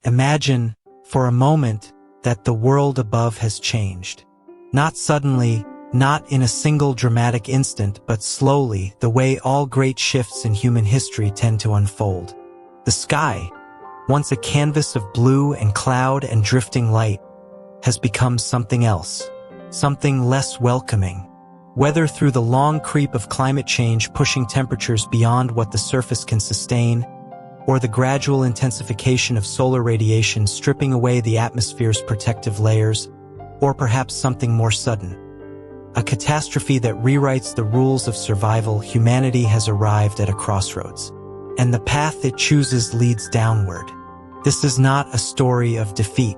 Imagine, for a moment, that the world above has changed. Not suddenly, not in a single dramatic instant, but slowly, the way all great shifts in human history tend to unfold. The sky, once a canvas of blue and cloud and drifting light, has become something else, something less welcoming. Whether through the long creep of climate change pushing temperatures beyond what the surface can sustain, or the gradual intensification of solar radiation stripping away the atmosphere's protective layers, or perhaps something more sudden. A catastrophe that rewrites the rules of survival, humanity has arrived at a crossroads, and the path it chooses leads downward. This is not a story of defeat.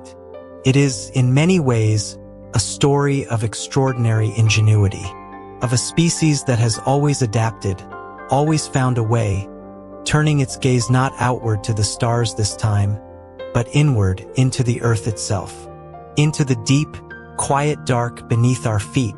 It is, in many ways, a story of extraordinary ingenuity, of a species that has always adapted, always found a way, turning its gaze not outward to the stars this time, but inward into the earth itself, into the deep, quiet dark beneath our feet,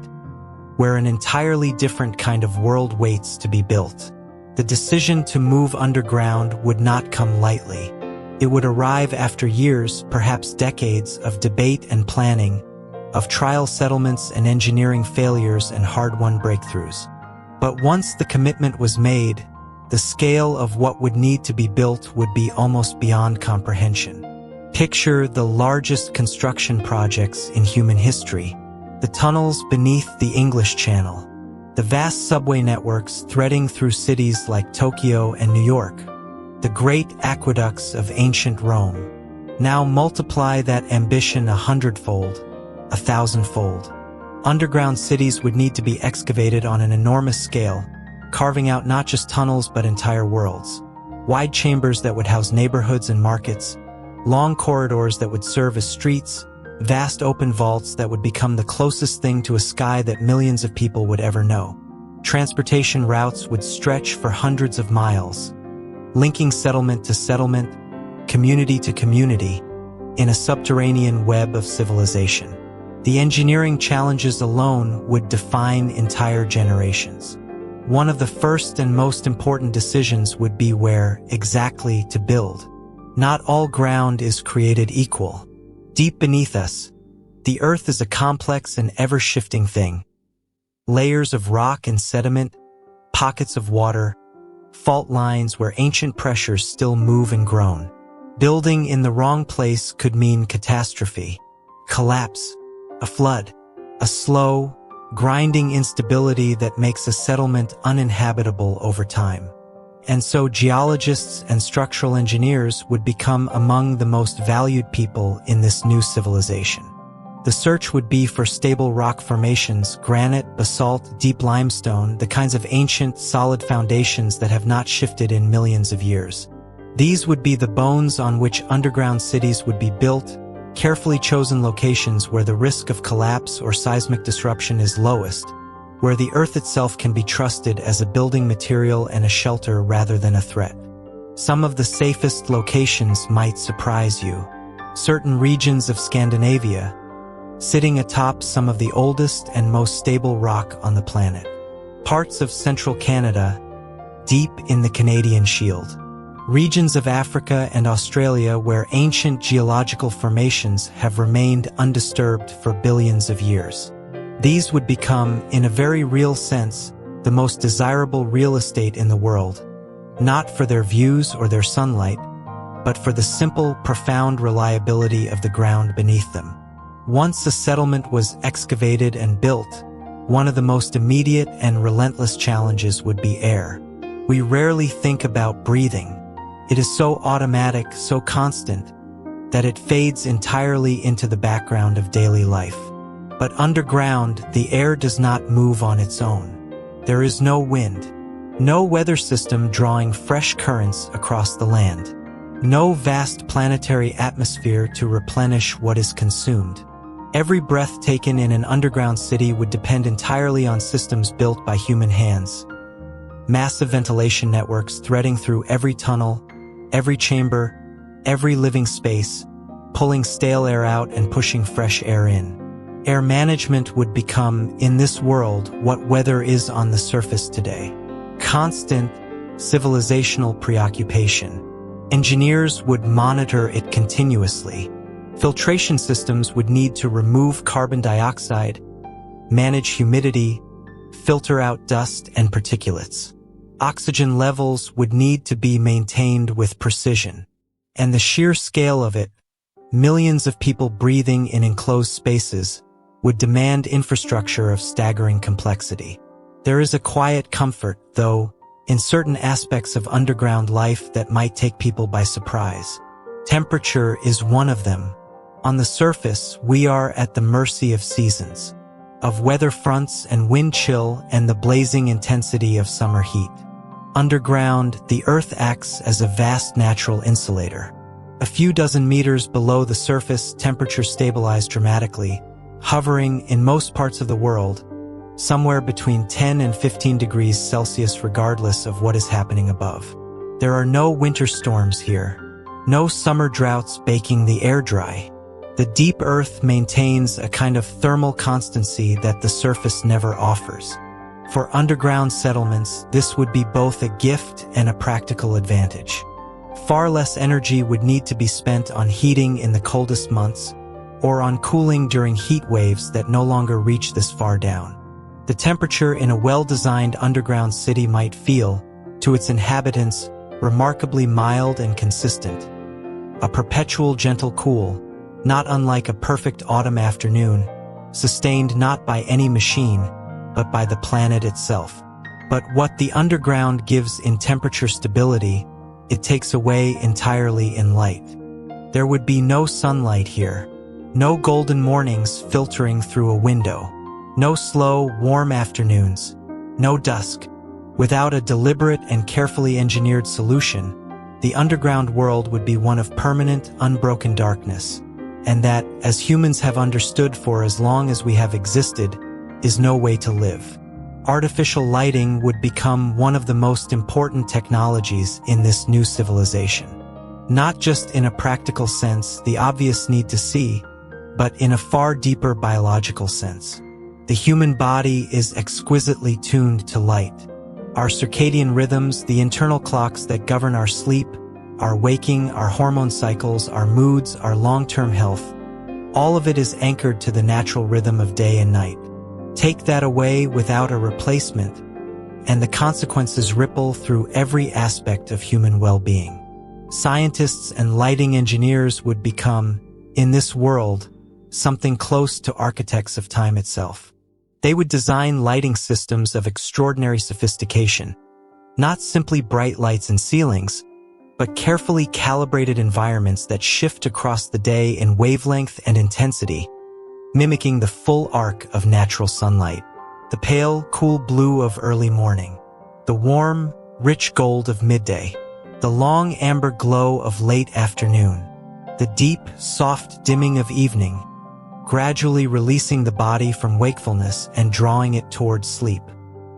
where an entirely different kind of world waits to be built. The decision to move underground would not come lightly. It would arrive after years, perhaps decades, of debate and planning, of trial settlements and engineering failures and hard-won breakthroughs. But once the commitment was made, the scale of what would need to be built would be almost beyond comprehension. Picture the largest construction projects in human history, the tunnels beneath the English Channel, the vast subway networks threading through cities like Tokyo and New York, the great aqueducts of ancient Rome. Now multiply that ambition 100-fold, 1,000-fold. Underground cities would need to be excavated on an enormous scale, carving out not just tunnels but entire worlds. Wide chambers that would house neighborhoods and markets, long corridors that would serve as streets, vast open vaults that would become the closest thing to a sky that millions of people would ever know. Transportation routes would stretch for hundreds of miles, linking settlement to settlement, community to community, in a subterranean web of civilization. The engineering challenges alone would define entire generations. One of the first and most important decisions would be where exactly to build. Not all ground is created equal. Deep beneath us, the earth is a complex and ever-shifting thing. Layers of rock and sediment, pockets of water, fault lines where ancient pressures still move and groan. Building in the wrong place could mean catastrophe, collapse, a flood, a slow, grinding instability that makes a settlement uninhabitable over time. And so geologists and structural engineers would become among the most valued people in this new civilization. The search would be for stable rock formations, granite, basalt, deep limestone, the kinds of ancient, solid foundations that have not shifted in millions of years. These would be the bones on which underground cities would be built, carefully chosen locations where the risk of collapse or seismic disruption is lowest, where the earth itself can be trusted as a building material and a shelter rather than a threat. Some of the safest locations might surprise you. Certain regions of Scandinavia, sitting atop some of the oldest and most stable rock on the planet. Parts of central Canada, deep in the Canadian Shield. Regions of Africa and Australia where ancient geological formations have remained undisturbed for billions of years. These would become, in a very real sense, the most desirable real estate in the world, not for their views or their sunlight, but for the simple, profound reliability of the ground beneath them. Once a settlement was excavated and built, one of the most immediate and relentless challenges would be air. We rarely think about breathing. It is so automatic, so constant, that it fades entirely into the background of daily life. But underground, the air does not move on its own. There is no wind, no weather system drawing fresh currents across the land, no vast planetary atmosphere to replenish what is consumed. Every breath taken in an underground city would depend entirely on systems built by human hands. Massive ventilation networks threading through every tunnel, every chamber, every living space, pulling stale air out and pushing fresh air in. Air management would become, in this world, what weather is on the surface today. Constant, civilizational preoccupation. Engineers would monitor it continuously. Filtration systems would need to remove carbon dioxide, manage humidity, filter out dust and particulates. Oxygen levels would need to be maintained with precision. And the sheer scale of it, millions of people breathing in enclosed spaces, would demand infrastructure of staggering complexity. There is a quiet comfort, though, in certain aspects of underground life that might take people by surprise. Temperature is one of them. On the surface, we are at the mercy of seasons, of weather fronts and wind chill and the blazing intensity of summer heat. Underground, the Earth acts as a vast natural insulator. A few dozen meters below the surface, temperatures stabilize dramatically, hovering in most parts of the world, somewhere between 10 and 15 degrees Celsius regardless of what is happening above. There are no winter storms here, no summer droughts baking the air dry. The deep earth maintains a kind of thermal constancy that the surface never offers. For underground settlements, this would be both a gift and a practical advantage. Far less energy would need to be spent on heating in the coldest months, or on cooling during heat waves that no longer reach this far down. The temperature in a well-designed underground city might feel, to its inhabitants, remarkably mild and consistent. A perpetual gentle cool, not unlike a perfect autumn afternoon, sustained not by any machine, but by the planet itself. But what the underground gives in temperature stability, it takes away entirely in light. There would be no sunlight here, no golden mornings filtering through a window, no slow, warm afternoons, no dusk. Without a deliberate and carefully engineered solution, the underground world would be one of permanent, unbroken darkness, and that, as humans have understood for as long as we have existed, is no way to live. Artificial lighting would become one of the most important technologies in this new civilization. Not just in a practical sense, the obvious need to see, but in a far deeper biological sense. The human body is exquisitely tuned to light. Our circadian rhythms, the internal clocks that govern our sleep, our waking, our hormone cycles, our moods, our long-term health, all of it is anchored to the natural rhythm of day and night. Take that away without a replacement, and the consequences ripple through every aspect of human well-being. Scientists and lighting engineers would become, in this world, something close to architects of time itself. They would design lighting systems of extraordinary sophistication, not simply bright lights and ceilings, but carefully calibrated environments that shift across the day in wavelength and intensity, mimicking the full arc of natural sunlight, the pale, cool blue of early morning, the warm, rich gold of midday, the long amber glow of late afternoon, the deep, soft dimming of evening, gradually releasing the body from wakefulness and drawing it towards sleep.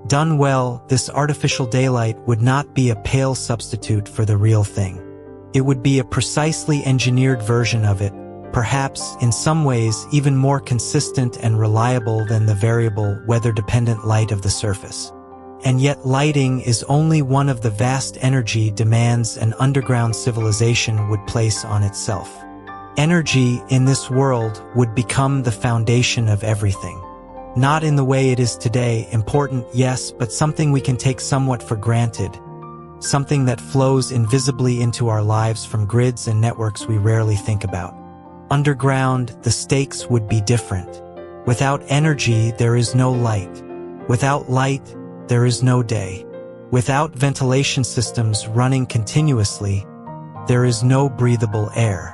Done well, this artificial daylight would not be a pale substitute for the real thing. It would be a precisely engineered version of it, perhaps, in some ways, even more consistent and reliable than the variable, weather-dependent light of the surface. And yet lighting is only one of the vast energy demands an underground civilization would place on itself. Energy in this world would become the foundation of everything. Not in the way it is today, important, yes, but something we can take somewhat for granted, something that flows invisibly into our lives from grids and networks we rarely think about. Underground, the stakes would be different. Without energy, there is no light. Without light, there is no day. Without ventilation systems running continuously, there is no breathable air.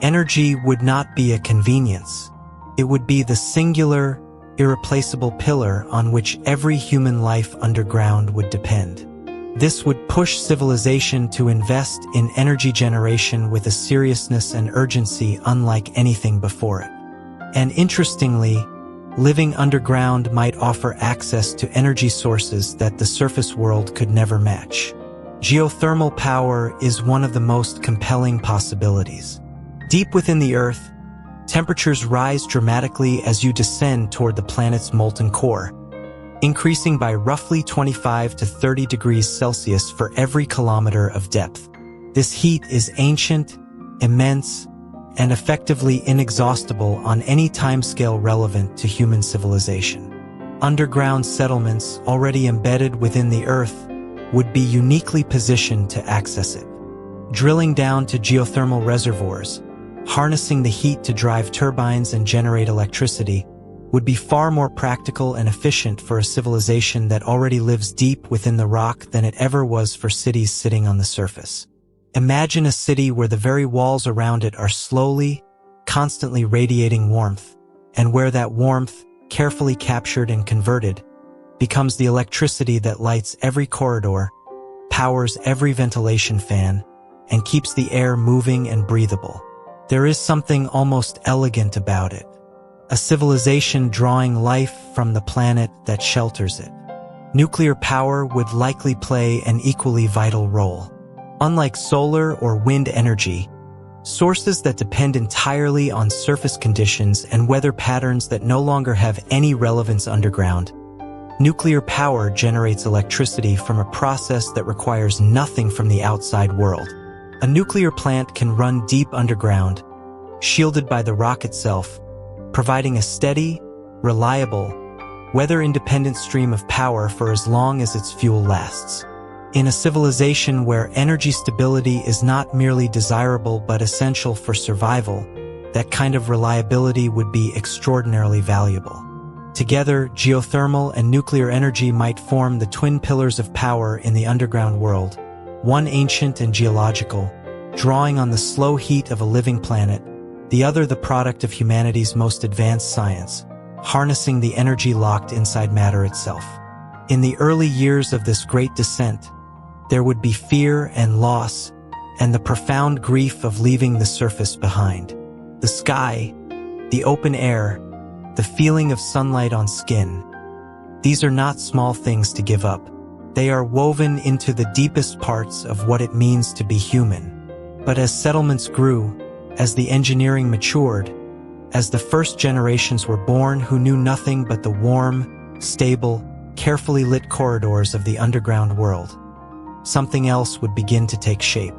Energy would not be a convenience. It would be the singular, irreplaceable pillar on which every human life underground would depend. This would push civilization to invest in energy generation with a seriousness and urgency unlike anything before it. And interestingly, living underground might offer access to energy sources that the surface world could never match. Geothermal power is one of the most compelling possibilities. Deep within the Earth, temperatures rise dramatically as you descend toward the planet's molten core, increasing by roughly 25 to 30 degrees Celsius for every kilometer of depth. This heat is ancient, immense, and effectively inexhaustible on any timescale relevant to human civilization. Underground settlements already embedded within the earth would be uniquely positioned to access it. Drilling down to geothermal reservoirs, harnessing the heat to drive turbines and generate electricity, would be far more practical and efficient for a civilization that already lives deep within the rock than it ever was for cities sitting on the surface. Imagine a city where the very walls around it are slowly, constantly radiating warmth, and where that warmth, carefully captured and converted, becomes the electricity that lights every corridor, powers every ventilation fan, and keeps the air moving and breathable. There is something almost elegant about it, a civilization drawing life from the planet that shelters it. Nuclear power would likely play an equally vital role. Unlike solar or wind energy, sources that depend entirely on surface conditions and weather patterns that no longer have any relevance underground, nuclear power generates electricity from a process that requires nothing from the outside world. A nuclear plant can run deep underground, shielded by the rock itself, providing a steady, reliable, weather-independent stream of power for as long as its fuel lasts. In a civilization where energy stability is not merely desirable but essential for survival, that kind of reliability would be extraordinarily valuable. Together, geothermal and nuclear energy might form the twin pillars of power in the underground world, one ancient and geological, drawing on the slow heat of a living planet, the other the product of humanity's most advanced science, harnessing the energy locked inside matter itself. In the early years of this great descent, there would be fear and loss, and the profound grief of leaving the surface behind. The sky, the open air, the feeling of sunlight on skin. These are not small things to give up. They are woven into the deepest parts of what it means to be human. But as settlements grew, as the engineering matured, as the first generations were born who knew nothing but the warm, stable, carefully lit corridors of the underground world, something else would begin to take shape.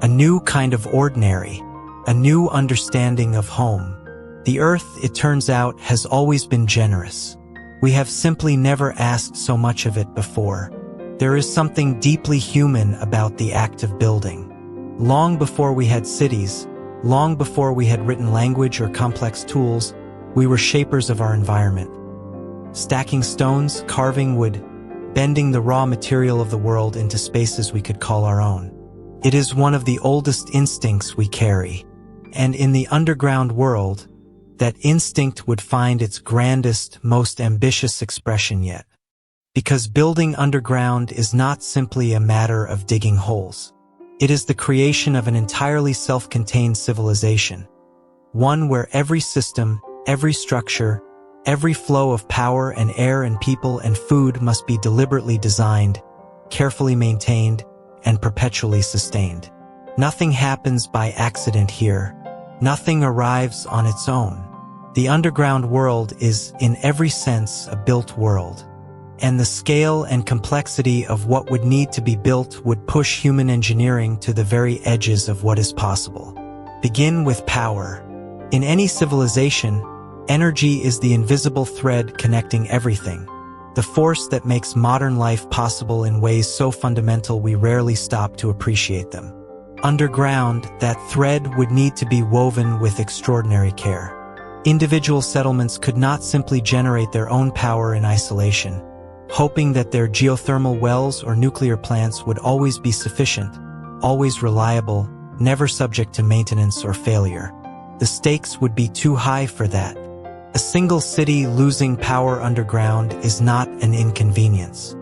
A new kind of ordinary, a new understanding of home. The earth, it turns out, has always been generous. We have simply never asked so much of it before. There is something deeply human about the act of building. Long before we had cities, long before we had written language or complex tools, we were shapers of our environment. Stacking stones, carving wood, bending the raw material of the world into spaces we could call our own. It is one of the oldest instincts we carry. And in the underground world, that instinct would find its grandest, most ambitious expression yet. Because building underground is not simply a matter of digging holes. It is the creation of an entirely self-contained civilization. One where every system, every structure, every flow of power and air and people and food must be deliberately designed, carefully maintained, and perpetually sustained. Nothing happens by accident here. Nothing arrives on its own. The underground world is, in every sense, a built world. And the scale and complexity of what would need to be built would push human engineering to the very edges of what is possible. Begin with power. In any civilization, energy is the invisible thread connecting everything, the force that makes modern life possible in ways so fundamental we rarely stop to appreciate them. Underground, that thread would need to be woven with extraordinary care. Individual settlements could not simply generate their own power in isolation, hoping that their geothermal wells or nuclear plants would always be sufficient, always reliable, never subject to maintenance or failure. The stakes would be too high for that. A single city losing power underground is not an inconvenience.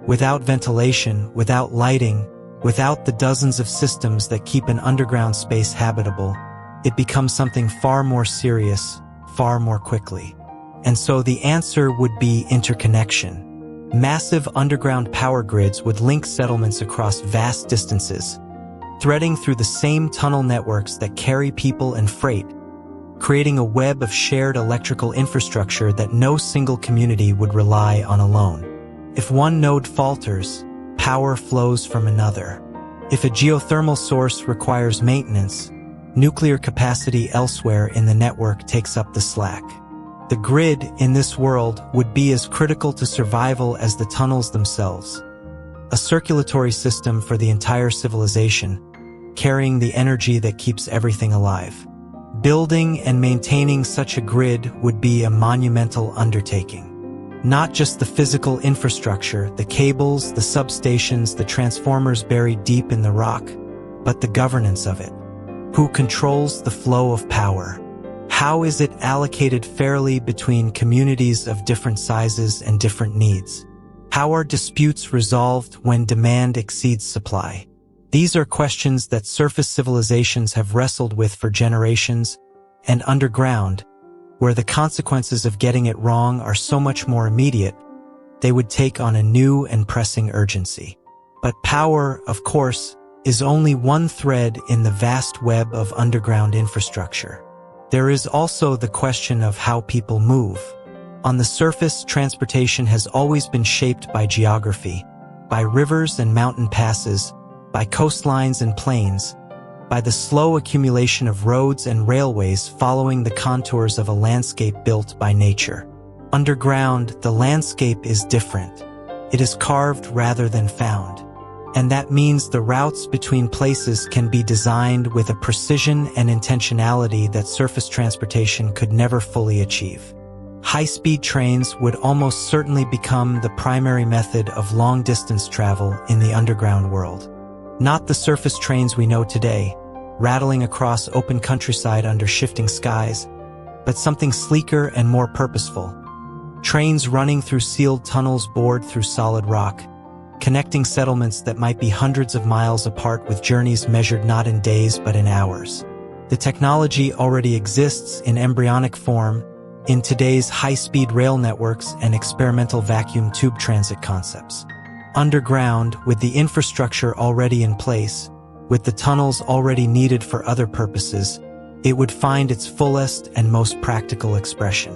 Without ventilation, without lighting, without the dozens of systems that keep an underground space habitable, it becomes something far more serious, far more quickly. And so the answer would be interconnection. Massive underground power grids would link settlements across vast distances, threading through the same tunnel networks that carry people and freight, creating a web of shared electrical infrastructure that no single community would rely on alone. If one node falters, power flows from another. If a geothermal source requires maintenance, nuclear capacity elsewhere in the network takes up the slack. The grid in this world would be as critical to survival as the tunnels themselves. A circulatory system for the entire civilization, carrying the energy that keeps everything alive. Building and maintaining such a grid would be a monumental undertaking. Not just the physical infrastructure, the cables, the substations, the transformers buried deep in the rock, but the governance of it. Who controls the flow of power? How is it allocated fairly between communities of different sizes and different needs? How are disputes resolved when demand exceeds supply? These are questions that surface civilizations have wrestled with for generations, and underground, where the consequences of getting it wrong are so much more immediate, they would take on a new and pressing urgency. But power, of course, is only one thread in the vast web of underground infrastructure. There is also the question of how people move. On the surface, transportation has always been shaped by geography, by rivers and mountain passes, by coastlines and plains, by the slow accumulation of roads and railways following the contours of a landscape built by nature. Underground, the landscape is different. It is carved rather than found. And that means the routes between places can be designed with a precision and intentionality that surface transportation could never fully achieve. High-speed trains would almost certainly become the primary method of long-distance travel in the underground world. Not the surface trains we know today, rattling across open countryside under shifting skies, but something sleeker and more purposeful. Trains running through sealed tunnels bored through solid rock, connecting settlements that might be hundreds of miles apart with journeys measured not in days but in hours. The technology already exists in embryonic form in today's high-speed rail networks and experimental vacuum tube transit concepts. Underground, with the infrastructure already in place, with the tunnels already needed for other purposes, it would find its fullest and most practical expression.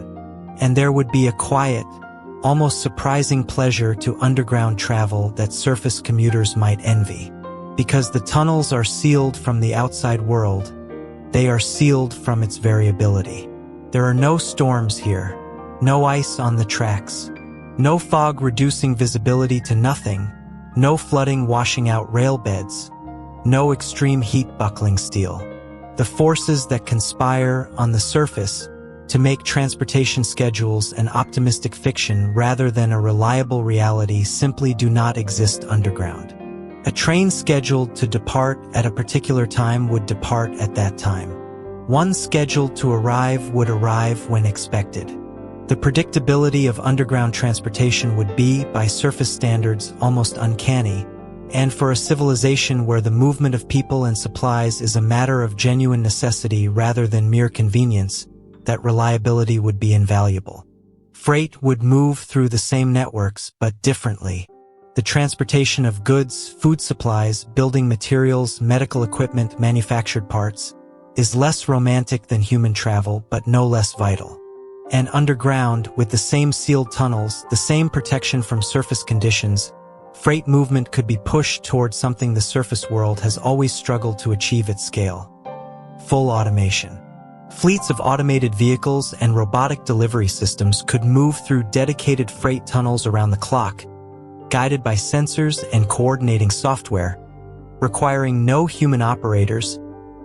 And there would be a quiet, almost surprising pleasure to underground travel that surface commuters might envy. Because the tunnels are sealed from the outside world, they are sealed from its variability. There are no storms here, no ice on the tracks, no fog reducing visibility to nothing, no flooding washing out rail beds, no extreme heat buckling steel. The forces that conspire on the surface to make transportation schedules an optimistic fiction rather than a reliable reality simply do not exist underground. A train scheduled to depart at a particular time would depart at that time. One scheduled to arrive would arrive when expected. The predictability of underground transportation would be, by surface standards, almost uncanny, and for a civilization where the movement of people and supplies is a matter of genuine necessity rather than mere convenience, that reliability would be invaluable. Freight would move through the same networks, but differently. The transportation of goods, food supplies, building materials, medical equipment, manufactured parts, is less romantic than human travel, but no less vital. And underground, with the same sealed tunnels, the same protection from surface conditions, freight movement could be pushed towards something the surface world has always struggled to achieve at scale: full automation. Fleets of automated vehicles and robotic delivery systems could move through dedicated freight tunnels around the clock, guided by sensors and coordinating software, requiring no human operators,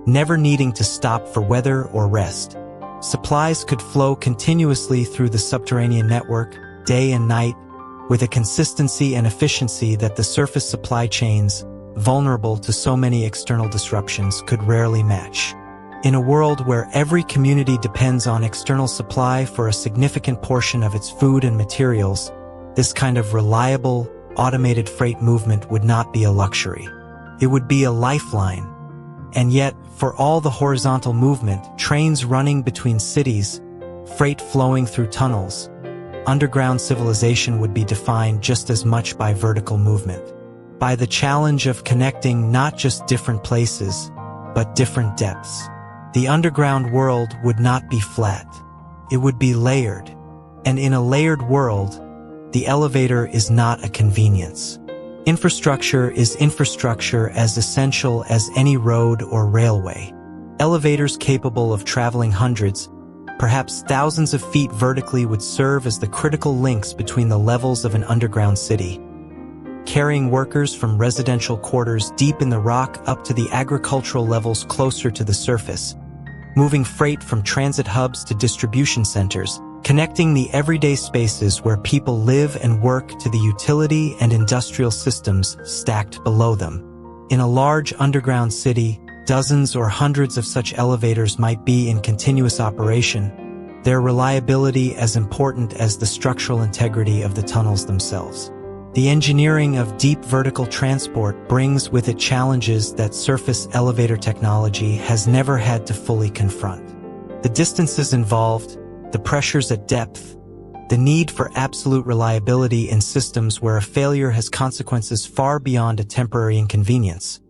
never needing to stop for weather or rest. Supplies could flow continuously through the subterranean network, day and night, with a consistency and efficiency that the surface supply chains, vulnerable to so many external disruptions, could rarely match. In a world where every community depends on external supply for a significant portion of its food and materials, this kind of reliable, automated freight movement would not be a luxury. It would be a lifeline. And yet, for all the horizontal movement, trains running between cities, freight flowing through tunnels, underground civilization would be defined just as much by vertical movement, by the challenge of connecting not just different places, but different depths. The underground world would not be flat. It would be layered. And in a layered world, the elevator is not a convenience. Infrastructure is infrastructure as essential as any road or railway. Elevators capable of traveling hundreds, perhaps thousands of feet vertically would serve as the critical links between the levels of an underground city, carrying workers from residential quarters deep in the rock up to the agricultural levels closer to the surface, moving freight from transit hubs to distribution centers, connecting the everyday spaces where people live and work to the utility and industrial systems stacked below them. In a large underground city, dozens or hundreds of such elevators might be in continuous operation, their reliability as important as the structural integrity of the tunnels themselves. The engineering of deep vertical transport brings with it challenges that surface elevator technology has never had to fully confront. The distances involved, the pressures at depth, the need for absolute reliability in systems where a failure has consequences far beyond a temporary inconvenience.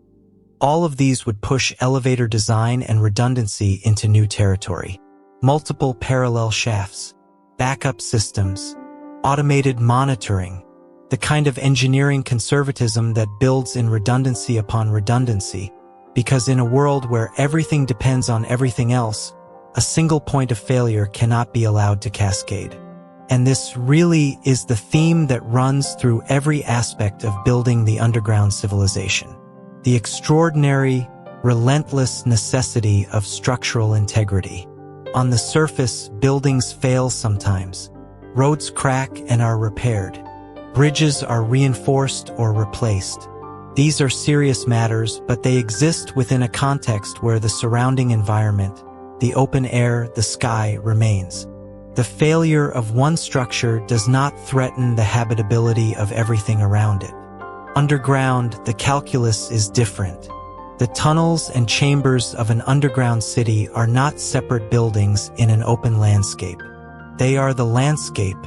All of these would push elevator design and redundancy into new territory. Multiple parallel shafts, backup systems, automated monitoring, the kind of engineering conservatism that builds in redundancy upon redundancy, because in a world where everything depends on everything else, a single point of failure cannot be allowed to cascade. And this really is the theme that runs through every aspect of building the underground civilization. The extraordinary, relentless necessity of structural integrity. On the surface, buildings fail sometimes. Roads crack and are repaired. Bridges are reinforced or replaced. These are serious matters, but they exist within a context where the surrounding environment, the open air, the sky, remains. The failure of one structure does not threaten the habitability of everything around it. Underground, the calculus is different. The tunnels and chambers of an underground city are not separate buildings in an open landscape. They are the landscape.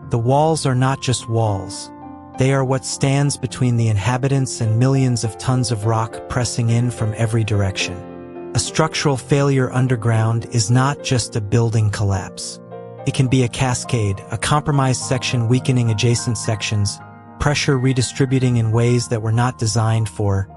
The walls are not just walls. They are what stands between the inhabitants and millions of tons of rock pressing in from every direction. A structural failure underground is not just a building collapse. It can be a cascade, a compromised section weakening adjacent sections, pressure redistributing in ways that were not designed for,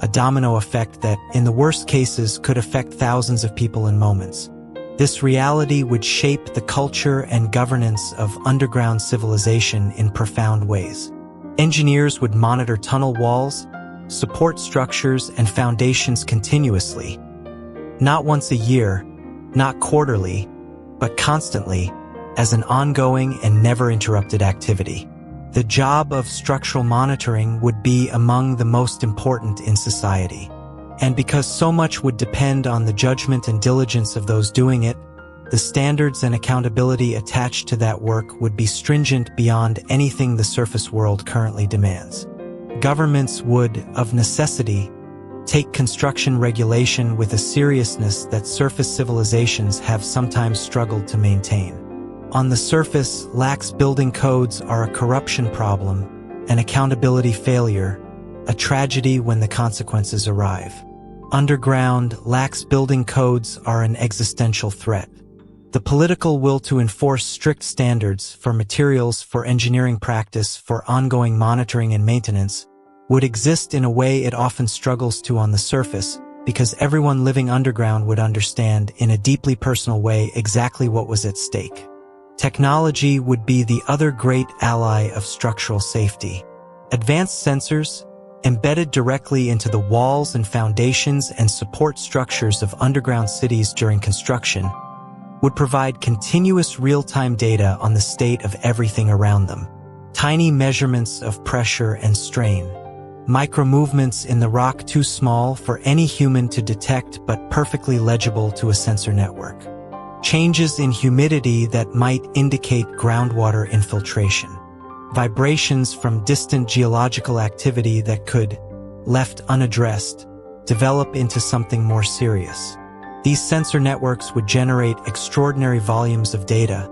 a domino effect that, in the worst cases, could affect thousands of people in moments. This reality would shape the culture and governance of underground civilization in profound ways. Engineers would monitor tunnel walls, support structures and foundations continuously, not once a year, not quarterly, but constantly, as an ongoing and never-interrupted activity. The job of structural monitoring would be among the most important in society. And because so much would depend on the judgment and diligence of those doing it, the standards and accountability attached to that work would be stringent beyond anything the surface world currently demands. Governments would, of necessity, take construction regulation with a seriousness that surface civilizations have sometimes struggled to maintain. On the surface, lax building codes are a corruption problem, an accountability failure, a tragedy when the consequences arrive. Underground, lax building codes are an existential threat. The political will to enforce strict standards for materials, for engineering practice, for ongoing monitoring and maintenance would exist in a way it often struggles to on the surface, because everyone living underground would understand in a deeply personal way exactly what was at stake. Technology would be the other great ally of structural safety. Advanced sensors, embedded directly into the walls and foundations and support structures of underground cities during construction, would provide continuous real-time data on the state of everything around them. Tiny measurements of pressure and strain. Micro-movements in the rock too small for any human to detect but perfectly legible to a sensor network. Changes in humidity that might indicate groundwater infiltration. Vibrations from distant geological activity that could, left unaddressed, develop into something more serious. These sensor networks would generate extraordinary volumes of data,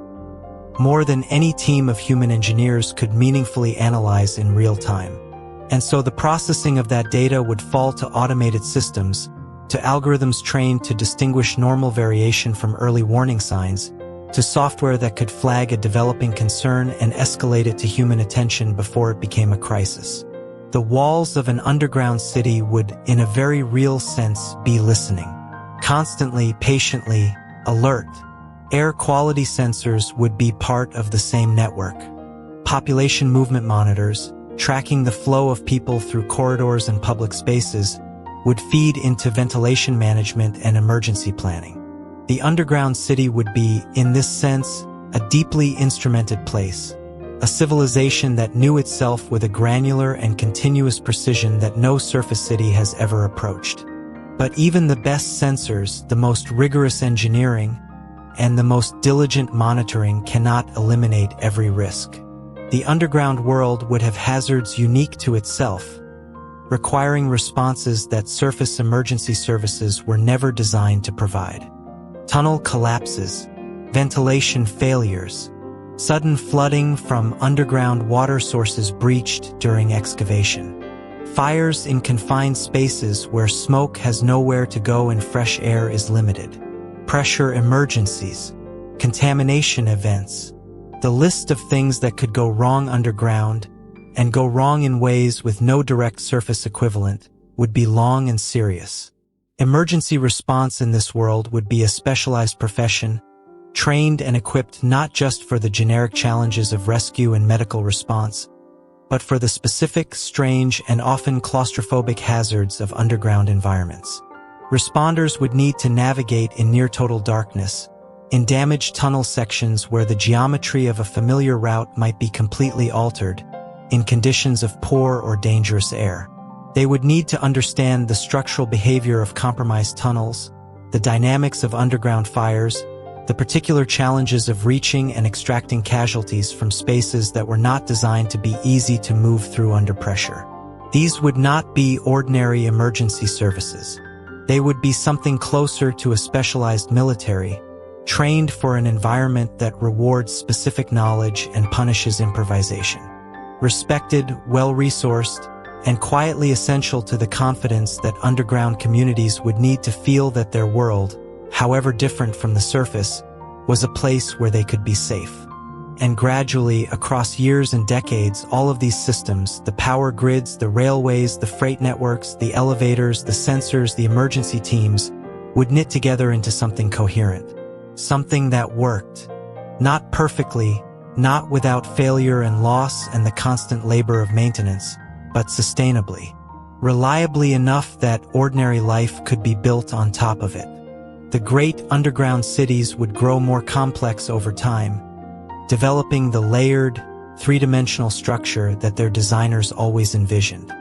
more than any team of human engineers could meaningfully analyze in real time. And so the processing of that data would fall to automated systems, to algorithms trained to distinguish normal variation from early warning signs, to software that could flag a developing concern and escalate it to human attention before it became a crisis. The walls of an underground city would, in a very real sense, be listening. Constantly, patiently, alert. Air quality sensors would be part of the same network. Population movement monitors, tracking the flow of people through corridors and public spaces, would feed into ventilation management and emergency planning. The underground city would be, in this sense, a deeply instrumented place, a civilization that knew itself with a granular and continuous precision that no surface city has ever approached. But even the best sensors, the most rigorous engineering, and the most diligent monitoring cannot eliminate every risk. The underground world would have hazards unique to itself, requiring responses that surface emergency services were never designed to provide. Tunnel collapses, ventilation failures, sudden flooding from underground water sources breached during excavation, fires in confined spaces where smoke has nowhere to go and fresh air is limited, pressure emergencies, contamination events. The list of things that could go wrong underground, and go wrong in ways with no direct surface equivalent, would be long and serious. Emergency response in this world would be a specialized profession, trained and equipped not just for the generic challenges of rescue and medical response, but for the specific, strange, and often claustrophobic hazards of underground environments. Responders would need to navigate in near-total darkness, in damaged tunnel sections where the geometry of a familiar route might be completely altered, in conditions of poor or dangerous air. They would need to understand the structural behavior of compromised tunnels, the dynamics of underground fires, the particular challenges of reaching and extracting casualties from spaces that were not designed to be easy to move through under pressure. These would not be ordinary emergency services. They would be something closer to a specialized military, trained for an environment that rewards specific knowledge and punishes improvisation. Respected, well-resourced, and quietly essential to the confidence that underground communities would need to feel that their world, however different from the surface, was a place where they could be safe. And gradually, across years and decades, all of these systems, the power grids, the railways, the freight networks, the elevators, the sensors, the emergency teams, would knit together into something coherent. Something that worked. Not perfectly, not without failure and loss and the constant labor of maintenance, but sustainably. Reliably enough that ordinary life could be built on top of it. The great underground cities would grow more complex over time, developing the layered, three-dimensional structure that their designers always envisioned.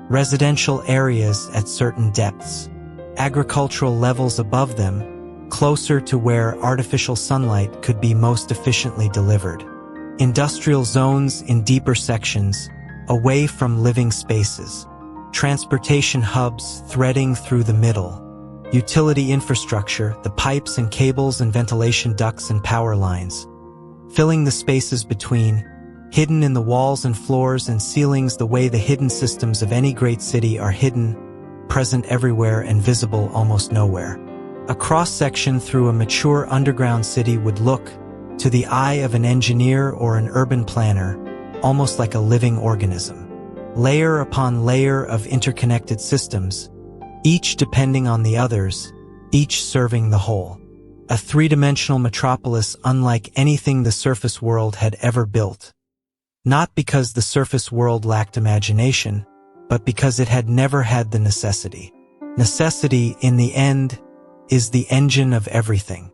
Residential areas at certain depths, agricultural levels above them, closer to where artificial sunlight could be most efficiently delivered. Industrial zones in deeper sections, away from living spaces. Transportation hubs threading through the middle. Utility infrastructure, the pipes and cables and ventilation ducts and power lines, filling the spaces between, hidden in the walls and floors and ceilings the way the hidden systems of any great city are hidden, present everywhere and visible almost nowhere. A cross-section through a mature underground city would look, to the eye of an engineer or an urban planner, almost like a living organism. Layer upon layer of interconnected systems, each depending on the others, each serving the whole. A three-dimensional metropolis unlike anything the surface world had ever built. Not because the surface world lacked imagination, but because it had never had the necessity. Necessity, in the end, is the engine of everything.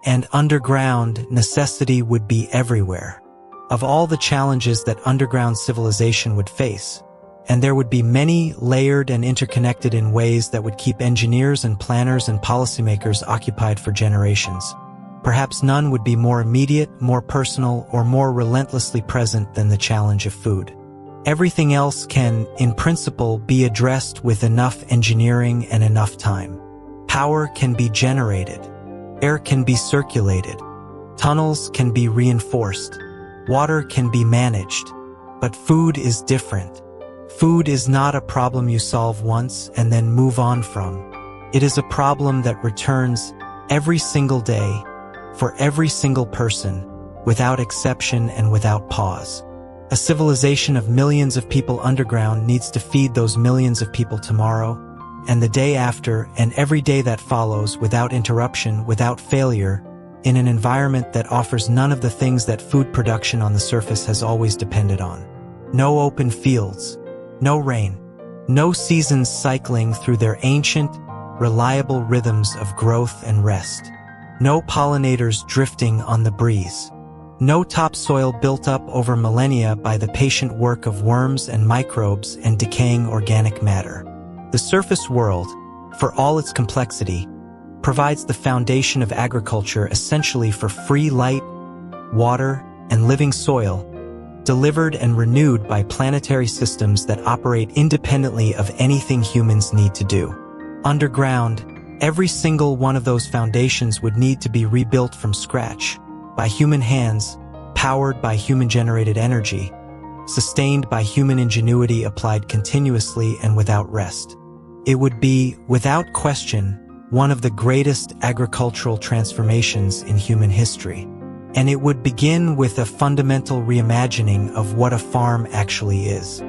And underground, necessity would be everywhere. Of all the challenges that underground civilization would face, and there would be many layered and interconnected in ways that would keep engineers and planners and policymakers occupied for generations. Perhaps none would be more immediate, more personal, or more relentlessly present than the challenge of food. Everything else can, in principle, be addressed with enough engineering and enough time. Power can be generated. Air can be circulated. Tunnels can be reinforced. Water can be managed. But food is different. Food is not a problem you solve once and then move on from. It is a problem that returns every single day, for every single person, without exception and without pause. A civilization of millions of people underground needs to feed those millions of people tomorrow, and the day after, and every day that follows, without interruption, without failure, in an environment that offers none of the things that food production on the surface has always depended on. No open fields, no rain, no seasons cycling through their ancient, reliable rhythms of growth and rest. No pollinators drifting on the breeze. No topsoil built up over millennia by the patient work of worms and microbes and decaying organic matter. The surface world, for all its complexity, provides the foundation of agriculture essentially for free light, water, and living soil, delivered and renewed by planetary systems that operate independently of anything humans need to do. Underground, every single one of those foundations would need to be rebuilt from scratch, by human hands, powered by human-generated energy, sustained by human ingenuity applied continuously and without rest. It would be, without question, one of the greatest agricultural transformations in human history. And it would begin with a fundamental reimagining of what a farm actually is.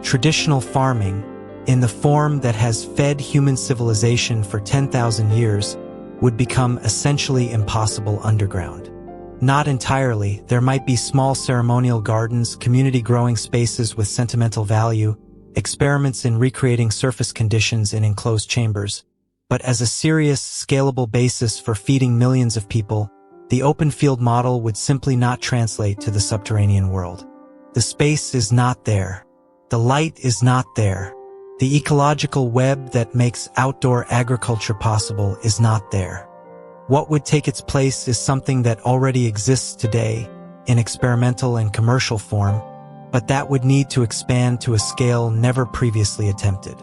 Traditional farming, in the form that has fed human civilization for 10,000 years, would become essentially impossible underground. Not entirely. There might be small ceremonial gardens, community growing spaces with sentimental value, experiments in recreating surface conditions in enclosed chambers. But as a serious, scalable basis for feeding millions of people, the open field model would simply not translate to the subterranean world. The space is not there. The light is not there. The ecological web that makes outdoor agriculture possible is not there. What would take its place is something that already exists today, in experimental and commercial form, but that would need to expand to a scale never previously attempted.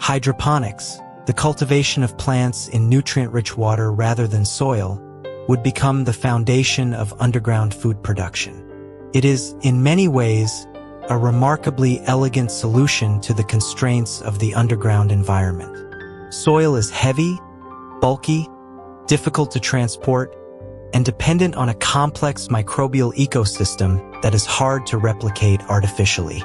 Hydroponics, the cultivation of plants in nutrient-rich water rather than soil, would become the foundation of underground food production. It is, in many ways, a remarkably elegant solution to the constraints of the underground environment. Soil is heavy, bulky, difficult to transport, and dependent on a complex microbial ecosystem that is hard to replicate artificially.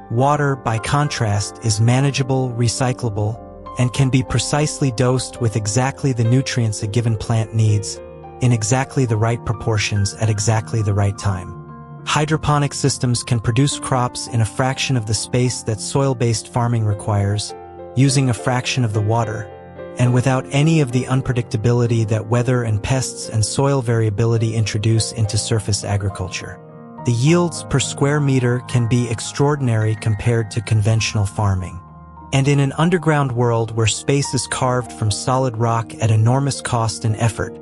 Water, by contrast, is manageable, recyclable, and can be precisely dosed with exactly the nutrients a given plant needs, in exactly the right proportions at exactly the right time. Hydroponic systems can produce crops in a fraction of the space that soil-based farming requires, using a fraction of the water, and without any of the unpredictability that weather and pests and soil variability introduce into surface agriculture. The yields per square meter can be extraordinary compared to conventional farming. And in an underground world where space is carved from solid rock at enormous cost and effort,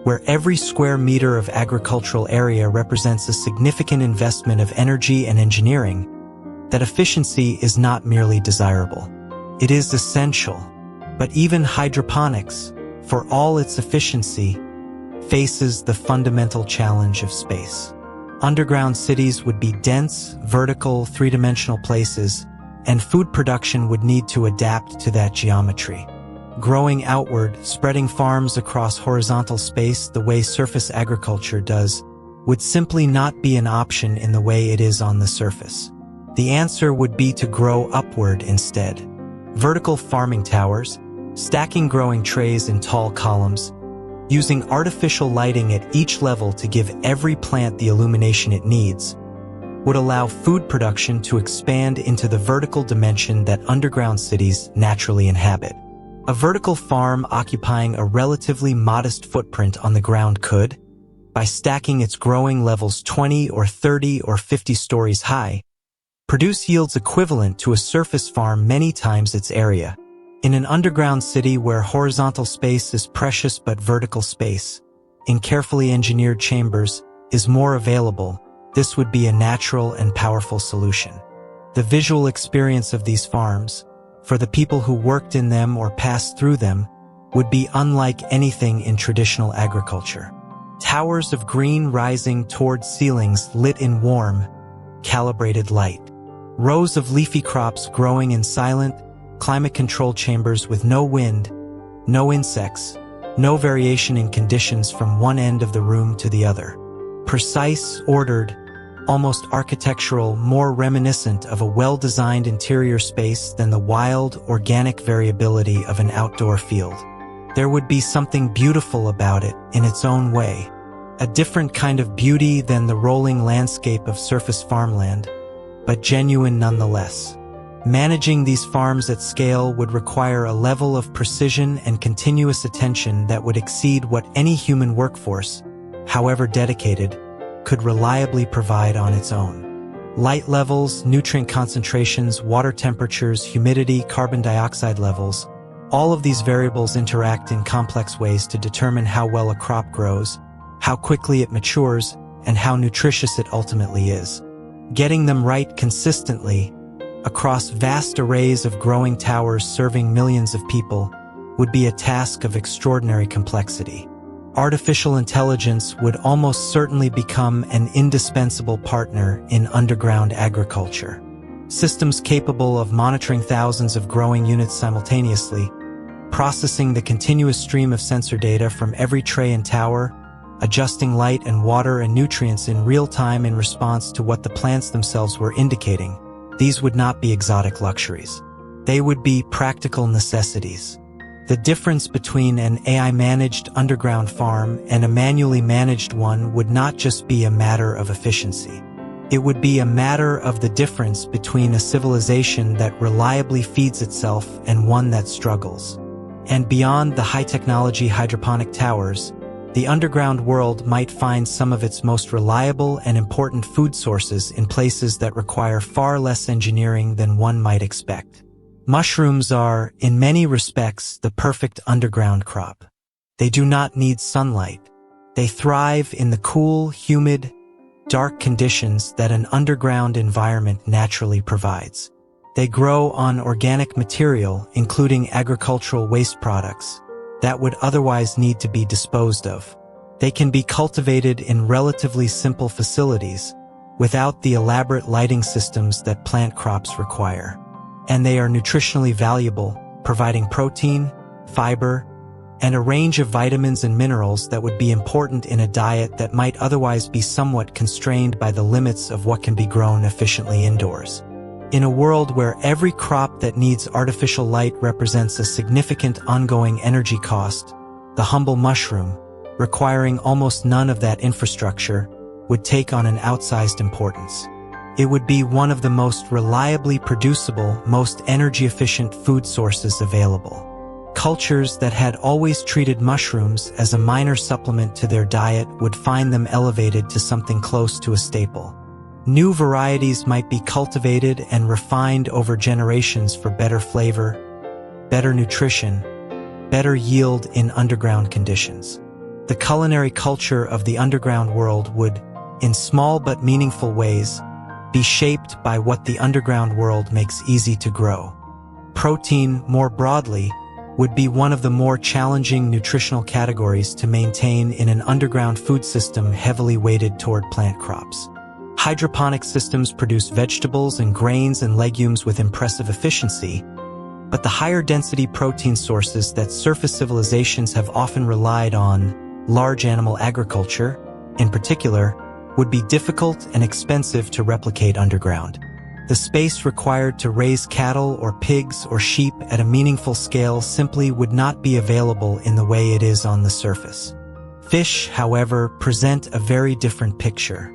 where every square meter of agricultural area represents a significant investment of energy and engineering, that efficiency is not merely desirable. It is essential. But even hydroponics, for all its efficiency, faces the fundamental challenge of space. Underground cities would be dense, vertical, three-dimensional places, and food production would need to adapt to that geometry. Growing outward, spreading farms across horizontal space the way surface agriculture does, would simply not be an option in the way it is on the surface. The answer would be to grow upward instead. Vertical farming towers, stacking growing trays in tall columns, using artificial lighting at each level to give every plant the illumination it needs, would allow food production to expand into the vertical dimension that underground cities naturally inhabit. A vertical farm occupying a relatively modest footprint on the ground could, by stacking its growing levels 20 or 30 or 50 stories high, produce yields equivalent to a surface farm many times its area. In an underground city where horizontal space is precious but vertical space, in carefully engineered chambers, is more available, this would be a natural and powerful solution. The visual experience of these farms, for the people who worked in them or passed through them, would be unlike anything in traditional agriculture. Towers of green rising toward ceilings lit in warm, calibrated light. Rows of leafy crops growing in silent, climate-controlled chambers with no wind, no insects, no variation in conditions from one end of the room to the other. Precise, ordered, almost architectural, more reminiscent of a well-designed interior space than the wild, organic variability of an outdoor field. There would be something beautiful about it in its own way, a different kind of beauty than the rolling landscape of surface farmland, but genuine nonetheless. Managing these farms at scale would require a level of precision and continuous attention that would exceed what any human workforce, however dedicated, could reliably provide on its own. Light levels, nutrient concentrations, water temperatures, humidity, carbon dioxide levels, all of these variables interact in complex ways to determine how well a crop grows, how quickly it matures, and how nutritious it ultimately is. Getting them right consistently across vast arrays of growing towers serving millions of people would be a task of extraordinary complexity. Artificial intelligence would almost certainly become an indispensable partner in underground agriculture. Systems capable of monitoring thousands of growing units simultaneously, processing the continuous stream of sensor data from every tray and tower, adjusting light and water and nutrients in real time in response to what the plants themselves were indicating. These would not be exotic luxuries. They would be practical necessities. The difference between an AI-managed underground farm and a manually managed one would not just be a matter of efficiency. It would be a matter of the difference between a civilization that reliably feeds itself and one that struggles. And beyond the high-technology hydroponic towers, the underground world might find some of its most reliable and important food sources in places that require far less engineering than one might expect. Mushrooms are, in many respects, the perfect underground crop. They do not need sunlight. They thrive in the cool, humid, dark conditions that an underground environment naturally provides. They grow on organic material, including agricultural waste products, that would otherwise need to be disposed of. They can be cultivated in relatively simple facilities, without the elaborate lighting systems that plant crops require. And they are nutritionally valuable, providing protein, fiber, and a range of vitamins and minerals that would be important in a diet that might otherwise be somewhat constrained by the limits of what can be grown efficiently indoors. In a world where every crop that needs artificial light represents a significant ongoing energy cost, the humble mushroom, requiring almost none of that infrastructure, would take on an outsized importance. It would be one of the most reliably producible, most energy-efficient food sources available. Cultures that had always treated mushrooms as a minor supplement to their diet would find them elevated to something close to a staple. New varieties might be cultivated and refined over generations for better flavor, better nutrition, better yield in underground conditions. The culinary culture of the underground world would, in small but meaningful ways, be shaped by what the underground world makes easy to grow. Protein, more broadly, would be one of the more challenging nutritional categories to maintain in an underground food system heavily weighted toward plant crops. Hydroponic systems produce vegetables and grains and legumes with impressive efficiency, but the higher density protein sources that surface civilizations have often relied on, large animal agriculture, in particular, would be difficult and expensive to replicate underground. The space required to raise cattle or pigs or sheep at a meaningful scale simply would not be available in the way it is on the surface. Fish, however, present a very different picture.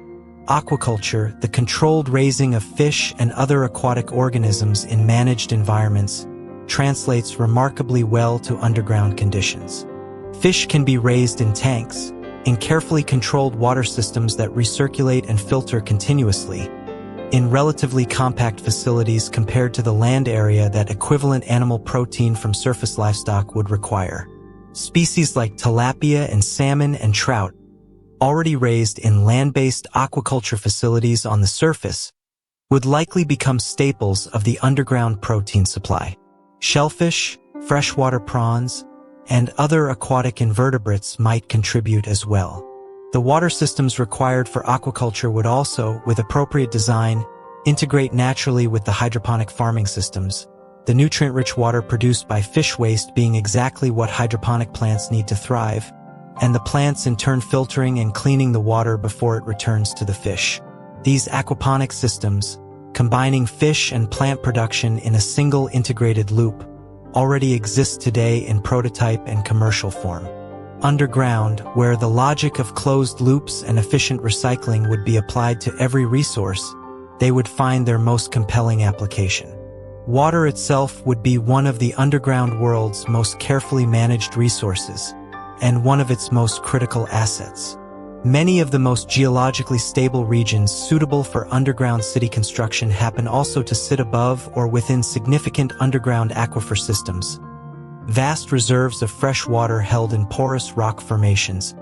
Aquaculture, the controlled raising of fish and other aquatic organisms in managed environments, translates remarkably well to underground conditions. Fish can be raised in tanks, in carefully controlled water systems that recirculate and filter continuously, in relatively compact facilities compared to the land area that equivalent animal protein from surface livestock would require. Species like tilapia and salmon and trout, already raised in land-based aquaculture facilities on the surface, would likely become staples of the underground protein supply. Shellfish, freshwater prawns, and other aquatic invertebrates might contribute as well. The water systems required for aquaculture would also, with appropriate design, integrate naturally with the hydroponic farming systems, the nutrient-rich water produced by fish waste being exactly what hydroponic plants need to thrive, and the plants in turn filtering and cleaning the water before it returns to the fish. These aquaponic systems, combining fish and plant production in a single integrated loop, already exist today in prototype and commercial form. Underground, where the logic of closed loops and efficient recycling would be applied to every resource, they would find their most compelling application. Water itself would be one of the underground world's most carefully managed resources, and one of its most critical assets. Many of the most geologically stable regions suitable for underground city construction happen also to sit above or within significant underground aquifer systems. Vast reserves of fresh water held in porous rock formations,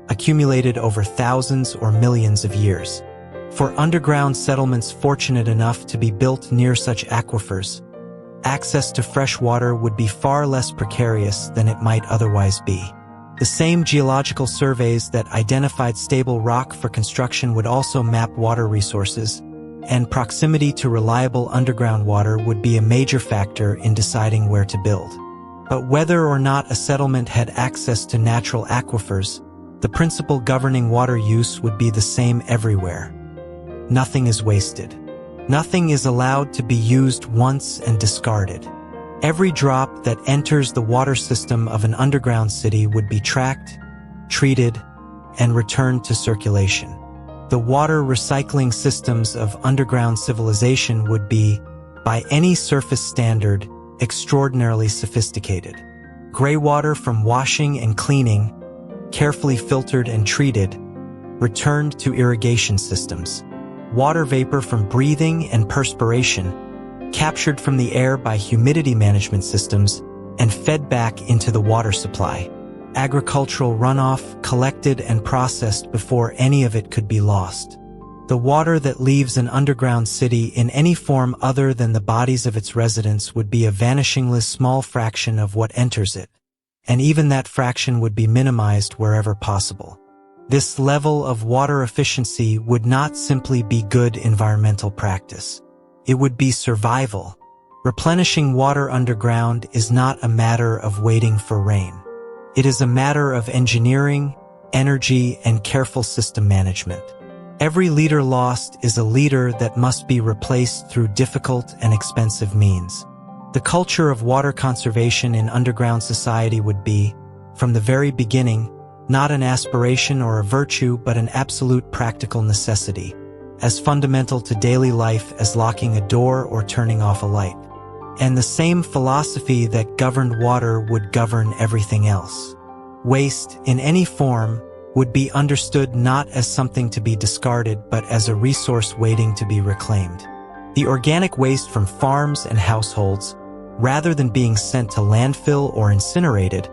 accumulated over thousands or millions of years. For underground settlements fortunate enough to be built near such aquifers, access to fresh water would be far less precarious than it might otherwise be. The same geological surveys that identified stable rock for construction would also map water resources, and proximity to reliable underground water would be a major factor in deciding where to build. But whether or not a settlement had access to natural aquifers, the principle governing water use would be the same everywhere. Nothing is wasted. Nothing is allowed to be used once and discarded. Every drop that enters the water system of an underground city would be tracked, treated, and returned to circulation. The water recycling systems of underground civilization would be, by any surface standard, extraordinarily sophisticated. Gray water from washing and cleaning, carefully filtered and treated, returned to irrigation systems. Water vapor from breathing and perspiration, captured from the air by humidity management systems, and fed back into the water supply. Agricultural runoff collected and processed before any of it could be lost. The water that leaves an underground city in any form other than the bodies of its residents would be a vanishingly small fraction of what enters it, and even that fraction would be minimized wherever possible. This level of water efficiency would not simply be good environmental practice. It would be survival. Replenishing water underground is not a matter of waiting for rain. It is a matter of engineering, energy, and careful system management. Every liter lost is a liter that must be replaced through difficult and expensive means. The culture of water conservation in underground society would be, from the very beginning, not an aspiration or a virtue but an absolute practical necessity, as fundamental to daily life as locking a door or turning off a light. And the same philosophy that governed water would govern everything else. Waste, in any form, would be understood not as something to be discarded but as a resource waiting to be reclaimed. The organic waste from farms and households, rather than being sent to landfill or incinerated,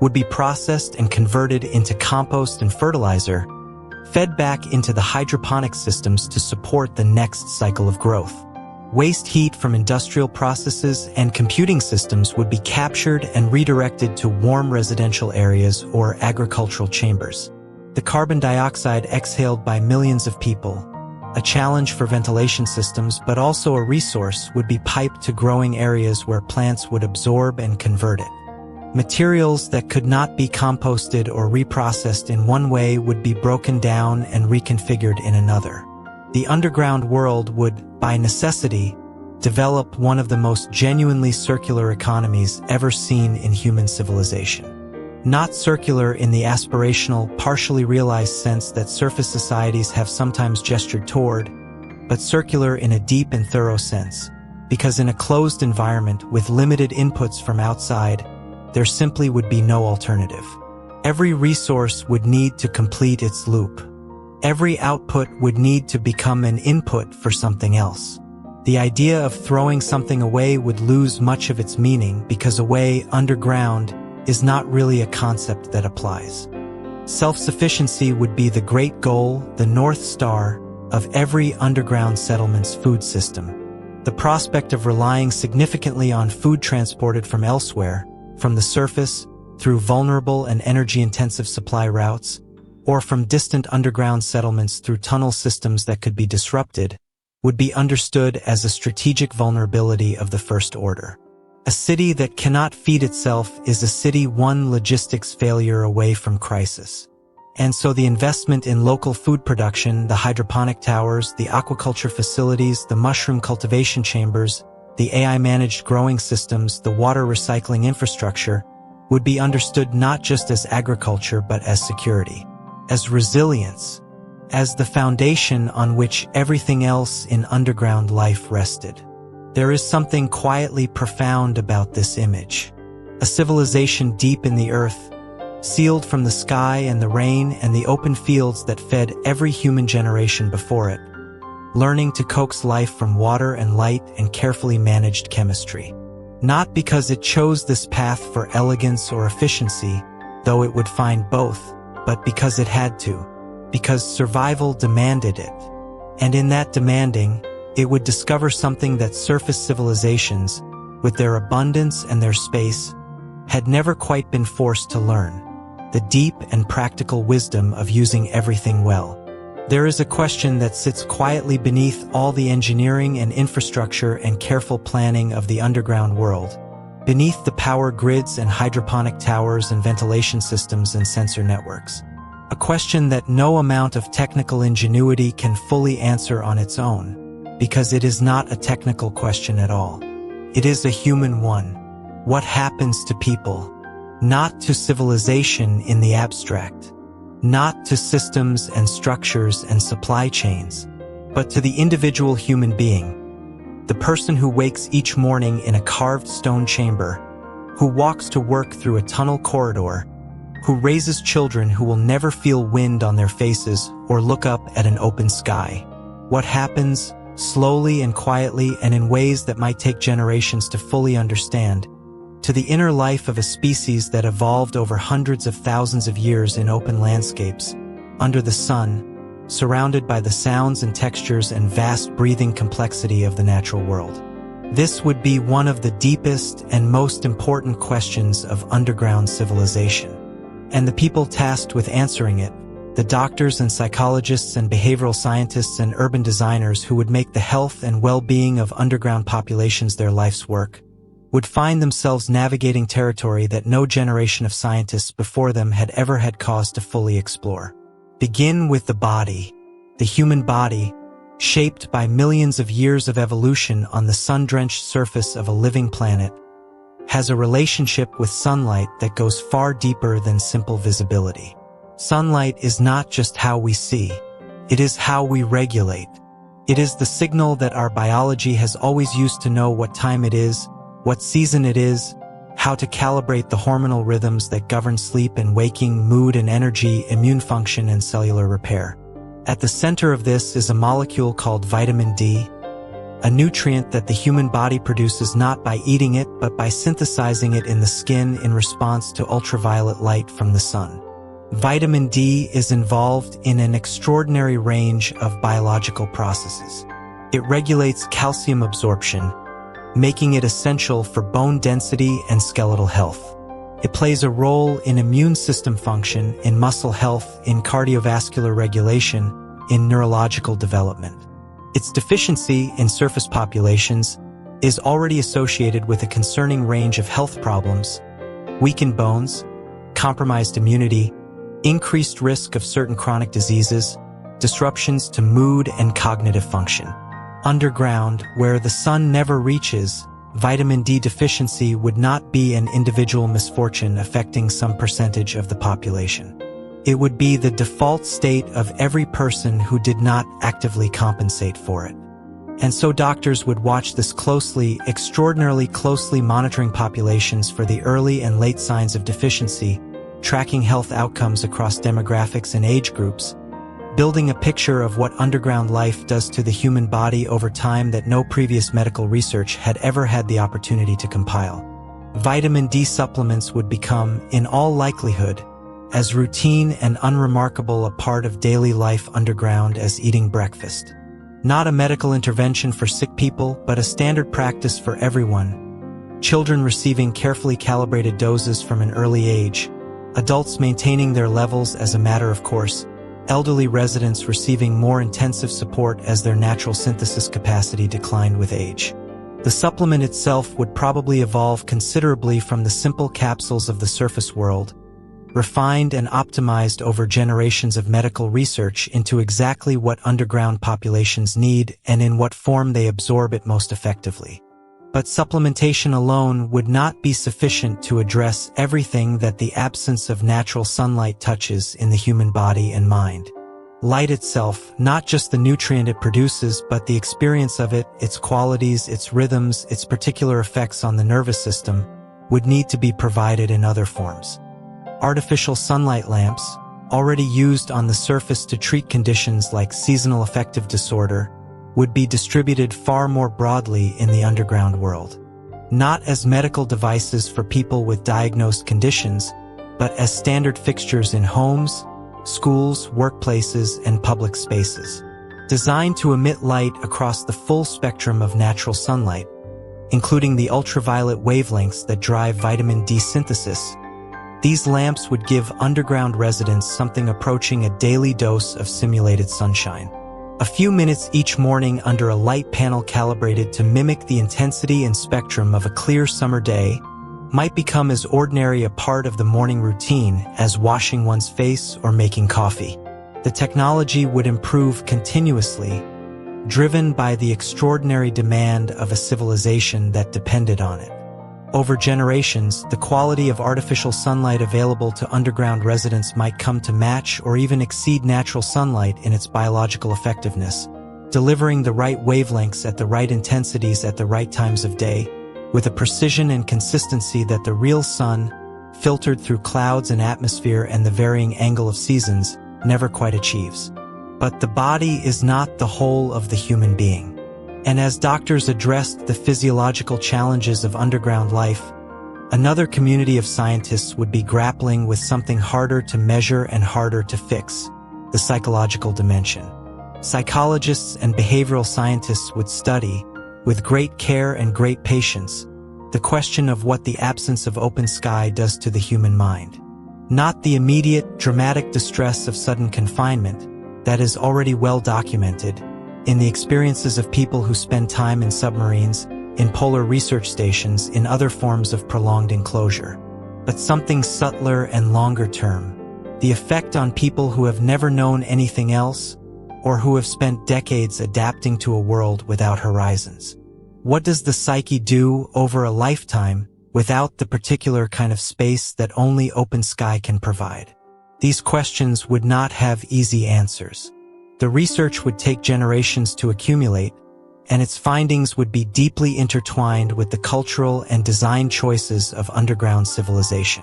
would be processed and converted into compost and fertilizer, fed back into the hydroponic systems to support the next cycle of growth. Waste heat from industrial processes and computing systems would be captured and redirected to warm residential areas or agricultural chambers. The carbon dioxide exhaled by millions of people, a challenge for ventilation systems but also a resource, would be piped to growing areas where plants would absorb and convert it. Materials that could not be composted or reprocessed in one way would be broken down and reconfigured in another. The underground world would, by necessity, develop one of the most genuinely circular economies ever seen in human civilization. Not circular in the aspirational, partially realized sense that surface societies have sometimes gestured toward, but circular in a deep and thorough sense, because in a closed environment with limited inputs from outside, there simply would be no alternative. Every resource would need to complete its loop. Every output would need to become an input for something else. The idea of throwing something away would lose much of its meaning because away underground is not really a concept that applies. Self-sufficiency would be the great goal, the North Star, of every underground settlement's food system. The prospect of relying significantly on food transported from elsewhere, from the surface, through vulnerable and energy-intensive supply routes, or from distant underground settlements through tunnel systems that could be disrupted, would be understood as a strategic vulnerability of the first order. A city that cannot feed itself is a city one logistics failure away from crisis. And so the investment in local food production, the hydroponic towers, the aquaculture facilities, the mushroom cultivation chambers, the AI-managed growing systems, the water recycling infrastructure, would be understood not just as agriculture but as security, as resilience, as the foundation on which everything else in underground life rested. There is something quietly profound about this image. A civilization deep in the earth, sealed from the sky and the rain and the open fields that fed every human generation before it, learning to coax life from water and light and carefully managed chemistry. Not because it chose this path for elegance or efficiency, though it would find both, but because it had to, because survival demanded it. And in that demanding, it would discover something that surface civilizations, with their abundance and their space, had never quite been forced to learn: the deep and practical wisdom of using everything well. There is a question that sits quietly beneath all the engineering and infrastructure and careful planning of the underground world, beneath the power grids and hydroponic towers and ventilation systems and sensor networks. A question that no amount of technical ingenuity can fully answer on its own, because it is not a technical question at all. It is a human one. What happens to people? Not to civilization in the abstract, not to systems and structures and supply chains, but to the individual human being, the person who wakes each morning in a carved stone chamber, who walks to work through a tunnel corridor, who raises children who will never feel wind on their faces or look up at an open sky. What happens, slowly and quietly and in ways that might take generations to fully understand, to the inner life of a species that evolved over hundreds of thousands of years in open landscapes, under the sun, surrounded by the sounds and textures and vast breathing complexity of the natural world. This would be one of the deepest and most important questions of underground civilization. And the people tasked with answering it, the doctors and psychologists and behavioral scientists and urban designers who would make the health and well-being of underground populations their life's work, would find themselves navigating territory that no generation of scientists before them had ever had cause to fully explore. Begin with the body. The human body, shaped by millions of years of evolution on the sun-drenched surface of a living planet, has a relationship with sunlight that goes far deeper than simple visibility. Sunlight is not just how we see, it is how we regulate. It is the signal that our biology has always used to know what time it is, what season it is, how to calibrate the hormonal rhythms that govern sleep and waking, mood and energy, immune function and cellular repair. At the center of this is a molecule called vitamin D, a nutrient that the human body produces not by eating it but by synthesizing it in the skin in response to ultraviolet light from the sun. Vitamin D is involved in an extraordinary range of biological processes. It regulates calcium absorption, making it essential for bone density and skeletal health. It plays a role in immune system function, in muscle health, in cardiovascular regulation, in neurological development. Its deficiency in surface populations is already associated with a concerning range of health problems: weakened bones, compromised immunity, increased risk of certain chronic diseases, disruptions to mood and cognitive function. Underground, where the sun never reaches, vitamin D deficiency would not be an individual misfortune affecting some percentage of the population. It would be the default state of every person who did not actively compensate for it. And so doctors would watch this closely, extraordinarily closely, monitoring populations for the early and late signs of deficiency, tracking health outcomes across demographics and age groups, building a picture of what underground life does to the human body over time that no previous medical research had ever had the opportunity to compile. Vitamin D supplements would become, in all likelihood, as routine and unremarkable a part of daily life underground as eating breakfast. Not a medical intervention for sick people, but a standard practice for everyone. Children receiving carefully calibrated doses from an early age, adults maintaining their levels as a matter of course, elderly residents receiving more intensive support as their natural synthesis capacity declined with age. The supplement itself would probably evolve considerably from the simple capsules of the surface world, refined and optimized over generations of medical research into exactly what underground populations need and in what form they absorb it most effectively. But supplementation alone would not be sufficient to address everything that the absence of natural sunlight touches in the human body and mind. Light itself, not just the nutrient it produces, but the experience of it, its qualities, its rhythms, its particular effects on the nervous system, would need to be provided in other forms. Artificial sunlight lamps, already used on the surface to treat conditions like seasonal affective disorder, would be distributed far more broadly in the underground world. Not as medical devices for people with diagnosed conditions, but as standard fixtures in homes, schools, workplaces, and public spaces. Designed to emit light across the full spectrum of natural sunlight, including the ultraviolet wavelengths that drive vitamin D synthesis, these lamps would give underground residents something approaching a daily dose of simulated sunshine. A few minutes each morning under a light panel calibrated to mimic the intensity and spectrum of a clear summer day might become as ordinary a part of the morning routine as washing one's face or making coffee. The technology would improve continuously, driven by the extraordinary demand of a civilization that depended on it. Over generations, the quality of artificial sunlight available to underground residents might come to match or even exceed natural sunlight in its biological effectiveness, delivering the right wavelengths at the right intensities at the right times of day, with a precision and consistency that the real sun, filtered through clouds and atmosphere and the varying angle of seasons, never quite achieves. But the body is not the whole of the human being. And as doctors addressed the physiological challenges of underground life, another community of scientists would be grappling with something harder to measure and harder to fix: the psychological dimension. Psychologists and behavioral scientists would study, with great care and great patience, the question of what the absence of open sky does to the human mind. Not the immediate, dramatic distress of sudden confinement that is already well documented in the experiences of people who spend time in submarines, in polar research stations, in other forms of prolonged enclosure, but something subtler and longer term: the effect on people who have never known anything else, or who have spent decades adapting to a world without horizons. What does the psyche do over a lifetime without the particular kind of space that only open sky can provide? These questions would not have easy answers. The research would take generations to accumulate, and its findings would be deeply intertwined with the cultural and design choices of underground civilization.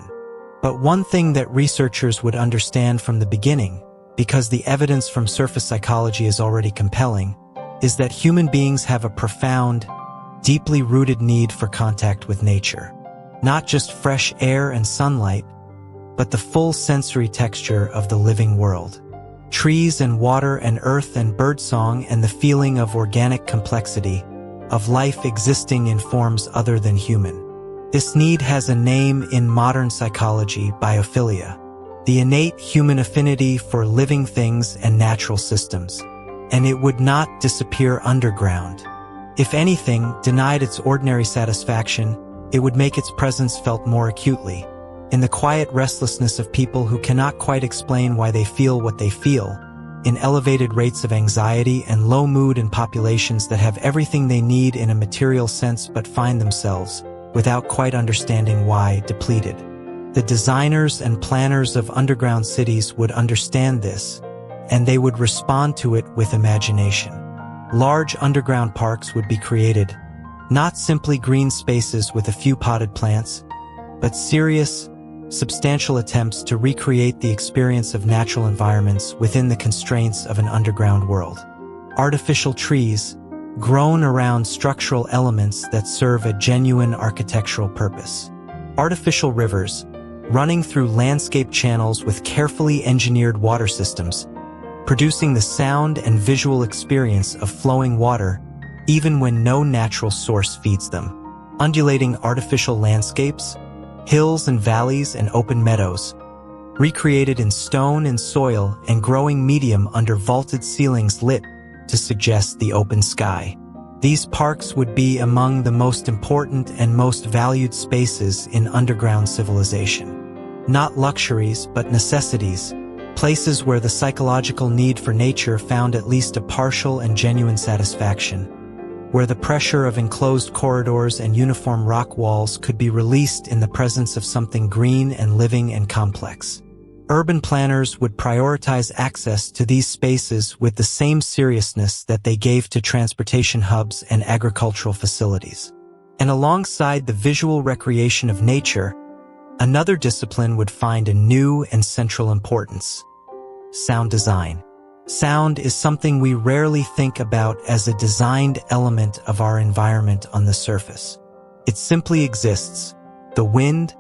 But one thing that researchers would understand from the beginning, because the evidence from surface psychology is already compelling, is that human beings have a profound, deeply rooted need for contact with nature. Not just fresh air and sunlight, but the full sensory texture of the living world. Trees and water and earth and birdsong and the feeling of organic complexity, of life existing in forms other than human. This need has a name in modern psychology: biophilia, the innate human affinity for living things and natural systems. And it would not disappear underground. If anything, denied its ordinary satisfaction, it would make its presence felt more acutely, in the quiet restlessness of people who cannot quite explain why they feel what they feel, in elevated rates of anxiety and low mood in populations that have everything they need in a material sense but find themselves, without quite understanding why, depleted. The designers and planners of underground cities would understand this, and they would respond to it with imagination. Large underground parks would be created, not simply green spaces with a few potted plants, but serious, substantial attempts to recreate the experience of natural environments within the constraints of an underground world. Artificial trees, grown around structural elements that serve a genuine architectural purpose. Artificial rivers, running through landscape channels with carefully engineered water systems, producing the sound and visual experience of flowing water, even when no natural source feeds them. Undulating artificial landscapes, hills and valleys and open meadows, recreated in stone and soil and growing medium under vaulted ceilings lit to suggest the open sky. These parks would be among the most important and most valued spaces in underground civilization. Not luxuries, but necessities. Places where the psychological need for nature found at least a partial and genuine satisfaction. Where the pressure of enclosed corridors and uniform rock walls could be released in the presence of something green and living and complex. Urban planners would prioritize access to these spaces with the same seriousness that they gave to transportation hubs and agricultural facilities. And alongside the visual recreation of nature, another discipline would find a new and central importance: sound design. Sound is something we rarely think about as a designed element of our environment on the surface. It simply exists. The wind,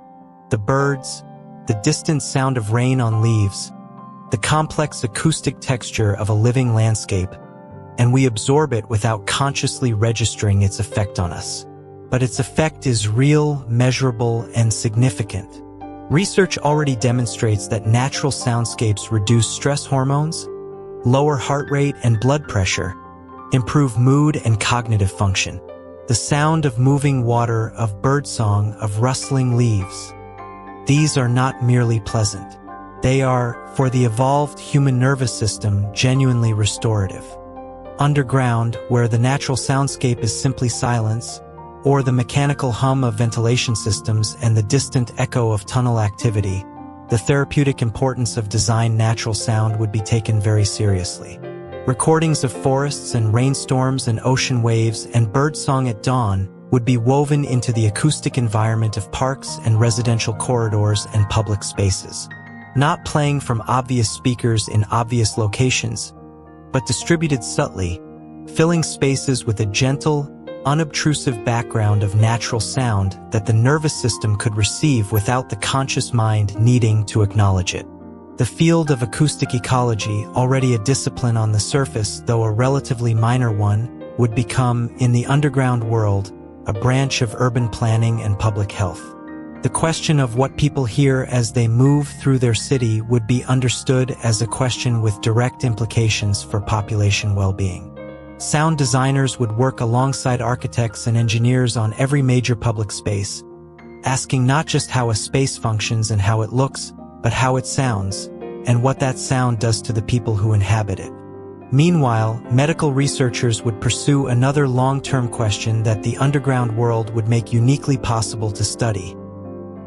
the birds, the distant sound of rain on leaves, the complex acoustic texture of a living landscape, and we absorb it without consciously registering its effect on us. But its effect is real, measurable, and significant. Research already demonstrates that natural soundscapes reduce stress hormones, lower heart rate and blood pressure, improve mood and cognitive function. The sound of moving water, of birdsong, of rustling leaves. These are not merely pleasant. They are, for the evolved human nervous system, genuinely restorative. Underground, where the natural soundscape is simply silence, or the mechanical hum of ventilation systems and the distant echo of tunnel activity, the therapeutic importance of designed natural sound would be taken very seriously. Recordings of forests and rainstorms and ocean waves and birdsong at dawn would be woven into the acoustic environment of parks and residential corridors and public spaces. Not playing from obvious speakers in obvious locations, but distributed subtly, filling spaces with a gentle, unobtrusive background of natural sound that the nervous system could receive without the conscious mind needing to acknowledge it. The field of acoustic ecology, already a discipline on the surface, though a relatively minor one, would become, in the underground world, a branch of urban planning and public health. The question of what people hear as they move through their city would be understood as a question with direct implications for population well-being. Sound designers would work alongside architects and engineers on every major public space, asking not just how a space functions and how it looks, but how it sounds, and what that sound does to the people who inhabit it. Meanwhile, medical researchers would pursue another long-term question that the underground world would make uniquely possible to study: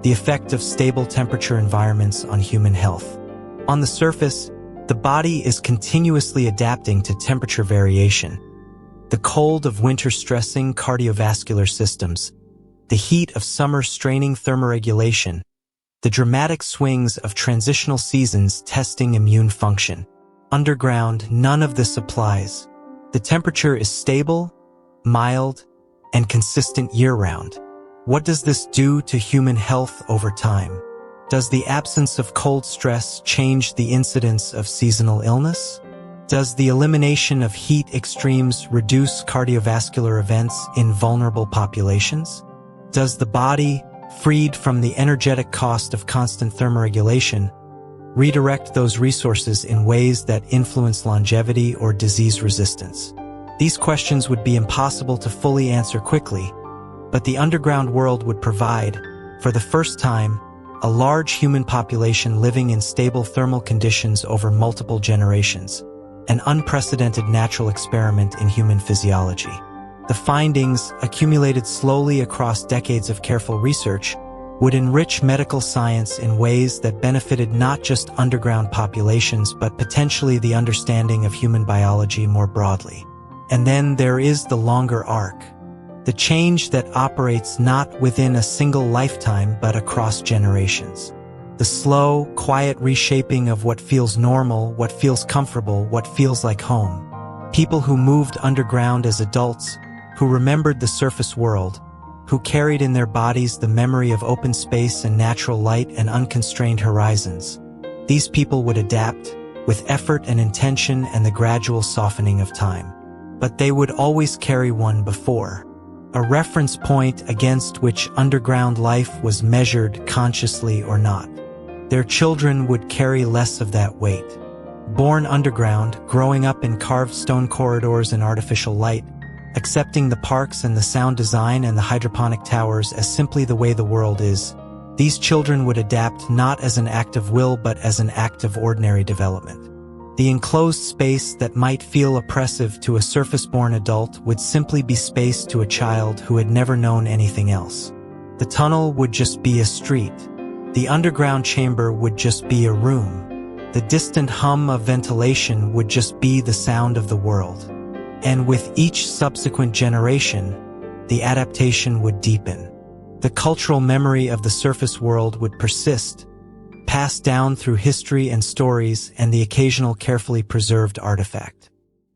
the effect of stable temperature environments on human health. On the surface, the body is continuously adapting to temperature variation. The cold of winter stressing cardiovascular systems, the heat of summer straining thermoregulation, the dramatic swings of transitional seasons testing immune function. Underground, none of this applies. The temperature is stable, mild, and consistent year-round. What does this do to human health over time? Does the absence of cold stress change the incidence of seasonal illness? Does the elimination of heat extremes reduce cardiovascular events in vulnerable populations? Does the body, freed from the energetic cost of constant thermoregulation, redirect those resources in ways that influence longevity or disease resistance? These questions would be impossible to fully answer quickly, but the underground world would provide, for the first time, a large human population living in stable thermal conditions over multiple generations, an unprecedented natural experiment in human physiology. The findings, accumulated slowly across decades of careful research, would enrich medical science in ways that benefited not just underground populations but potentially the understanding of human biology more broadly. And then there is the longer arc. The change that operates not within a single lifetime but across generations. The slow, quiet reshaping of what feels normal, what feels comfortable, what feels like home. People who moved underground as adults, who remembered the surface world, who carried in their bodies the memory of open space and natural light and unconstrained horizons. These people would adapt, with effort and intention and the gradual softening of time. But they would always carry one before. A reference point against which underground life was measured consciously or not. Their children would carry less of that weight. Born underground, growing up in carved stone corridors and artificial light, accepting the parks and the sound design and the hydroponic towers as simply the way the world is, These children would adapt not as an act of will but as an act of ordinary development. The enclosed space that might feel oppressive to a surface-born adult would simply be space to a child who had never known anything else. The tunnel would just be a street. The underground chamber would just be a room. The distant hum of ventilation would just be the sound of the world. And with each subsequent generation, the adaptation would deepen. The cultural memory of the surface world would persist, passed down through history and stories and the occasional carefully preserved artifact.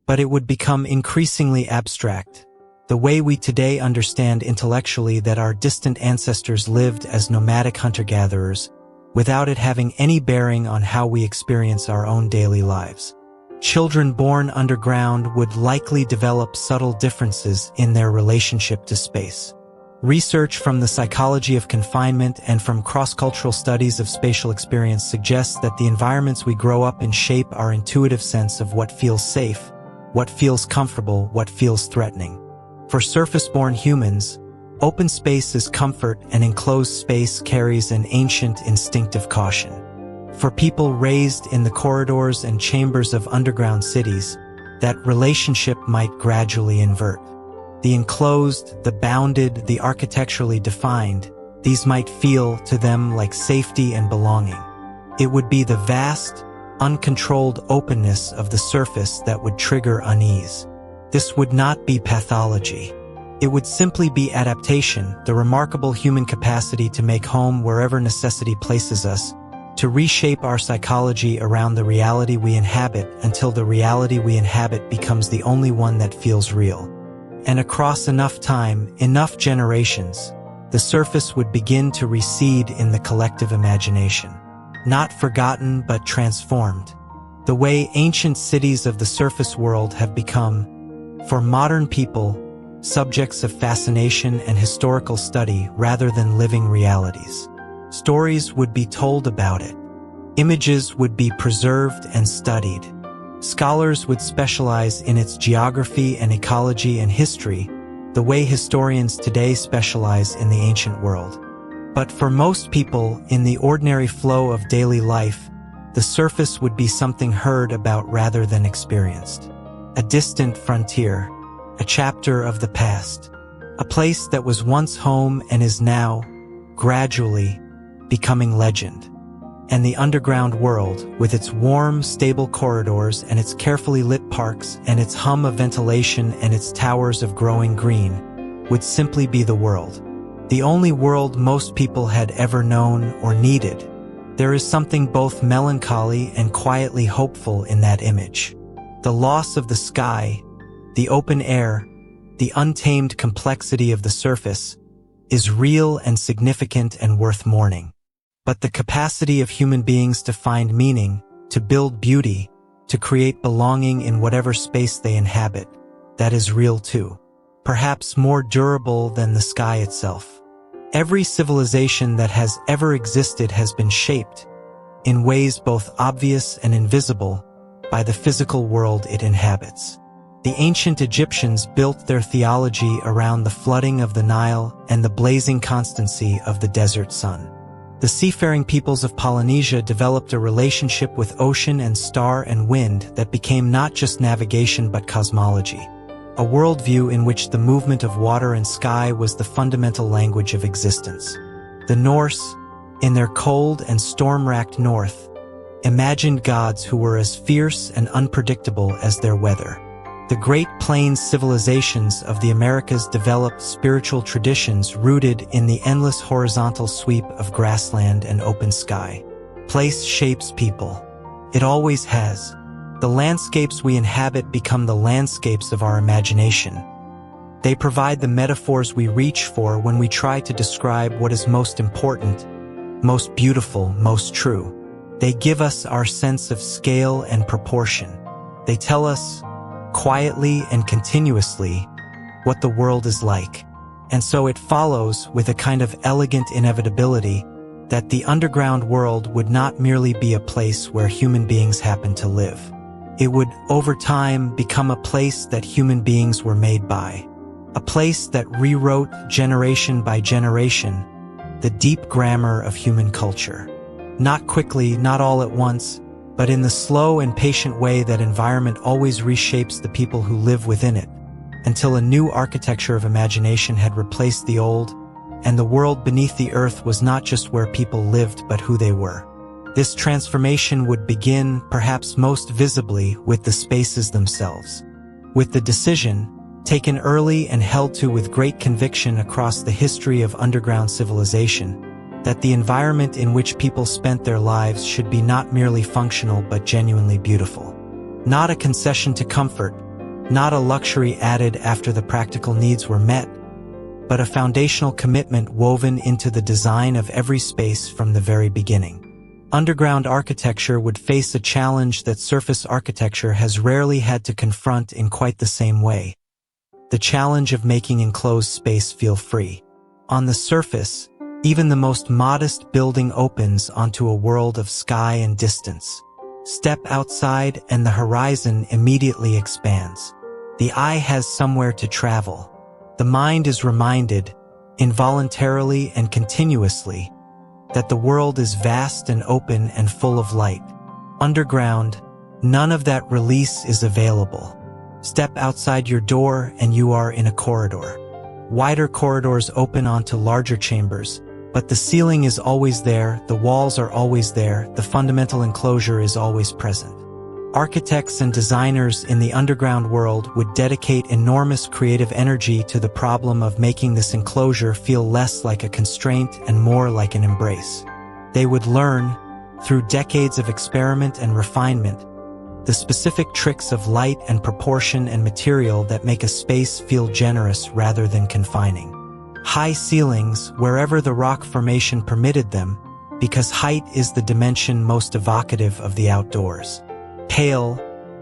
But it would become increasingly abstract, the way we today understand intellectually that our distant ancestors lived as nomadic hunter-gatherers, without it having any bearing on how we experience our own daily lives. Children born underground would likely develop subtle differences in their relationship to space. Research from the psychology of confinement and from cross-cultural studies of spatial experience suggests that the environments we grow up in shape our intuitive sense of what feels safe, what feels comfortable, what feels threatening. For surface-born humans, open space is comfort and enclosed space carries an ancient instinctive caution. For people raised in the corridors and chambers of underground cities, that relationship might gradually invert. The enclosed, the bounded, the architecturally defined, these might feel to them like safety and belonging. It would be the vast, uncontrolled openness of the surface that would trigger unease. This would not be pathology. It would simply be adaptation, the remarkable human capacity to make home wherever necessity places us, to reshape our psychology around the reality we inhabit until the reality we inhabit becomes the only one that feels real. And across enough time, enough generations, the surface would begin to recede in the collective imagination. Not forgotten, but transformed. The way ancient cities of the surface world have become, for modern people, subjects of fascination and historical study rather than living realities. Stories would be told about it. Images would be preserved and studied. Scholars would specialize in its geography and ecology and history, the way historians today specialize in the ancient world. But for most people, in the ordinary flow of daily life, the surface would be something heard about rather than experienced. A distant frontier, a chapter of the past, a place that was once home and is now, gradually, becoming legend. And the underground world, with its warm, stable corridors and its carefully lit parks and its hum of ventilation and its towers of growing green, would simply be the world. The only world most people had ever known or needed. There is something both melancholy and quietly hopeful in that image. The loss of the sky, the open air, the untamed complexity of the surface, is real and significant and worth mourning. But the capacity of human beings to find meaning, to build beauty, to create belonging in whatever space they inhabit, that is real too. Perhaps more durable than the sky itself. Every civilization that has ever existed has been shaped, in ways both obvious and invisible, by the physical world it inhabits. The ancient Egyptians built their theology around the flooding of the Nile and the blazing constancy of the desert sun. The seafaring peoples of Polynesia developed a relationship with ocean and star and wind that became not just navigation but cosmology, a worldview in which the movement of water and sky was the fundamental language of existence. The Norse, in their cold and storm-racked north, imagined gods who were as fierce and unpredictable as their weather. The Great Plains civilizations of the Americas developed spiritual traditions rooted in the endless horizontal sweep of grassland and open sky. Place shapes people. It always has. The landscapes we inhabit become the landscapes of our imagination. They provide the metaphors we reach for when we try to describe what is most important, most beautiful, most true. They give us our sense of scale and proportion. They tell us, quietly and continuously, what the world is like. And so it follows, with a kind of elegant inevitability, that the underground world would not merely be a place where human beings happen to live. It would, over time, become a place that human beings were made by. A place that rewrote generation by generation the deep grammar of human culture. Not quickly, not all at once, but in the slow and patient way that environment always reshapes the people who live within it, until a new architecture of imagination had replaced the old, and the world beneath the earth was not just where people lived but who they were. This transformation would begin, perhaps most visibly, with the spaces themselves. With the decision, taken early and held to with great conviction across the history of underground civilization, that the environment in which people spent their lives should be not merely functional but genuinely beautiful. Not a concession to comfort, not a luxury added after the practical needs were met, but a foundational commitment woven into the design of every space from the very beginning. Underground architecture would face a challenge that surface architecture has rarely had to confront in quite the same way. The challenge of making enclosed space feel free. On the surface, even the most modest building opens onto a world of sky and distance. Step outside and the horizon immediately expands. The eye has somewhere to travel. The mind is reminded, involuntarily and continuously, that the world is vast and open and full of light. Underground, none of that release is available. Step outside your door and you are in a corridor. Wider corridors open onto larger chambers, but the ceiling is always there, the walls are always there, the fundamental enclosure is always present. Architects and designers in the underground world would dedicate enormous creative energy to the problem of making this enclosure feel less like a constraint and more like an embrace. They would learn, through decades of experiment and refinement, the specific tricks of light and proportion and material that make a space feel generous rather than confining. High ceilings, wherever the rock formation permitted them, because height is the dimension most evocative of the outdoors. Pale,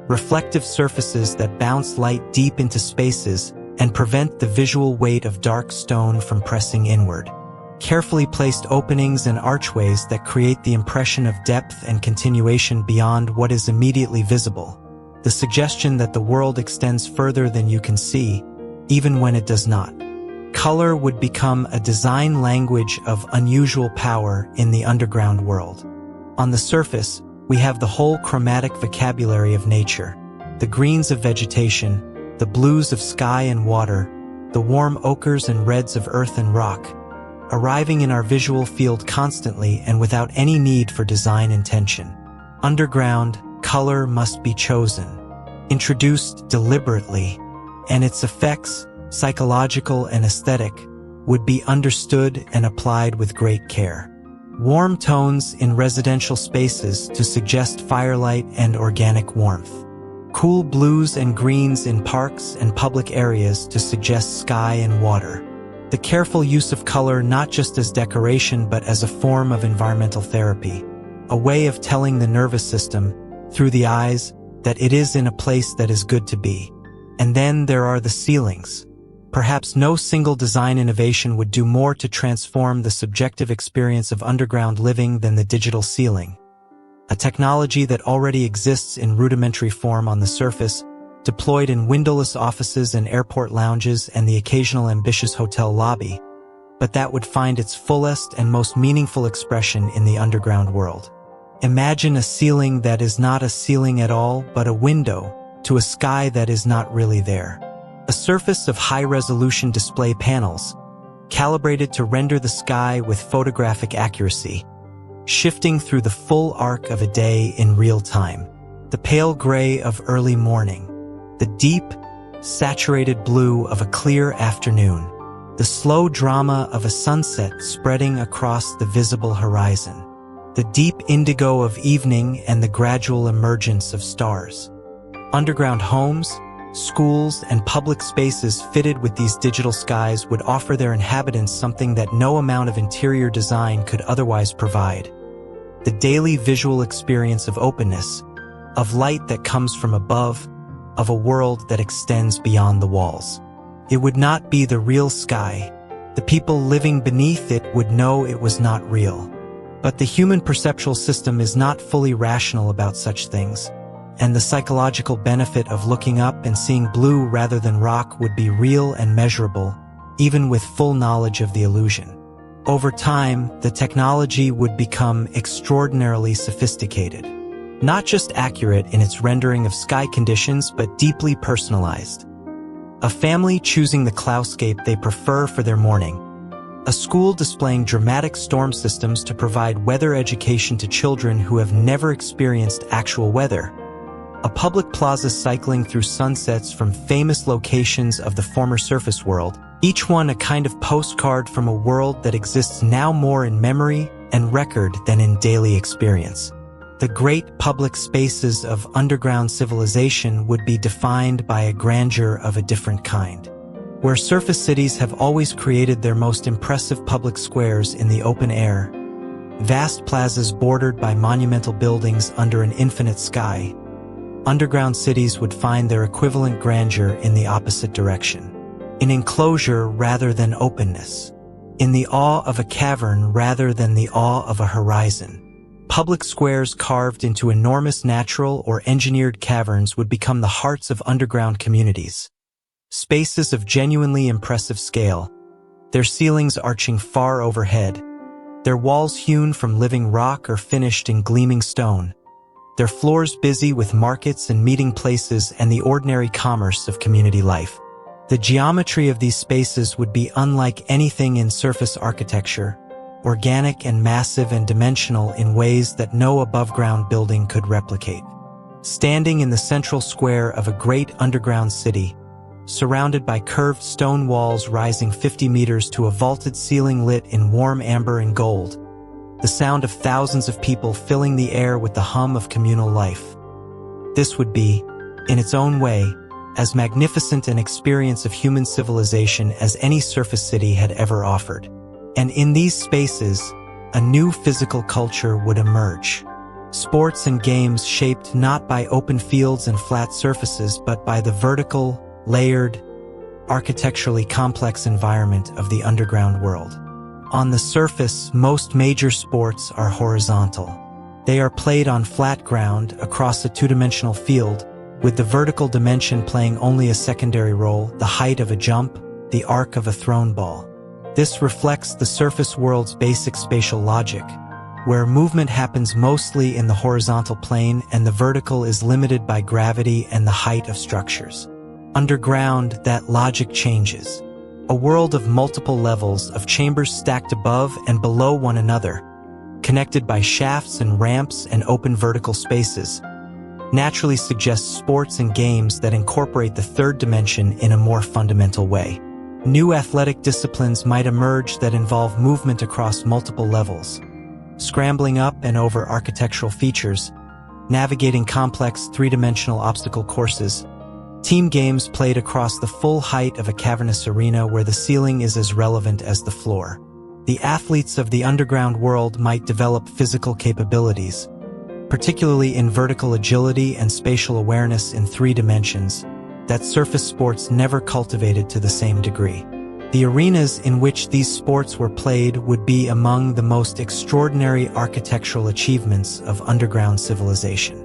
reflective surfaces that bounce light deep into spaces and prevent the visual weight of dark stone from pressing inward. Carefully placed openings and archways that create the impression of depth and continuation beyond what is immediately visible. The suggestion that the world extends further than you can see, even when it does not. Color would become a design language of unusual power in the underground world. On the surface, we have the whole chromatic vocabulary of nature, the greens of vegetation, the blues of sky and water, the warm ochres and reds of earth and rock, arriving in our visual field constantly and without any need for design intention. Underground, color must be chosen, introduced deliberately, and its effects, psychological and aesthetic, would be understood and applied with great care. Warm tones in residential spaces to suggest firelight and organic warmth. Cool blues and greens in parks and public areas to suggest sky and water. The careful use of color not just as decoration but as a form of environmental therapy, a way of telling the nervous system, through the eyes, that it is in a place that is good to be. And then there are the ceilings. Perhaps no single design innovation would do more to transform the subjective experience of underground living than the digital ceiling. A technology that already exists in rudimentary form on the surface, deployed in windowless offices and airport lounges and the occasional ambitious hotel lobby, but that would find its fullest and most meaningful expression in the underground world. Imagine a ceiling that is not a ceiling at all, but a window to a sky that is not really there. A surface of high-resolution display panels, calibrated to render the sky with photographic accuracy, shifting through the full arc of a day in real time. The pale gray of early morning, the deep, saturated blue of a clear afternoon, the slow drama of a sunset spreading across the visible horizon, the deep indigo of evening and the gradual emergence of stars. Underground homes, schools, and public spaces fitted with these digital skies would offer their inhabitants something that no amount of interior design could otherwise provide. The daily visual experience of openness, of light that comes from above, of a world that extends beyond the walls. It would not be the real sky. The people living beneath it would know it was not real. But the human perceptual system is not fully rational about such things, and the psychological benefit of looking up and seeing blue rather than rock would be real and measurable, even with full knowledge of the illusion. Over time, the technology would become extraordinarily sophisticated. Not just accurate in its rendering of sky conditions, but deeply personalized. A family choosing the cloudscape they prefer for their morning. A school displaying dramatic storm systems to provide weather education to children who have never experienced actual weather. A public plaza cycling through sunsets from famous locations of the former surface world, each one a kind of postcard from a world that exists now more in memory and record than in daily experience. The great public spaces of underground civilization would be defined by a grandeur of a different kind. Where surface cities have always created their most impressive public squares in the open air, vast plazas bordered by monumental buildings under an infinite sky, underground cities would find their equivalent grandeur in the opposite direction. In enclosure rather than openness. In the awe of a cavern rather than the awe of a horizon. Public squares carved into enormous natural or engineered caverns would become the hearts of underground communities. Spaces of genuinely impressive scale, their ceilings arching far overhead, their walls hewn from living rock or finished in gleaming stone, their floors busy with markets and meeting places and the ordinary commerce of community life. The geometry of these spaces would be unlike anything in surface architecture, organic and massive and dimensional in ways that no above-ground building could replicate. Standing in the central square of a great underground city, surrounded by curved stone walls rising 50 meters to a vaulted ceiling lit in warm amber and gold, the sound of thousands of people filling the air with the hum of communal life. This would be, in its own way, as magnificent an experience of human civilization as any surface city had ever offered. And in these spaces, a new physical culture would emerge. Sports and games shaped not by open fields and flat surfaces, but by the vertical, layered, architecturally complex environment of the underground world. On the surface, most major sports are horizontal. They are played on flat ground across a two-dimensional field, with the vertical dimension playing only a secondary role, the height of a jump, the arc of a thrown ball. This reflects the surface world's basic spatial logic, where movement happens mostly in the horizontal plane and the vertical is limited by gravity and the height of structures. Underground, that logic changes. A world of multiple levels of chambers stacked above and below one another, connected by shafts and ramps and open vertical spaces, naturally suggests sports and games that incorporate the third dimension in a more fundamental way. New athletic disciplines might emerge that involve movement across multiple levels, scrambling up and over architectural features, navigating complex three-dimensional obstacle courses, team games played across the full height of a cavernous arena where the ceiling is as relevant as the floor. The athletes of the underground world might develop physical capabilities, particularly in vertical agility and spatial awareness in 3 dimensions, that surface sports never cultivated to the same degree. The arenas in which these sports were played would be among the most extraordinary architectural achievements of underground civilization.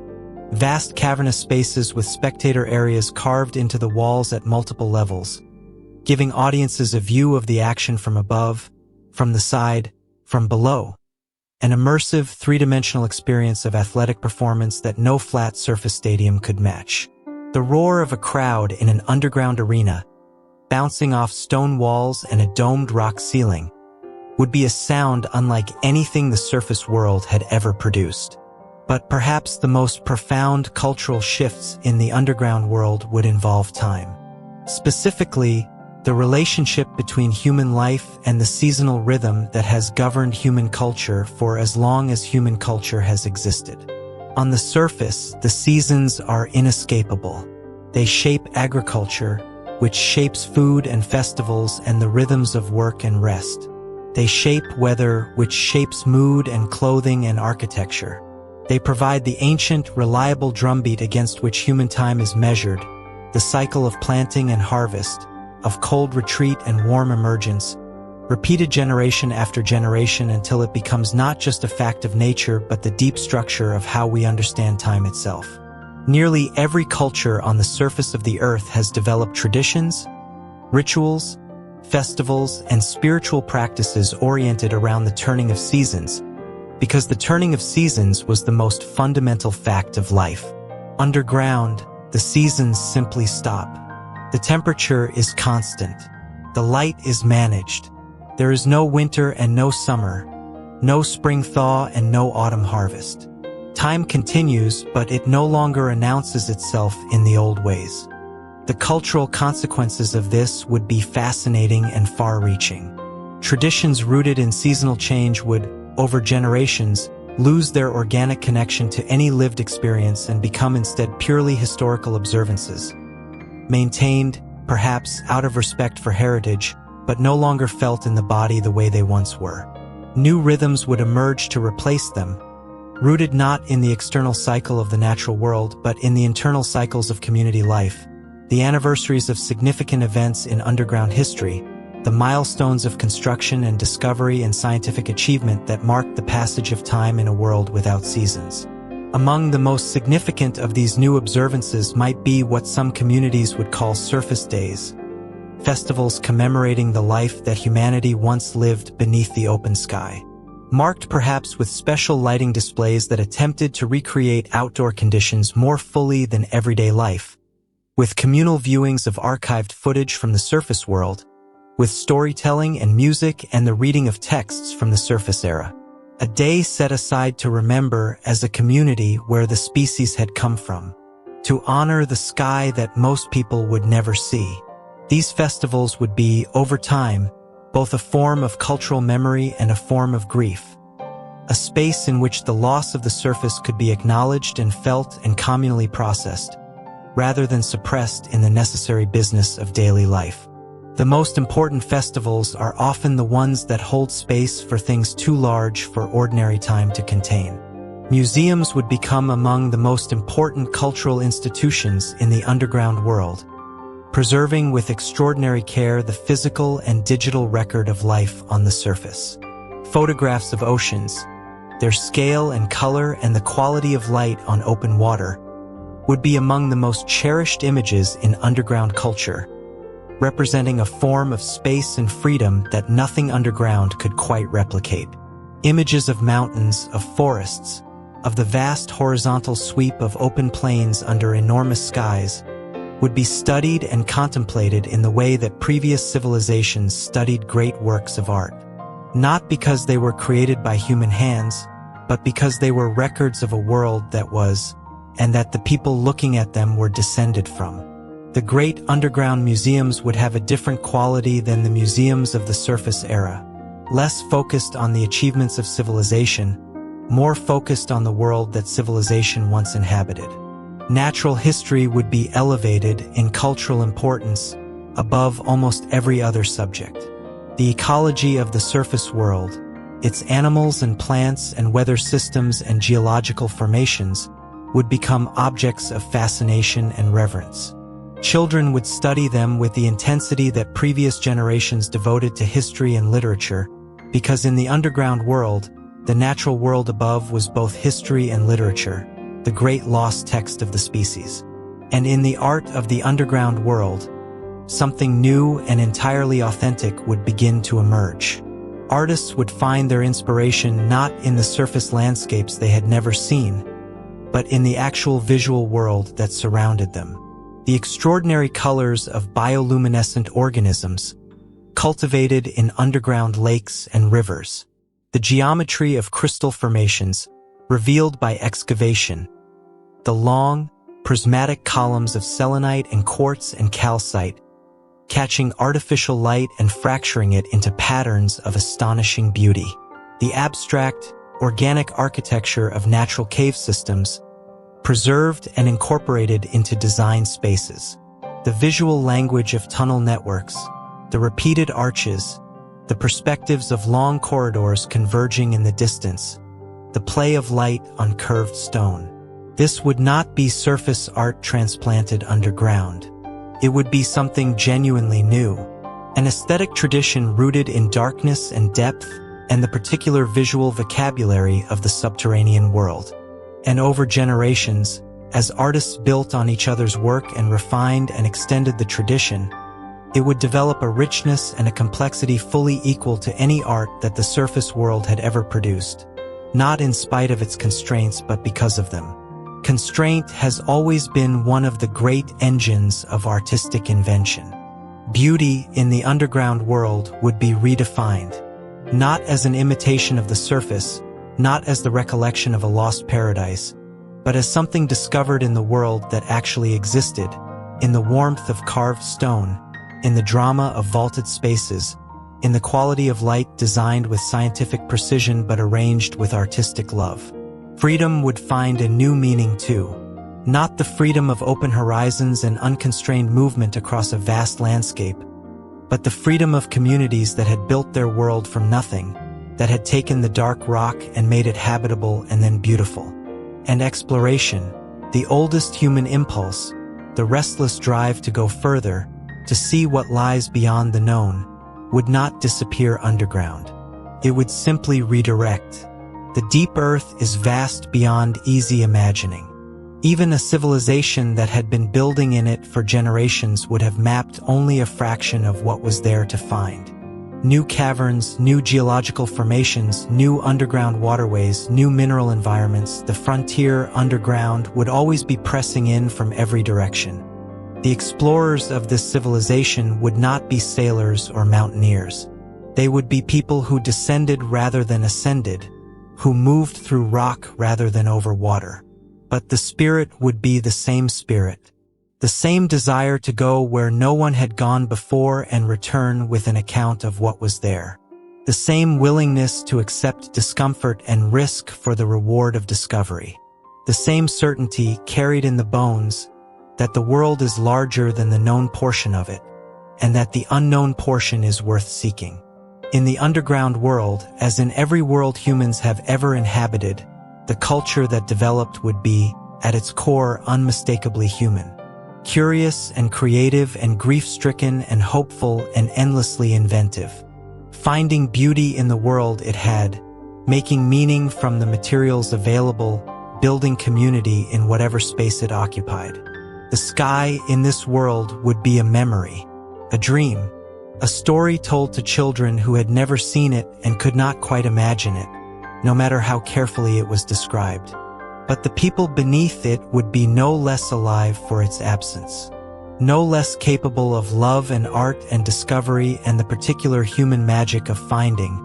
Vast cavernous spaces with spectator areas carved into the walls at multiple levels, giving audiences a view of the action from above, from the side, from below. An immersive, three-dimensional experience of athletic performance that no flat surface stadium could match. The roar of a crowd in an underground arena, bouncing off stone walls and a domed rock ceiling, would be a sound unlike anything the surface world had ever produced. But perhaps the most profound cultural shifts in the underground world would involve time. Specifically, the relationship between human life and the seasonal rhythm that has governed human culture for as long as human culture has existed. On the surface, the seasons are inescapable. They shape agriculture, which shapes food and festivals and the rhythms of work and rest. They shape weather, which shapes mood and clothing and architecture. They provide the ancient, reliable drumbeat against which human time is measured, the cycle of planting and harvest, of cold retreat and warm emergence, repeated generation after generation until it becomes not just a fact of nature but the deep structure of how we understand time itself. Nearly every culture on the surface of the earth has developed traditions, rituals, festivals, and spiritual practices oriented around the turning of seasons, because the turning of seasons was the most fundamental fact of life. Underground, the seasons simply stop. The temperature is constant. The light is managed. There is no winter and no summer, no spring thaw and no autumn harvest. Time continues, but it no longer announces itself in the old ways. The cultural consequences of this would be fascinating and far-reaching. Traditions rooted in seasonal change would, over generations, lose their organic connection to any lived experience and become instead purely historical observances, maintained, perhaps out of respect for heritage, but no longer felt in the body the way they once were. New rhythms would emerge to replace them, rooted not in the external cycle of the natural world, but in the internal cycles of community life, the anniversaries of significant events in underground history, the milestones of construction and discovery and scientific achievement that marked the passage of time in a world without seasons. Among the most significant of these new observances might be what some communities would call surface days, festivals commemorating the life that humanity once lived beneath the open sky, marked perhaps with special lighting displays that attempted to recreate outdoor conditions more fully than everyday life, with communal viewings of archived footage from the surface world, with storytelling and music and the reading of texts from the surface era. A day set aside to remember as a community where the species had come from, to honor the sky that most people would never see. These festivals would be, over time, both a form of cultural memory and a form of grief, a space in which the loss of the surface could be acknowledged and felt and communally processed, rather than suppressed in the necessary business of daily life. The most important festivals are often the ones that hold space for things too large for ordinary time to contain. Museums would become among the most important cultural institutions in the underground world, preserving with extraordinary care the physical and digital record of life on the surface. Photographs of oceans, their scale and color and the quality of light on open water, would be among the most cherished images in underground culture, representing a form of space and freedom that nothing underground could quite replicate. Images of mountains, of forests, of the vast horizontal sweep of open plains under enormous skies, would be studied and contemplated in the way that previous civilizations studied great works of art, not because they were created by human hands, but because they were records of a world that was, and that the people looking at them were descended from. The great underground museums would have a different quality than the museums of the surface era, less focused on the achievements of civilization, more focused on the world that civilization once inhabited. Natural history would be elevated in cultural importance above almost every other subject. The ecology of the surface world, its animals and plants and weather systems and geological formations, would become objects of fascination and reverence. Children would study them with the intensity that previous generations devoted to history and literature, because in the underground world, the natural world above was both history and literature, the great lost text of the species. And in the art of the underground world, something new and entirely authentic would begin to emerge. Artists would find their inspiration not in the surface landscapes they had never seen, but in the actual visual world that surrounded them. The extraordinary colors of bioluminescent organisms, cultivated in underground lakes and rivers, the geometry of crystal formations, revealed by excavation, the long, prismatic columns of selenite and quartz and calcite, catching artificial light and fracturing it into patterns of astonishing beauty. The abstract, organic architecture of natural cave systems, preserved and incorporated into design spaces. The visual language of tunnel networks, the repeated arches, the perspectives of long corridors converging in the distance, the play of light on curved stone. This would not be surface art transplanted underground. It would be something genuinely new, an aesthetic tradition rooted in darkness and depth and the particular visual vocabulary of the subterranean world. And over generations, as artists built on each other's work and refined and extended the tradition, It would develop a richness and a complexity fully equal to any art that the surface world had ever produced, not in spite of its constraints but because of them. Constraint has always been one of the great engines of artistic invention. Beauty in the underground world would be redefined, not as an imitation of the surface, not as the recollection of a lost paradise, but as something discovered in the world that actually existed, in the warmth of carved stone, in the drama of vaulted spaces, in the quality of light designed with scientific precision but arranged with artistic love. Freedom would find a new meaning too. Not the freedom of open horizons and unconstrained movement across a vast landscape, but the freedom of communities that had built their world from nothing, that had taken the dark rock and made it habitable and then beautiful. And exploration, the oldest human impulse, the restless drive to go further, to see what lies beyond the known, would not disappear underground. It would simply redirect. The deep earth is vast beyond easy imagining. Even a civilization that had been building in it for generations would have mapped only a fraction of what was there to find. New caverns, new geological formations, new underground waterways, new mineral environments, the frontier underground would always be pressing in from every direction. The explorers of this civilization would not be sailors or mountaineers. They would be people who descended rather than ascended, who moved through rock rather than over water. But the spirit would be the same spirit, the same desire to go where no one had gone before and return with an account of what was there, the same willingness to accept discomfort and risk for the reward of discovery, the same certainty carried in the bones that the world is larger than the known portion of it, and that the unknown portion is worth seeking. In the underground world, as in every world humans have ever inhabited, the culture that developed would be, at its core, unmistakably human. Curious and creative and grief-stricken and hopeful and endlessly inventive. Finding beauty in the world it had, making meaning from the materials available, building community in whatever space it occupied. The sky in this world would be a memory, a dream, a story told to children who had never seen it and could not quite imagine it, no matter how carefully it was described. But the people beneath it would be no less alive for its absence, no less capable of love and art and discovery and the particular human magic of finding,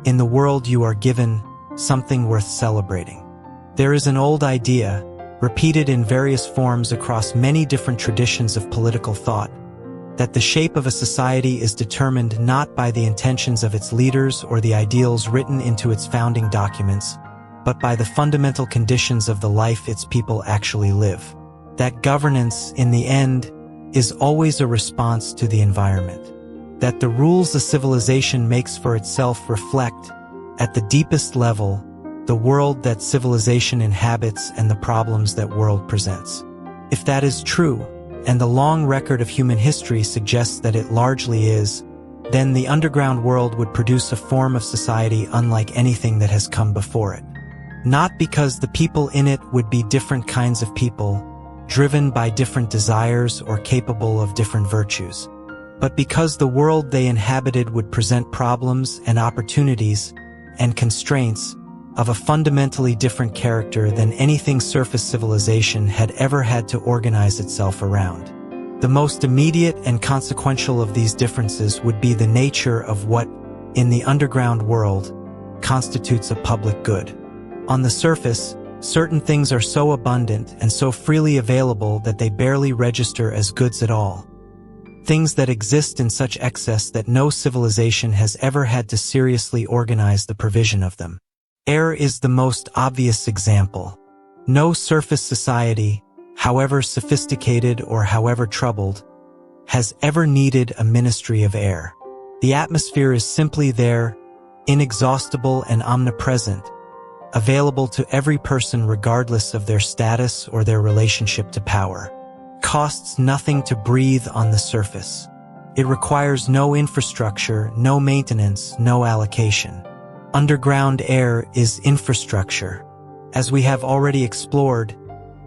in the world you are given, something worth celebrating. There is an old idea, repeated in various forms across many different traditions of political thought, that the shape of a society is determined not by the intentions of its leaders or the ideals written into its founding documents, but by the fundamental conditions of the life its people actually live. That governance, in the end, is always a response to the environment. That the rules a civilization makes for itself reflect, at the deepest level, the world that civilization inhabits and the problems that world presents. If that is true, and the long record of human history suggests that it largely is, then the underground world would produce a form of society unlike anything that has come before it. Not because the people in it would be different kinds of people, driven by different desires or capable of different virtues, but because the world they inhabited would present problems and opportunities and constraints of a fundamentally different character than anything surface civilization had ever had to organize itself around. The most immediate and consequential of these differences would be the nature of what, in the underground world, constitutes a public good. On the surface, certain things are so abundant and so freely available that they barely register as goods at all. Things that exist in such excess that no civilization has ever had to seriously organize the provision of them. Air is the most obvious example. No surface society, however sophisticated or however troubled, has ever needed a ministry of air. The atmosphere is simply there, inexhaustible and omnipresent, available to every person regardless of their status or their relationship to power. Costs nothing to breathe on the surface. It requires no infrastructure, no maintenance, no allocation. Underground air is infrastructure. As we have already explored,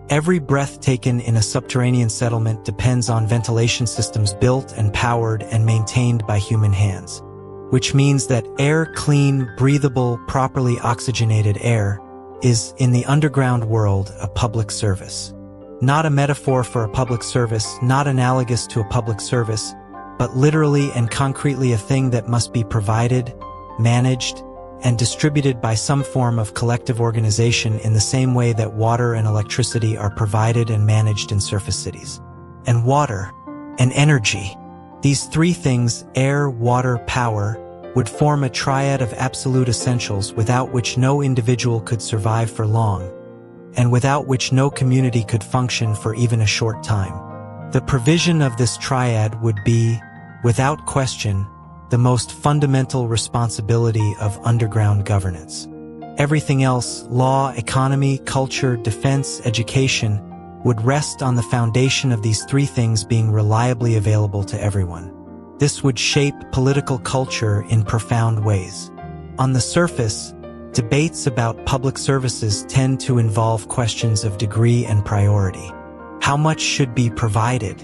Every breath taken in a subterranean settlement depends on ventilation systems built and powered and maintained by human hands, which means that air, clean, breathable, properly oxygenated air, is, in the underground world, a public service. Not a metaphor for a public service, not analogous to a public service, but literally and concretely a thing that must be provided, managed, and distributed by some form of collective organization in the same way that water and electricity are provided and managed in surface cities. And water, and energy. These three things, air, water, power, would form a triad of absolute essentials without which no individual could survive for long, and without which no community could function for even a short time. The provision of this triad would be, without question, the most fundamental responsibility of underground governance. Everything else, law, economy, culture, defense, education, would rest on the foundation of these three things being reliably available to everyone. This would shape political culture in profound ways. On the surface, debates about public services tend to involve questions of degree and priority. How much should be provided?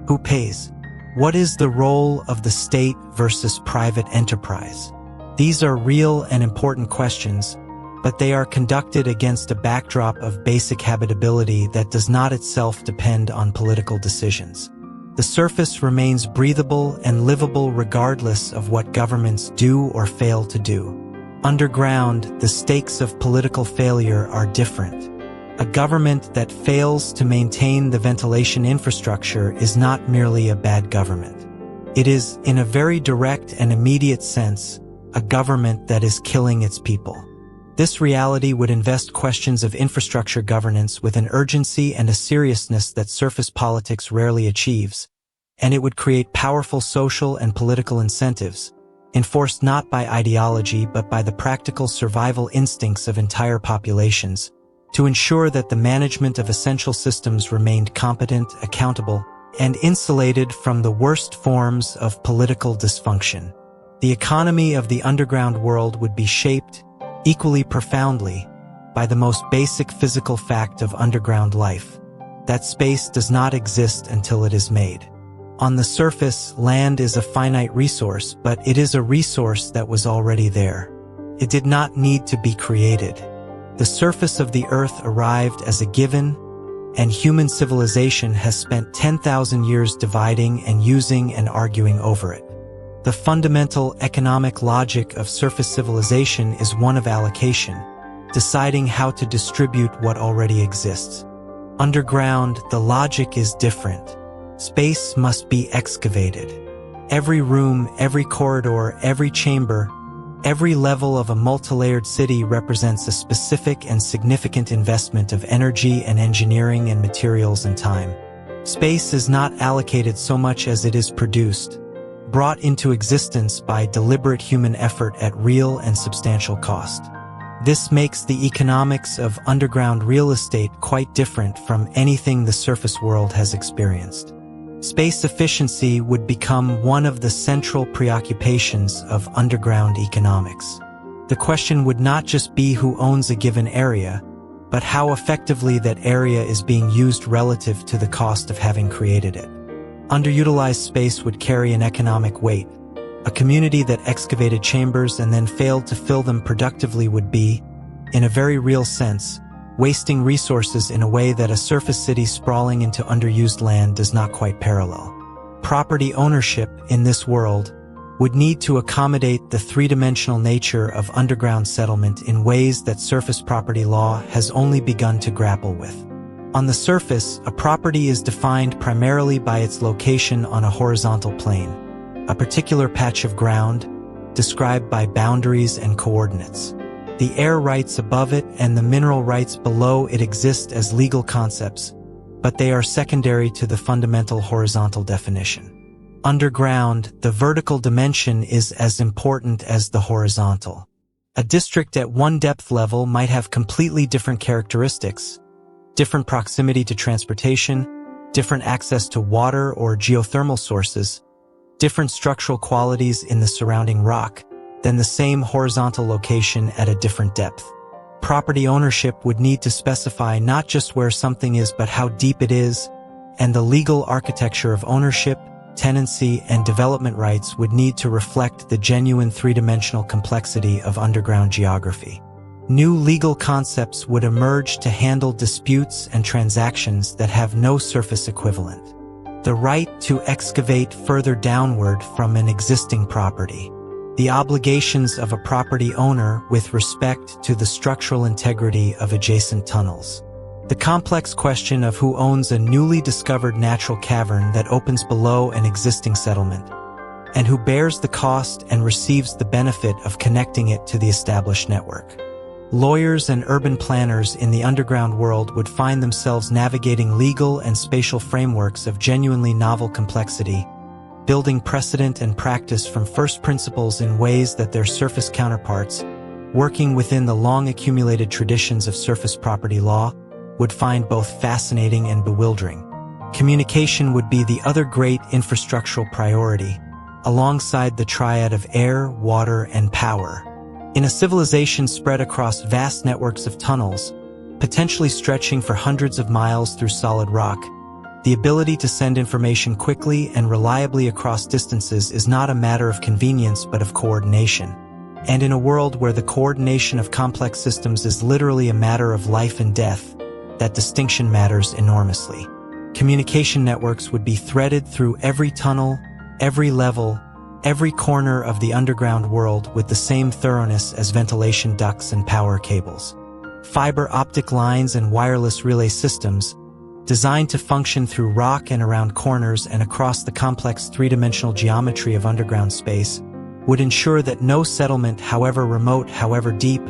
Who pays? What is the role of the state versus private enterprise? These are real and important questions, but they are conducted against a backdrop of basic habitability that does not itself depend on political decisions. The surface remains breathable and livable regardless of what governments do or fail to do. Underground, the stakes of political failure are different. A government that fails to maintain the ventilation infrastructure is not merely a bad government. It is, in a very direct and immediate sense, a government that is killing its people. This reality would invest questions of infrastructure governance with an urgency and a seriousness that surface politics rarely achieves, and it would create powerful social and political incentives, enforced not by ideology but by the practical survival instincts of entire populations, to ensure that the management of essential systems remained competent, accountable, and insulated from the worst forms of political dysfunction. The economy of the underground world would be shaped, equally profoundly, by the most basic physical fact of underground life, that space does not exist until it is made. On the surface, land is a finite resource, but it is a resource that was already there. It did not need to be created. The surface of the earth arrived as a given, and human civilization has spent 10,000 years dividing and using and arguing over it. The fundamental economic logic of surface civilization is one of allocation, deciding how to distribute what already exists. Underground, the logic is different. Space must be excavated. Every room, every corridor, every chamber, every level of a multilayered city represents a specific and significant investment of energy and engineering and materials and time. Space is not allocated so much as it is produced, brought into existence by deliberate human effort at real and substantial cost. This makes the economics of underground real estate quite different from anything the surface world has experienced. Space efficiency would become one of the central preoccupations of underground economics. The question would not just be who owns a given area, but how effectively that area is being used relative to the cost of having created it. Underutilized space would carry an economic weight. A community that excavated chambers and then failed to fill them productively would be, in a very real sense, wasting resources in a way that a surface city sprawling into underused land does not quite parallel. Property ownership, in this world, would need to accommodate the three-dimensional nature of underground settlement in ways that surface property law has only begun to grapple with. On the surface, a property is defined primarily by its location on a horizontal plane, a particular patch of ground, described by boundaries and coordinates. The air rights above it and the mineral rights below it exist as legal concepts, but they are secondary to the fundamental horizontal definition. Underground, the vertical dimension is as important as the horizontal. A district at one depth level might have completely different characteristics, different proximity to transportation, different access to water or geothermal sources, different structural qualities in the surrounding rock, than the same horizontal location at a different depth. Property ownership would need to specify not just where something is but how deep it is, and the legal architecture of ownership, tenancy, and development rights would need to reflect the genuine three-dimensional complexity of underground geography. New legal concepts would emerge to handle disputes and transactions that have no surface equivalent. The right to excavate further downward from an existing property. The obligations of a property owner with respect to the structural integrity of adjacent tunnels. The complex question of who owns a newly discovered natural cavern that opens below an existing settlement, and who bears the cost and receives the benefit of connecting it to the established network. Lawyers and urban planners in the underground world would find themselves navigating legal and spatial frameworks of genuinely novel complexity, building precedent and practice from first principles in ways that their surface counterparts, working within the long-accumulated traditions of surface property law, would find both fascinating and bewildering. Communication would be the other great infrastructural priority, alongside the triad of air, water, and power. In a civilization spread across vast networks of tunnels, potentially stretching for hundreds of miles through solid rock, the ability to send information quickly and reliably across distances is not a matter of convenience but of coordination. And in a world where the coordination of complex systems is literally a matter of life and death, that distinction matters enormously. Communication networks would be threaded through every tunnel, every level, every corner of the underground world with the same thoroughness as ventilation ducts and power cables. Fiber optic lines and wireless relay systems, designed to function through rock and around corners and across the complex three-dimensional geometry of underground space, would ensure that no settlement, however remote, however deep,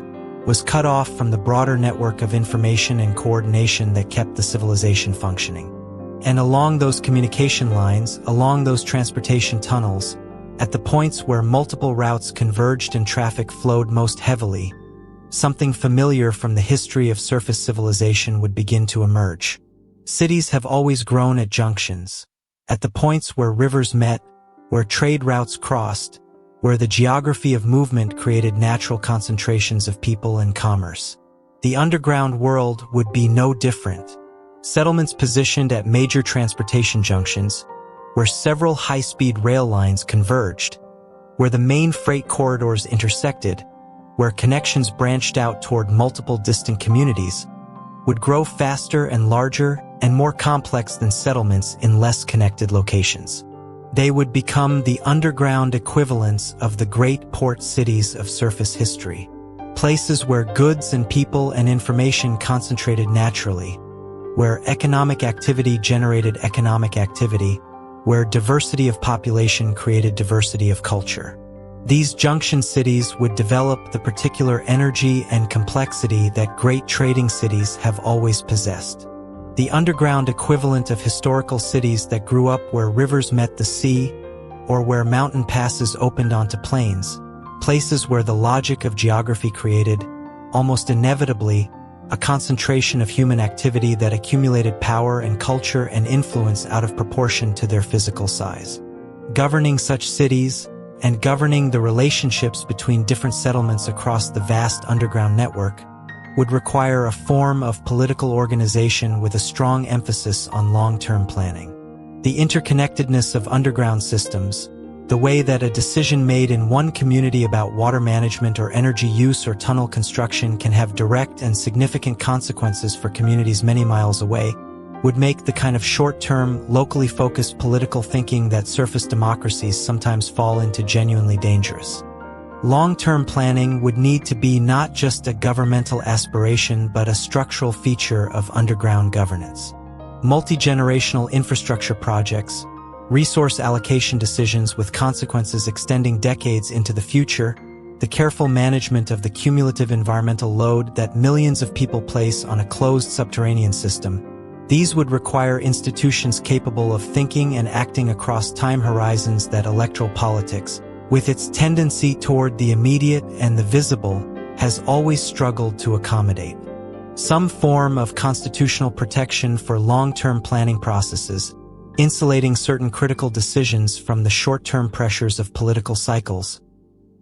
was cut off from the broader network of information and coordination that kept the civilization functioning. And along those communication lines, along those transportation tunnels, at the points where multiple routes converged and traffic flowed most heavily, something familiar from the history of surface civilization would begin to emerge. Cities have always grown at junctions, at the points where rivers met, where trade routes crossed, where the geography of movement created natural concentrations of people and commerce. The underground world would be no different. Settlements positioned at major transportation junctions, where several high-speed rail lines converged, where the main freight corridors intersected, where connections branched out toward multiple distant communities, would grow faster and larger and more complex than settlements in less connected locations. They would become the underground equivalents of the great port cities of surface history, places where goods and people and information concentrated naturally, where economic activity generated economic activity, where diversity of population created diversity of culture. These junction cities would develop the particular energy and complexity that great trading cities have always possessed. The underground equivalent of historical cities that grew up where rivers met the sea, or where mountain passes opened onto plains, places where the logic of geography created, almost inevitably, a concentration of human activity that accumulated power and culture and influence out of proportion to their physical size. Governing such cities, and governing the relationships between different settlements across the vast underground network, would require a form of political organization with a strong emphasis on long-term planning. The interconnectedness of underground systems, the way that a decision made in one community about water management or energy use or tunnel construction can have direct and significant consequences for communities many miles away, would make the kind of short-term, locally focused political thinking that surface democracies sometimes fall into genuinely dangerous. Long-term planning would need to be not just a governmental aspiration but a structural feature of underground governance. Multi-generational infrastructure projects, resource allocation decisions with consequences extending decades into the future, the careful management of the cumulative environmental load that millions of people place on a closed subterranean system, these would require institutions capable of thinking and acting across time horizons that electoral politics, with its tendency toward the immediate and the visible, has always struggled to accommodate. Some form of constitutional protection for long-term planning processes, insulating certain critical decisions from the short-term pressures of political cycles,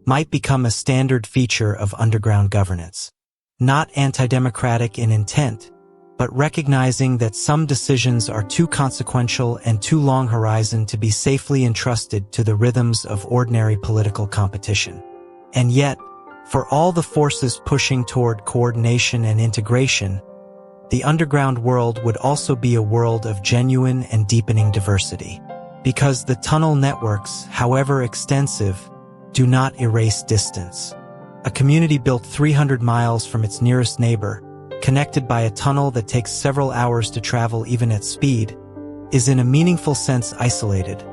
might become a standard feature of underground governance. not anti-democratic in intent, but recognizing that some decisions are too consequential and too long-horizon to be safely entrusted to the rhythms of ordinary political competition. And yet, for all the forces pushing toward coordination and integration, the underground world would also be a world of genuine and deepening diversity. Because the tunnel networks, however extensive, do not erase distance. A community built 300 miles from its nearest neighbor, connected by a tunnel that takes several hours to travel even at speed, is in a meaningful sense isolated.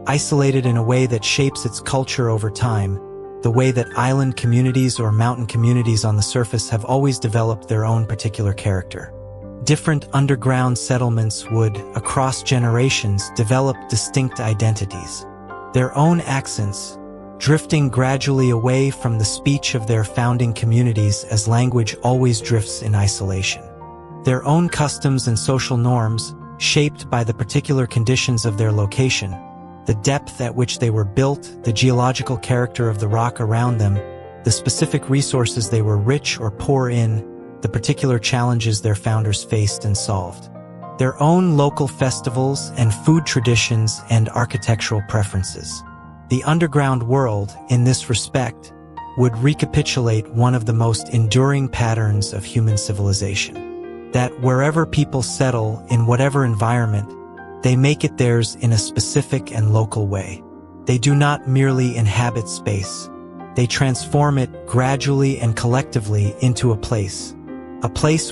Isolated in a way that shapes its culture over time, the way that island communities or mountain communities on the surface have always developed their own particular character. Different underground settlements would, across generations, develop distinct identities. Their own accents, drifting gradually away from the speech of their founding communities as language always drifts in isolation. Their own customs and social norms, shaped by the particular conditions of their location, the depth at which they were built, the geological character of the rock around them, the specific resources they were rich or poor in, the particular challenges their founders faced and solved. Their own local festivals and food traditions and architectural preferences. The underground world, in this respect, would recapitulate one of the most enduring patterns of human civilization. That wherever people settle, in whatever environment, they make it theirs in a specific and local way. They do not merely inhabit space. They transform it gradually and collectively into a place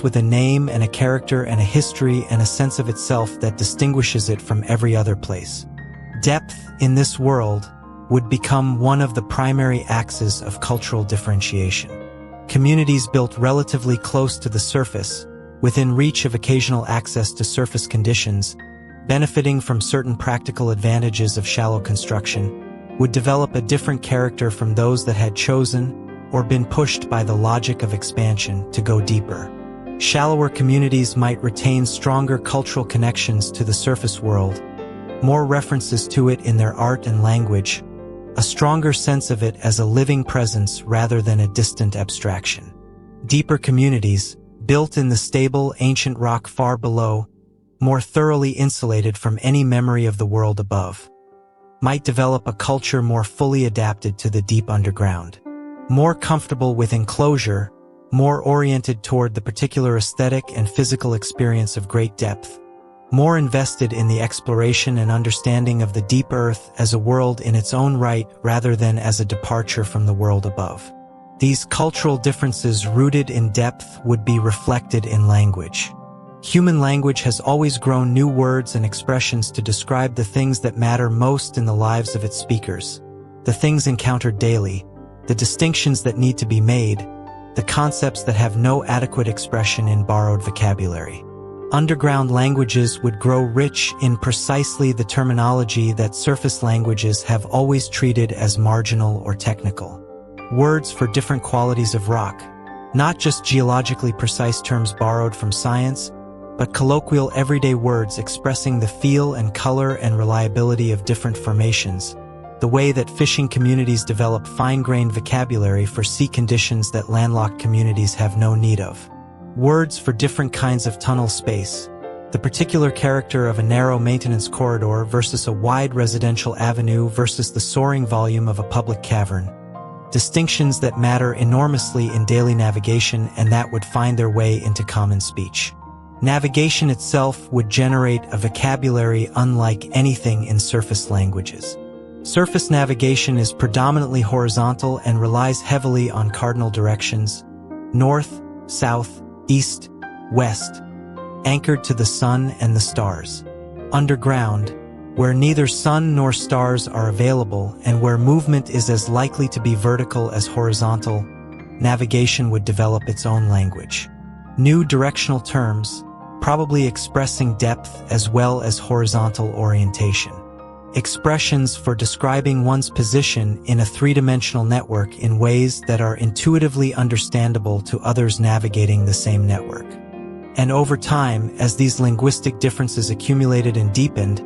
with a name and a character and a history and a sense of itself that distinguishes it from every other place. Depth in this world would become one of the primary axes of cultural differentiation. Communities built relatively close to the surface, within reach of occasional access to surface conditions, benefiting from certain practical advantages of shallow construction, would develop a different character from those that had chosen, or been pushed by the logic of expansion, to go deeper. Shallower communities might retain stronger cultural connections to the surface world, more references to it in their art and language, a stronger sense of it as a living presence rather than a distant abstraction. Deeper communities, built in the stable, ancient rock far below, more thoroughly insulated from any memory of the world above, might develop a culture more fully adapted to the deep underground. More comfortable with enclosure, more oriented toward the particular aesthetic and physical experience of great depth, more invested in the exploration and understanding of the deep earth as a world in its own right rather than as a departure from the world above. These cultural differences rooted in depth would be reflected in language. Human language has always grown new words and expressions to describe the things that matter most in the lives of its speakers, the things encountered daily, the distinctions that need to be made, the concepts that have no adequate expression in borrowed vocabulary. Underground languages would grow rich in precisely the terminology that surface languages have always treated as marginal or technical. Words for different qualities of rock, not just geologically precise terms borrowed from science, but colloquial everyday words expressing the feel and color and reliability of different formations, the way that fishing communities develop fine-grained vocabulary for sea conditions that landlocked communities have no need of. Words for different kinds of tunnel space, the particular character of a narrow maintenance corridor versus a wide residential avenue versus the soaring volume of a public cavern. Distinctions that matter enormously in daily navigation and that would find their way into common speech. Navigation itself would generate a vocabulary unlike anything in surface languages. Surface navigation is predominantly horizontal and relies heavily on cardinal directions, north, south, east, west, anchored to the sun and the stars. Underground, where neither sun nor stars are available and where movement is as likely to be vertical as horizontal, navigation would develop its own language. New directional terms, probably expressing depth as well as horizontal orientation. Expressions for describing one's position in a three-dimensional network in ways that are intuitively understandable to others navigating the same network. And over time, as these linguistic differences accumulated and deepened,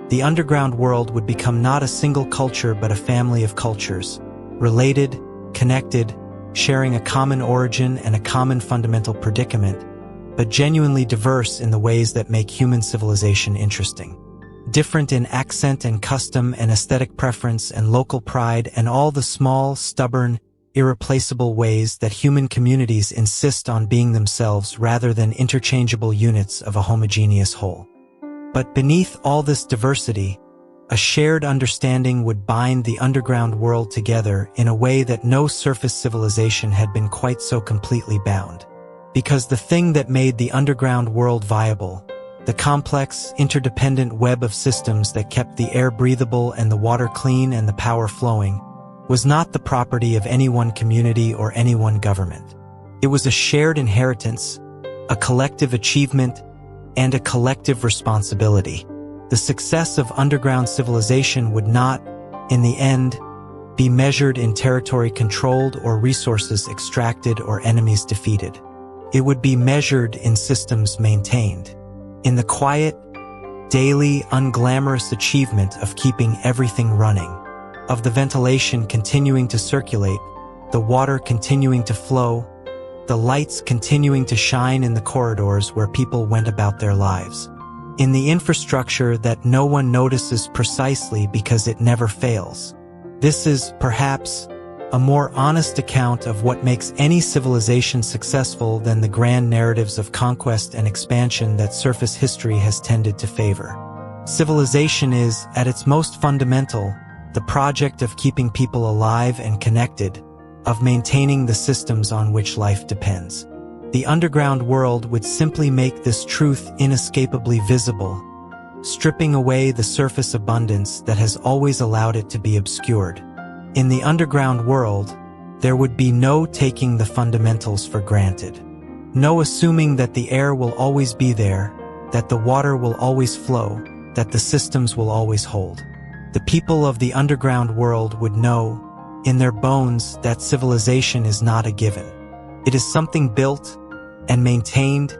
the underground world would become not a single culture but a family of cultures, related, connected, sharing a common origin and a common fundamental predicament, but genuinely diverse in the ways that make human civilization interesting. Different in accent and custom and aesthetic preference and local pride and all the small, stubborn, irreplaceable ways that human communities insist on being themselves rather than interchangeable units of a homogeneous whole. But beneath all this diversity, a shared understanding would bind the underground world together in a way that no surface civilization had been quite so completely bound. Because the thing that made the underground world viable, the complex, interdependent web of systems that kept the air breathable and the water clean and the power flowing, was not the property of any one community or any one government. It was a shared inheritance, a collective achievement, and a collective responsibility. The success of underground civilization would not, in the end, be measured in territory controlled or resources extracted or enemies defeated. It would be measured in systems maintained, in the quiet, daily, unglamorous achievement of keeping everything running, of the ventilation continuing to circulate, the water continuing to flow, the lights continuing to shine in the corridors where people went about their lives, in the infrastructure that no one notices precisely because it never fails. This is, perhaps, a more honest account of what makes any civilization successful than the grand narratives of conquest and expansion that surface history has tended to favor. Civilization is, at its most fundamental, the project of keeping people alive and connected, of maintaining the systems on which life depends. The underground world would simply make this truth inescapably visible, stripping away the surface abundance that has always allowed it to be obscured. In the underground world, there would be no taking the fundamentals for granted. No assuming that the air will always be there, that the water will always flow, that the systems will always hold. The people of the underground world would know, in their bones, that civilization is not a given. It is something built and maintained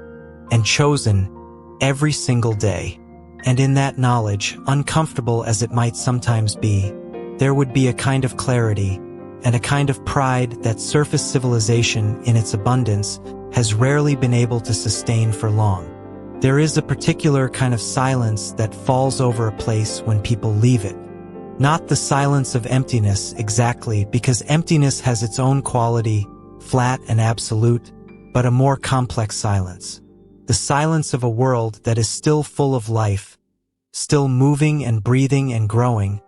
and chosen every single day. And in that knowledge, uncomfortable as it might sometimes be, there would be a kind of clarity and a kind of pride that surface civilization, in its abundance, has rarely been able to sustain for long. There is a particular kind of silence that falls over a place when people leave it. Not the silence of emptiness exactly, because emptiness has its own quality, flat and absolute, but a more complex silence. The silence of a world that is still full of life, still moving and breathing and growing,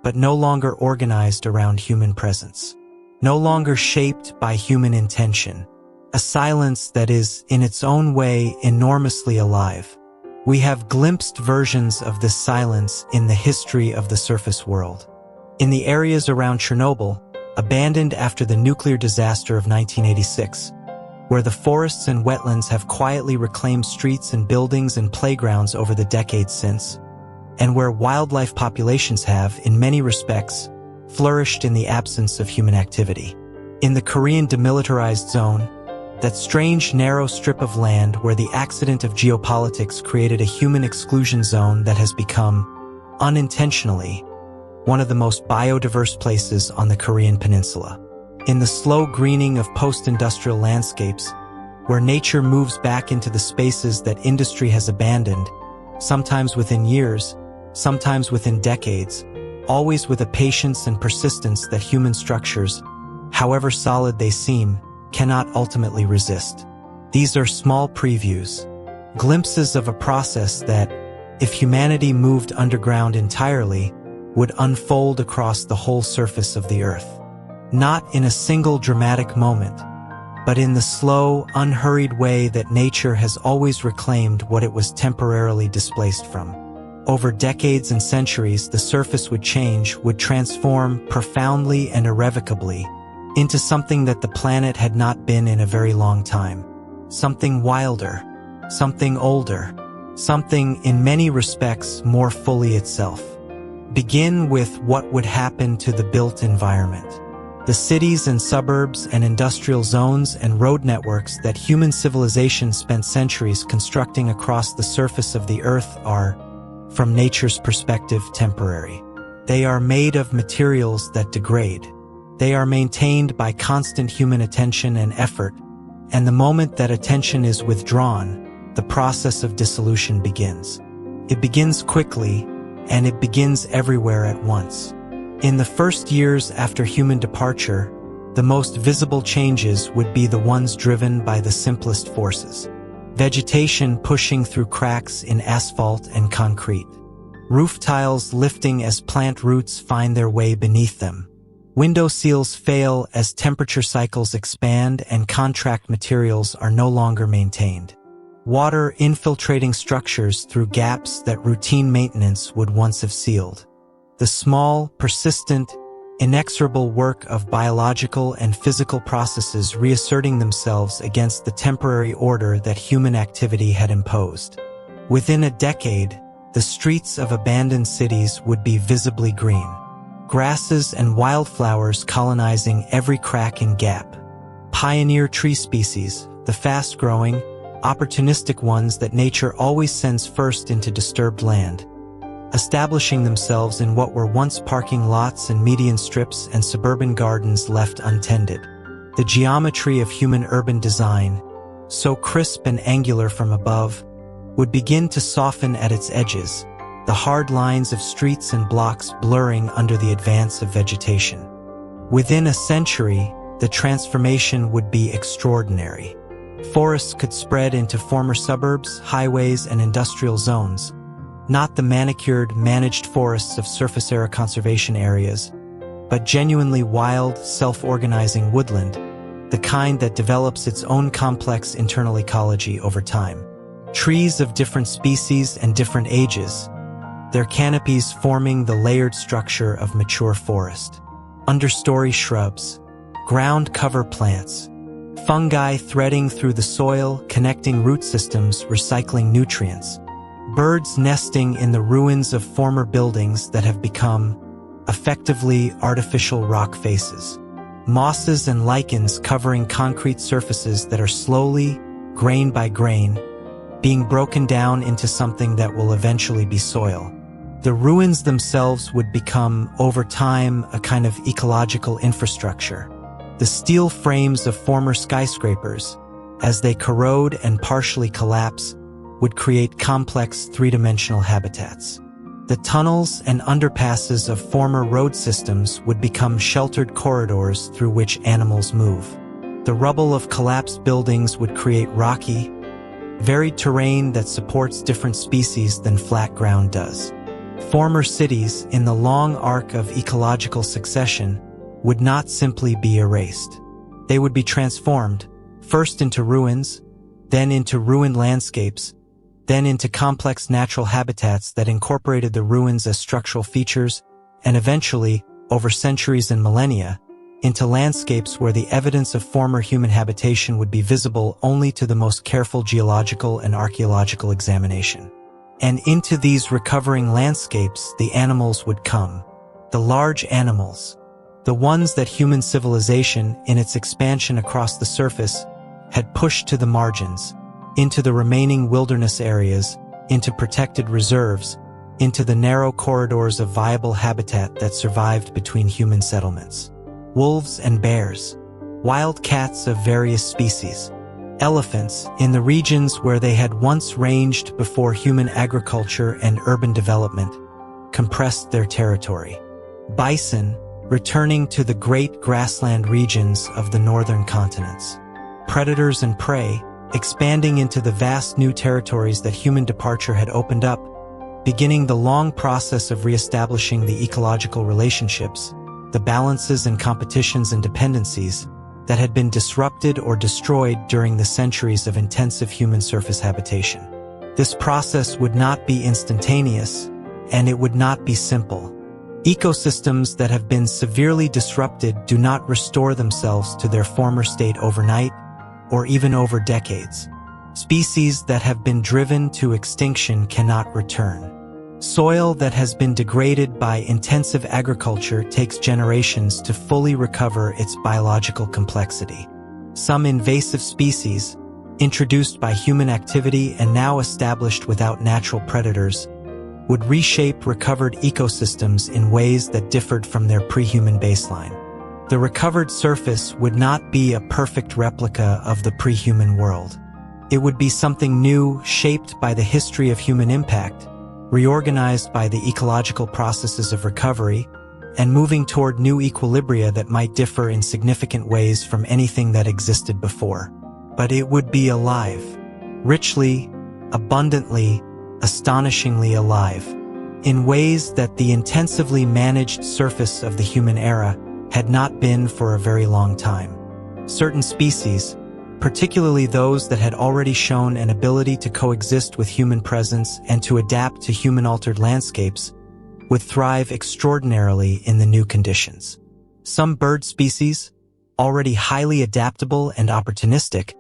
but no longer organized around human presence, no longer shaped by human intention. A silence that is, in its own way, enormously alive. We have glimpsed versions of this silence in the history of the surface world. In the areas around Chernobyl, abandoned after the nuclear disaster of 1986, where the forests and wetlands have quietly reclaimed streets and buildings and playgrounds over the decades since, and where wildlife populations have, in many respects, flourished in the absence of human activity. In the Korean demilitarized zone, that strange narrow strip of land where the accident of geopolitics created a human exclusion zone that has become, unintentionally, one of the most biodiverse places on the Korean peninsula. In the slow greening of post-industrial landscapes, where nature moves back into the spaces that industry has abandoned, sometimes within years, sometimes within decades, always with a patience and persistence that human structures, however solid they seem, cannot ultimately resist. These are small previews, glimpses of a process that, if humanity moved underground entirely, would unfold across the whole surface of the earth. Not in a single dramatic moment, but in the slow, unhurried way that nature has always reclaimed what it was temporarily displaced from. Over decades and centuries, the surface would change, would transform profoundly and irrevocably into something that the planet had not been in a very long time. Something wilder, something older, something in many respects more fully itself. Begin with what would happen to the built environment. The cities and suburbs and industrial zones and road networks that human civilization spent centuries constructing across the surface of the earth are, from nature's perspective, temporary. They are made of materials that degrade. They are maintained by constant human attention and effort, and the moment that attention is withdrawn, the process of dissolution begins. It begins quickly, and it begins everywhere at once. In the first years after human departure, the most visible changes would be the ones driven by the simplest forces. Vegetation pushing through cracks in asphalt and concrete. Roof tiles lifting as plant roots find their way beneath them. Window seals fail as temperature cycles expand and contract materials are no longer maintained. Water infiltrating structures through gaps that routine maintenance would once have sealed. The small, persistent, inexorable work of biological and physical processes reasserting themselves against the temporary order that human activity had imposed. Within a decade, the streets of abandoned cities would be visibly green. Grasses and wildflowers colonizing every crack and gap. Pioneer tree species, the fast-growing, opportunistic ones that nature always sends first into disturbed land, establishing themselves in what were once parking lots and median strips and suburban gardens left untended. The geometry of human urban design, so crisp and angular from above, would begin to soften at its edges, the hard lines of streets and blocks blurring under the advance of vegetation. Within a century, the transformation would be extraordinary. Forests could spread into former suburbs, highways, and industrial zones, not the manicured, managed forests of surface area conservation areas, but genuinely wild, self-organizing woodland, the kind that develops its own complex internal ecology over time. Trees of different species and different ages, their canopies forming the layered structure of mature forest. Understory shrubs, ground cover plants, fungi threading through the soil, connecting root systems, recycling nutrients. Birds nesting in the ruins of former buildings that have become, effectively, artificial rock faces. Mosses and lichens covering concrete surfaces that are slowly, grain by grain, being broken down into something that will eventually be soil. The ruins themselves would become, over time, a kind of ecological infrastructure. The steel frames of former skyscrapers, as they corrode and partially collapse, would create complex three-dimensional habitats. The tunnels and underpasses of former road systems would become sheltered corridors through which animals move. The rubble of collapsed buildings would create rocky, varied terrain that supports different species than flat ground does. Former cities, in the long arc of ecological succession, would not simply be erased. They would be transformed, first into ruins, then into ruined landscapes, then into complex natural habitats that incorporated the ruins as structural features, and eventually, over centuries and millennia, into landscapes where the evidence of former human habitation would be visible only to the most careful geological and archaeological examination. And into these recovering landscapes the animals would come. The large animals. The ones that human civilization, in its expansion across the surface, had pushed to the margins, into the remaining wilderness areas, into protected reserves, into the narrow corridors of viable habitat that survived between human settlements. Wolves and bears. Wild cats of various species. Elephants, in the regions where they had once ranged before human agriculture and urban development, compressed their territory. Bison, returning to the great grassland regions of the northern continents. Predators and prey, expanding into the vast new territories that human departure had opened up, beginning the long process of reestablishing the ecological relationships, the balances and competitions and dependencies that had been disrupted or destroyed during the centuries of intensive human surface habitation. This process would not be instantaneous, and it would not be simple. Ecosystems that have been severely disrupted do not restore themselves to their former state overnight, or even over decades. Species that have been driven to extinction cannot return. Soil that has been degraded by intensive agriculture takes generations to fully recover its biological complexity. Some invasive species, introduced by human activity and now established without natural predators, would reshape recovered ecosystems in ways that differed from their pre-human baseline. The recovered surface would not be a perfect replica of the pre-human world. It would be something new, shaped by the history of human impact, reorganized by the ecological processes of recovery, and moving toward new equilibria that might differ in significant ways from anything that existed before. But it would be alive. Richly, abundantly, astonishingly alive, in ways that the intensively managed surface of the human era had not been for a very long time. Certain species, particularly those that had already shown an ability to coexist with human presence and to adapt to human-altered landscapes, would thrive extraordinarily in the new conditions. Some bird species, already highly adaptable and opportunistic,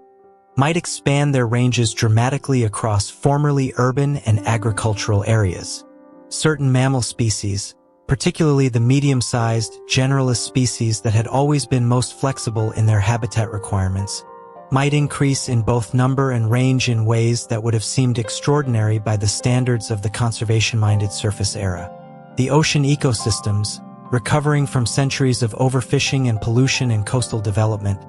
might expand their ranges dramatically across formerly urban and agricultural areas. Certain mammal species, particularly the medium-sized, generalist species that had always been most flexible in their habitat requirements, might increase in both number and range in ways that would have seemed extraordinary by the standards of the conservation-minded surface era. The ocean ecosystems, recovering from centuries of overfishing and pollution and coastal development,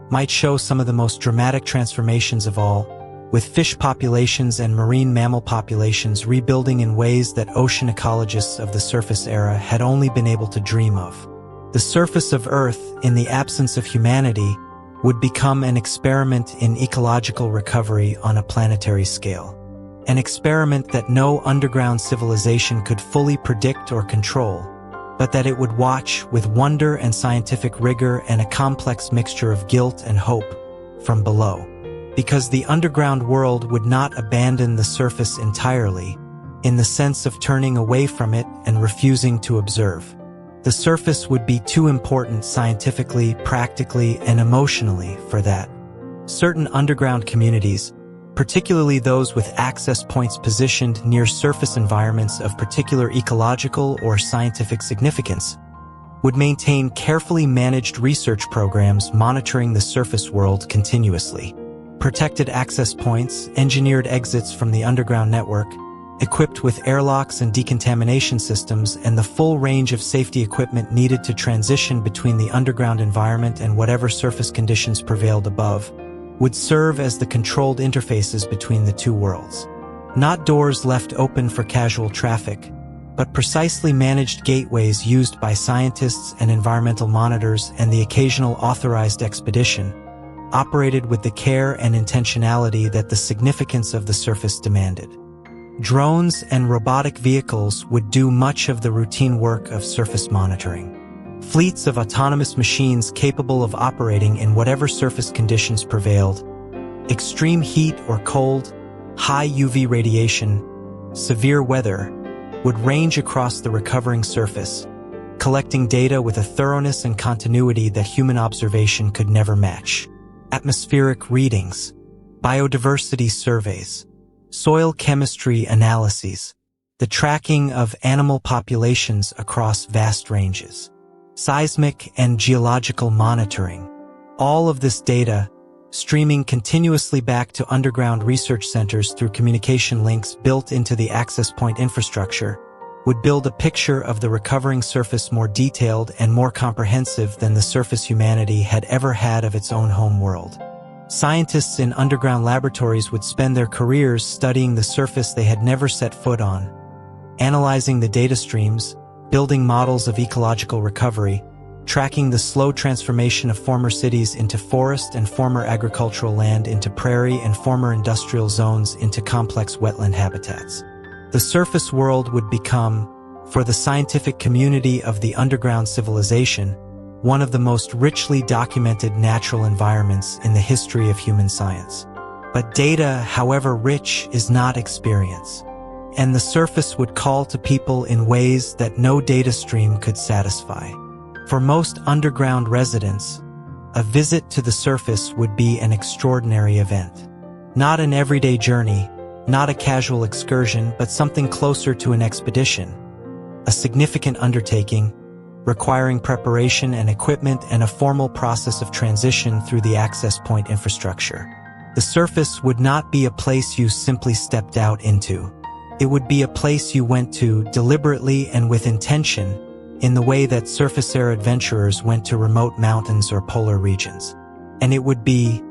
might show some of the most dramatic transformations of all, with fish populations and marine mammal populations rebuilding in ways that ocean ecologists of the surface era had only been able to dream of. The surface of Earth, in the absence of humanity, would become an experiment in ecological recovery on a planetary scale. An experiment that no underground civilization could fully predict or control, but that it would watch with wonder and scientific rigor and a complex mixture of guilt and hope from below. Because the underground world would not abandon the surface entirely, in the sense of turning away from it and refusing to observe. The surface would be too important scientifically, practically, and emotionally for that. Certain underground communities, particularly those with access points positioned near surface environments of particular ecological or scientific significance, would maintain carefully managed research programs monitoring the surface world continuously. Protected access points, engineered exits from the underground network, equipped with airlocks and decontamination systems and the full range of safety equipment needed to transition between the underground environment and whatever surface conditions prevailed above, would serve as the controlled interfaces between the two worlds. Not doors left open for casual traffic, but precisely managed gateways used by scientists and environmental monitors and the occasional authorized expedition, operated with the care and intentionality that the significance of the surface demanded. Drones and robotic vehicles would do much of the routine work of surface monitoring. Fleets of autonomous machines capable of operating in whatever surface conditions prevailed, extreme heat or cold, high UV radiation, severe weather, would range across the recovering surface, collecting data with a thoroughness and continuity that human observation could never match. Atmospheric readings, biodiversity surveys, soil chemistry analyses, the tracking of animal populations across vast ranges, seismic and geological monitoring. All of this data, streaming continuously back to underground research centers through communication links built into the access point infrastructure, would build a picture of the recovering surface more detailed and more comprehensive than the surface humanity had ever had of its own home world. Scientists in underground laboratories would spend their careers studying the surface they had never set foot on, analyzing the data streams, building models of ecological recovery, tracking the slow transformation of former cities into forest and former agricultural land into prairie and former industrial zones into complex wetland habitats. The surface world would become, for the scientific community of the underground civilization, one of the most richly documented natural environments in the history of human science. But data, however rich, is not experience. And the surface would call to people in ways that no data stream could satisfy. For most underground residents, a visit to the surface would be an extraordinary event. Not an everyday journey, not a casual excursion, but something closer to an expedition. A significant undertaking, requiring preparation and equipment and a formal process of transition through the access point infrastructure. The surface would not be a place you simply stepped out into. It would be a place you went to deliberately and with intention, in the way that surface-air adventurers went to remote mountains or polar regions. And it would be,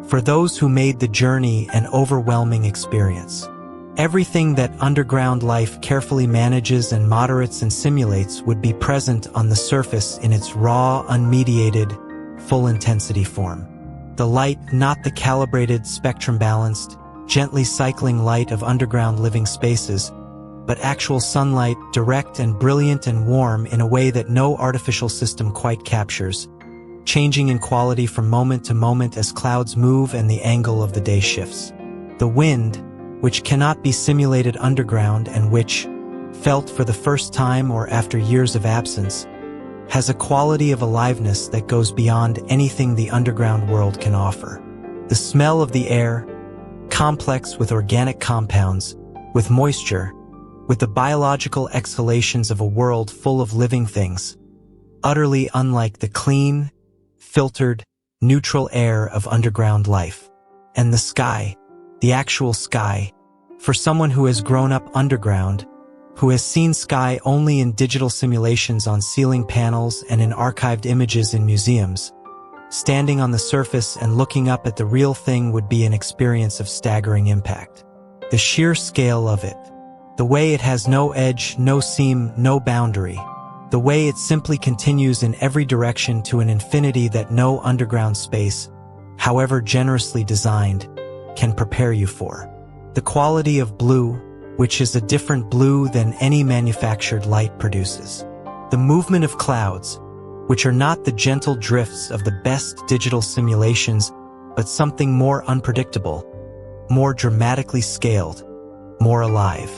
for those who made the journey, an overwhelming experience. Everything that underground life carefully manages and moderates and simulates would be present on the surface in its raw, unmediated, full-intensity form. The light, not the calibrated, spectrum-balanced, gently cycling light of underground living spaces, but actual sunlight, direct and brilliant and warm in a way that no artificial system quite captures, changing in quality from moment to moment as clouds move and the angle of the day shifts. The wind, which cannot be simulated underground and which, felt for the first time or after years of absence, has a quality of aliveness that goes beyond anything the underground world can offer. The smell of the air, complex with organic compounds, with moisture, with the biological exhalations of a world full of living things, utterly unlike the clean, filtered, neutral air of underground life. And the sky, the actual sky, for someone who has grown up underground, who has seen sky only in digital simulations on ceiling panels and in archived images in museums, standing on the surface and looking up at the real thing would be an experience of staggering impact. The sheer scale of it, the way it has no edge, no seam, no boundary, the way it simply continues in every direction to an infinity that no underground space, however generously designed, can prepare you for. The quality of blue, which is a different blue than any manufactured light produces. The movement of clouds, which are not the gentle drifts of the best digital simulations, but something more unpredictable, more dramatically scaled, more alive.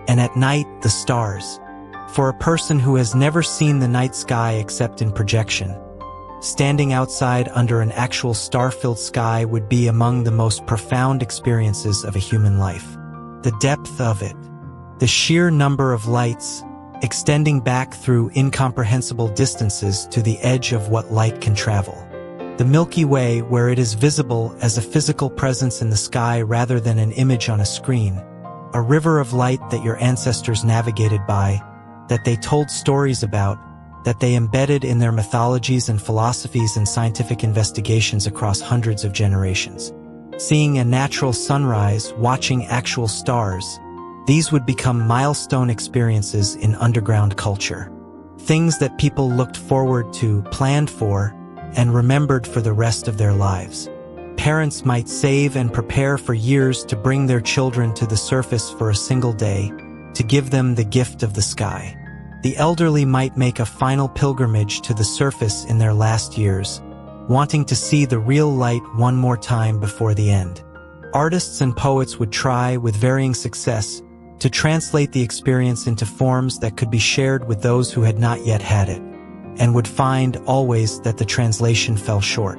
And at night, the stars. For a person who has never seen the night sky except in projection, standing outside under an actual star-filled sky would be among the most profound experiences of a human life. The depth of it, the sheer number of lights, extending back through incomprehensible distances to the edge of what light can travel. The Milky Way, where it is visible as a physical presence in the sky rather than an image on a screen, a river of light that your ancestors navigated by, that they told stories about, that they embedded in their mythologies and philosophies and scientific investigations across hundreds of generations. Seeing a natural sunrise, watching actual stars, these would become milestone experiences in underground culture. Things that people looked forward to, planned for, and remembered for the rest of their lives. Parents might save and prepare for years to bring their children to the surface for a single day, to give them the gift of the sky. The elderly might make a final pilgrimage to the surface in their last years, wanting to see the real light one more time before the end. Artists and poets would try, with varying success, to translate the experience into forms that could be shared with those who had not yet had it, and would find always that the translation fell short.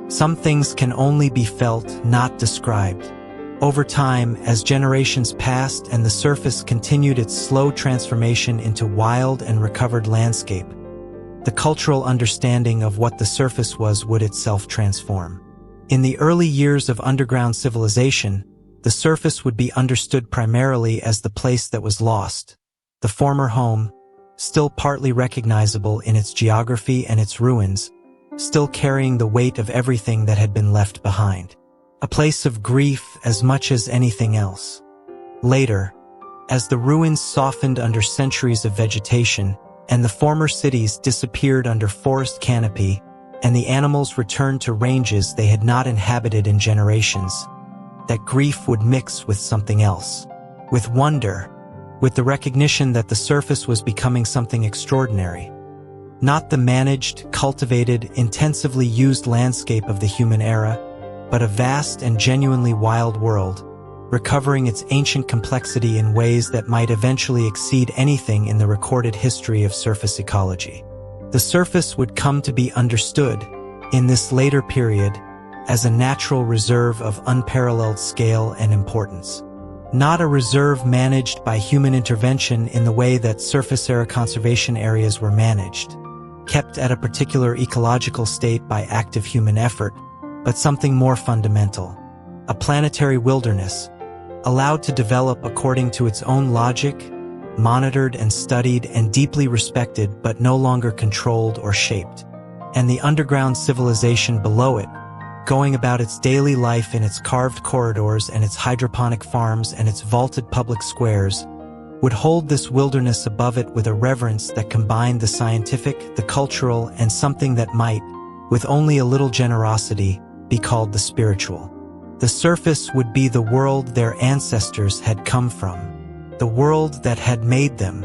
Some things can only be felt, not described. Over time, as generations passed and the surface continued its slow transformation into wild and recovered landscape, the cultural understanding of what the surface was would itself transform. In the early years of underground civilization, the surface would be understood primarily as the place that was lost, the former home, still partly recognizable in its geography and its ruins, still carrying the weight of everything that had been left behind. A place of grief as much as anything else. Later, as the ruins softened under centuries of vegetation, and the former cities disappeared under forest canopy, and the animals returned to ranges they had not inhabited in generations, that grief would mix with something else, with wonder, with the recognition that the surface was becoming something extraordinary. Not the managed, cultivated, intensively used landscape of the human era, but a vast and genuinely wild world, recovering its ancient complexity in ways that might eventually exceed anything in the recorded history of surface ecology. The surface would come to be understood, in this later period, as a natural reserve of unparalleled scale and importance. Not a reserve managed by human intervention in the way that surface-era conservation areas were managed, kept at a particular ecological state by active human effort, but something more fundamental. A planetary wilderness, allowed to develop according to its own logic, monitored and studied and deeply respected but no longer controlled or shaped. And the underground civilization below it, going about its daily life in its carved corridors and its hydroponic farms and its vaulted public squares, would hold this wilderness above it with a reverence that combined the scientific, the cultural, and something that might, with only a little generosity, be called the spiritual. The surface would be the world their ancestors had come from, the world that had made them,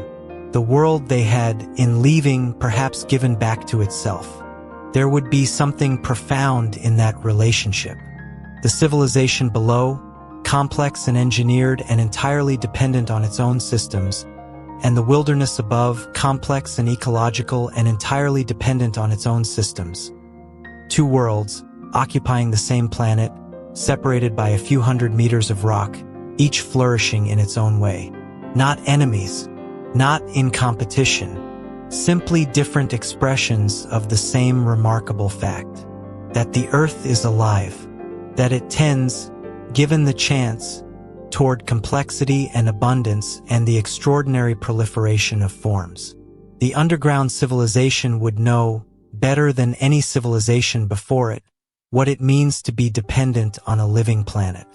the world they had, in leaving, perhaps given back to itself. There would be something profound in that relationship. The civilization below, complex and engineered and entirely dependent on its own systems, and the wilderness above, complex and ecological and entirely dependent on its own systems. Two worlds, occupying the same planet, separated by a few hundred meters of rock, each flourishing in its own way. Not enemies, not in competition, simply different expressions of the same remarkable fact, that the earth is alive, that it tends, given the chance, toward complexity and abundance and the extraordinary proliferation of forms. The underground civilization would know, better than any civilization before it, what it means to be dependent on a living planet,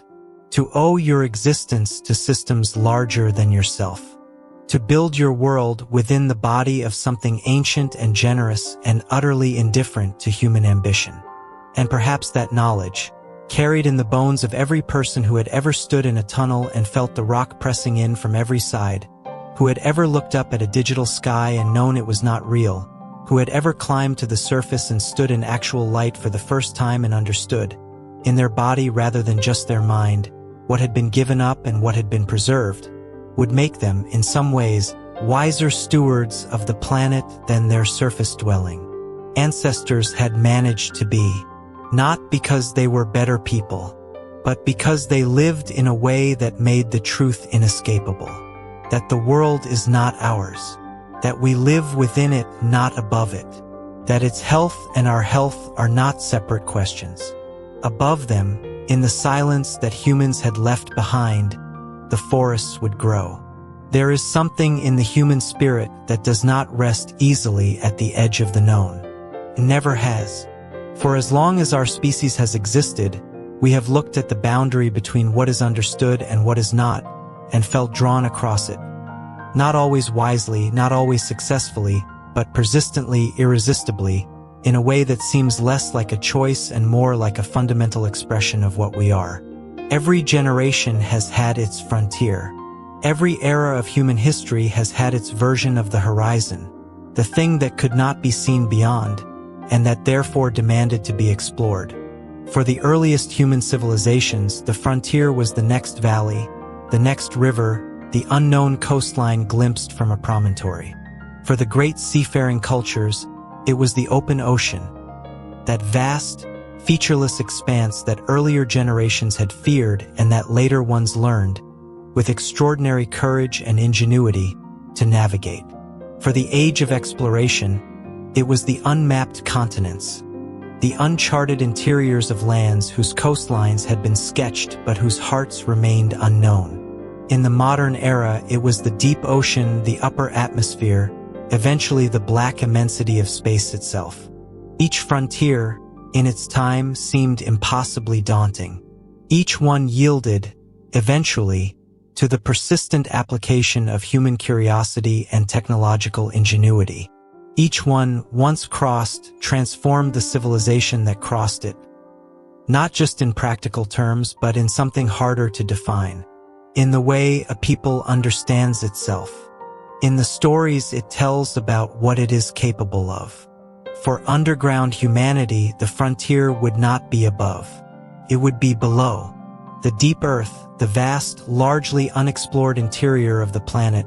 to owe your existence to systems larger than yourself, to build your world within the body of something ancient and generous and utterly indifferent to human ambition. And perhaps that knowledge, carried in the bones of every person who had ever stood in a tunnel and felt the rock pressing in from every side, who had ever looked up at a digital sky and known it was not real, who had ever climbed to the surface and stood in actual light for the first time and understood, in their body rather than just their mind, what had been given up and what had been preserved, would make them, in some ways, wiser stewards of the planet than their surface-dwelling ancestors had managed to be, not because they were better people, but because they lived in a way that made the truth inescapable, that the world is not ours, that we live within it, not above it, that its health and our health are not separate questions. Above them, in the silence that humans had left behind, the forests would grow. There is something in the human spirit that does not rest easily at the edge of the known. It never has. For as long as our species has existed, we have looked at the boundary between what is understood and what is not, and felt drawn across it. Not always wisely, not always successfully, but persistently, irresistibly, in a way that seems less like a choice and more like a fundamental expression of what we are. Every generation has had its frontier. Every era of human history has had its version of the horizon, the thing that could not be seen beyond, and that therefore demanded to be explored. For the earliest human civilizations, the frontier was the next valley, the next river, the unknown coastline glimpsed from a promontory. For the great seafaring cultures, it was the open ocean, that vast, featureless expanse that earlier generations had feared and that later ones learned, with extraordinary courage and ingenuity, to navigate. For the age of exploration, it was the unmapped continents, the uncharted interiors of lands whose coastlines had been sketched but whose hearts remained unknown. In the modern era, it was the deep ocean, the upper atmosphere, eventually the black immensity of space itself. Each frontier, in its time, seemed impossibly daunting. Each one yielded, eventually, to the persistent application of human curiosity and technological ingenuity. Each one, once crossed, transformed the civilization that crossed it, not just in practical terms, but in something harder to define, in the way a people understands itself, in the stories it tells about what it is capable of. For underground humanity, the frontier would not be above. It would be below. The deep earth, the vast, largely unexplored interior of the planet,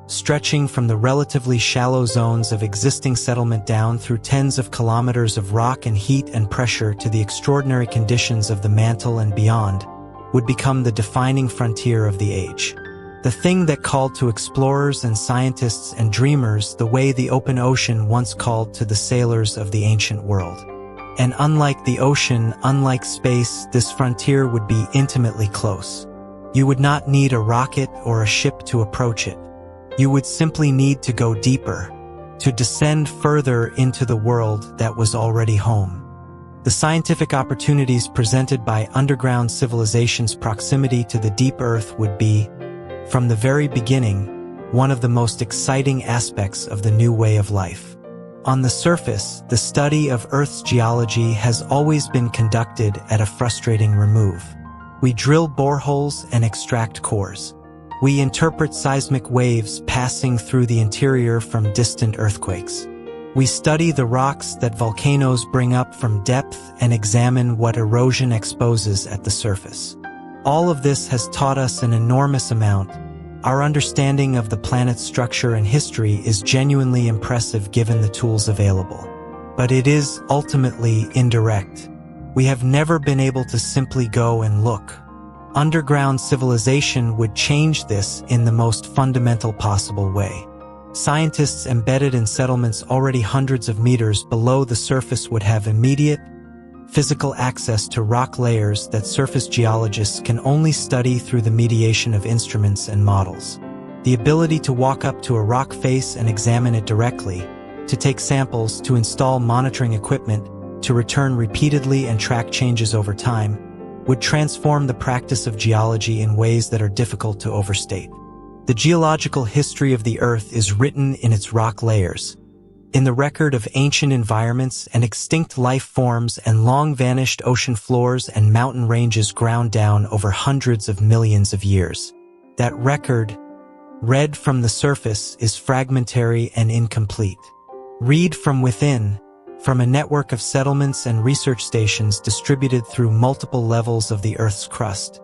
stretching from the relatively shallow zones of existing settlement down through tens of kilometers of rock and heat and pressure to the extraordinary conditions of the mantle and beyond, would become the defining frontier of the age. The thing that called to explorers and scientists and dreamers the way the open ocean once called to the sailors of the ancient world. And unlike the ocean, unlike space, this frontier would be intimately close. You would not need a rocket or a ship to approach it. You would simply need to go deeper, to descend further into the world that was already home. The scientific opportunities presented by underground civilization's proximity to the deep earth would be, from the very beginning, one of the most exciting aspects of the new way of life. On the surface, the study of Earth's geology has always been conducted at a frustrating remove. We drill boreholes and extract cores. We interpret seismic waves passing through the interior from distant earthquakes. We study the rocks that volcanoes bring up from depth and examine what erosion exposes at the surface. All of this has taught us an enormous amount. Our understanding of the planet's structure and history is genuinely impressive given the tools available. But it is ultimately indirect. We have never been able to simply go and look. Underground civilization would change this in the most fundamental possible way. Scientists embedded in settlements already hundreds of meters below the surface would have immediate, physical access to rock layers that surface geologists can only study through the mediation of instruments and models. The ability to walk up to a rock face and examine it directly, to take samples, to install monitoring equipment, to return repeatedly and track changes over time, would transform the practice of geology in ways that are difficult to overstate. The geological history of the Earth is written in its rock layers, in the record of ancient environments and extinct life forms and long-vanished ocean floors and mountain ranges ground down over hundreds of millions of years. That record, read from the surface, is fragmentary and incomplete. Read from within, from a network of settlements and research stations distributed through multiple levels of the Earth's crust,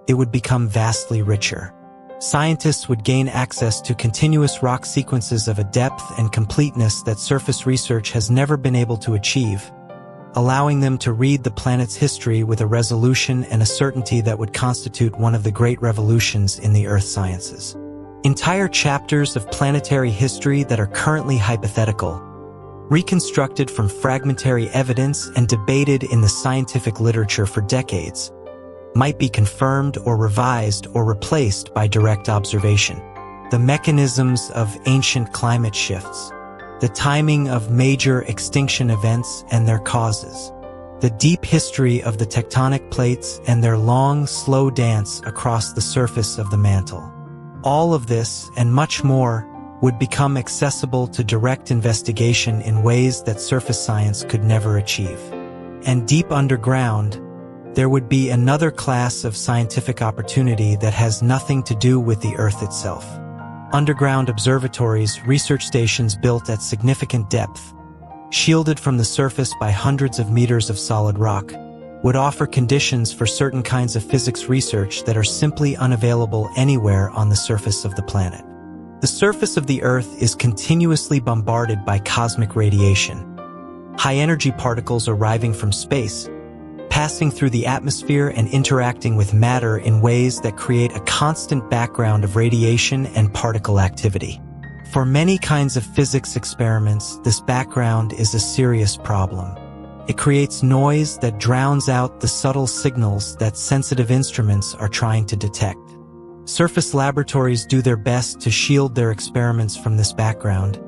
it would become vastly richer. Scientists would gain access to continuous rock sequences of a depth and completeness that surface research has never been able to achieve, allowing them to read the planet's history with a resolution and a certainty that would constitute one of the great revolutions in the earth sciences. Entire chapters of planetary history that are currently hypothetical, reconstructed from fragmentary evidence and debated in the scientific literature for decades, might be confirmed or revised or replaced by direct observation. The mechanisms of ancient climate shifts, the timing of major extinction events and their causes, the deep history of the tectonic plates and their long, slow dance across the surface of the mantle. All of this, and much more, would become accessible to direct investigation in ways that surface science could never achieve. And deep underground, there would be another class of scientific opportunity that has nothing to do with the Earth itself. Underground observatories, research stations built at significant depth, shielded from the surface by hundreds of meters of solid rock, would offer conditions for certain kinds of physics research that are simply unavailable anywhere on the surface of the planet. The surface of the Earth is continuously bombarded by cosmic radiation, high-energy particles arriving from space, passing through the atmosphere and interacting with matter in ways that create a constant background of radiation and particle activity. For many kinds of physics experiments, this background is a serious problem. It creates noise that drowns out the subtle signals that sensitive instruments are trying to detect. Surface laboratories do their best to shield their experiments from this background,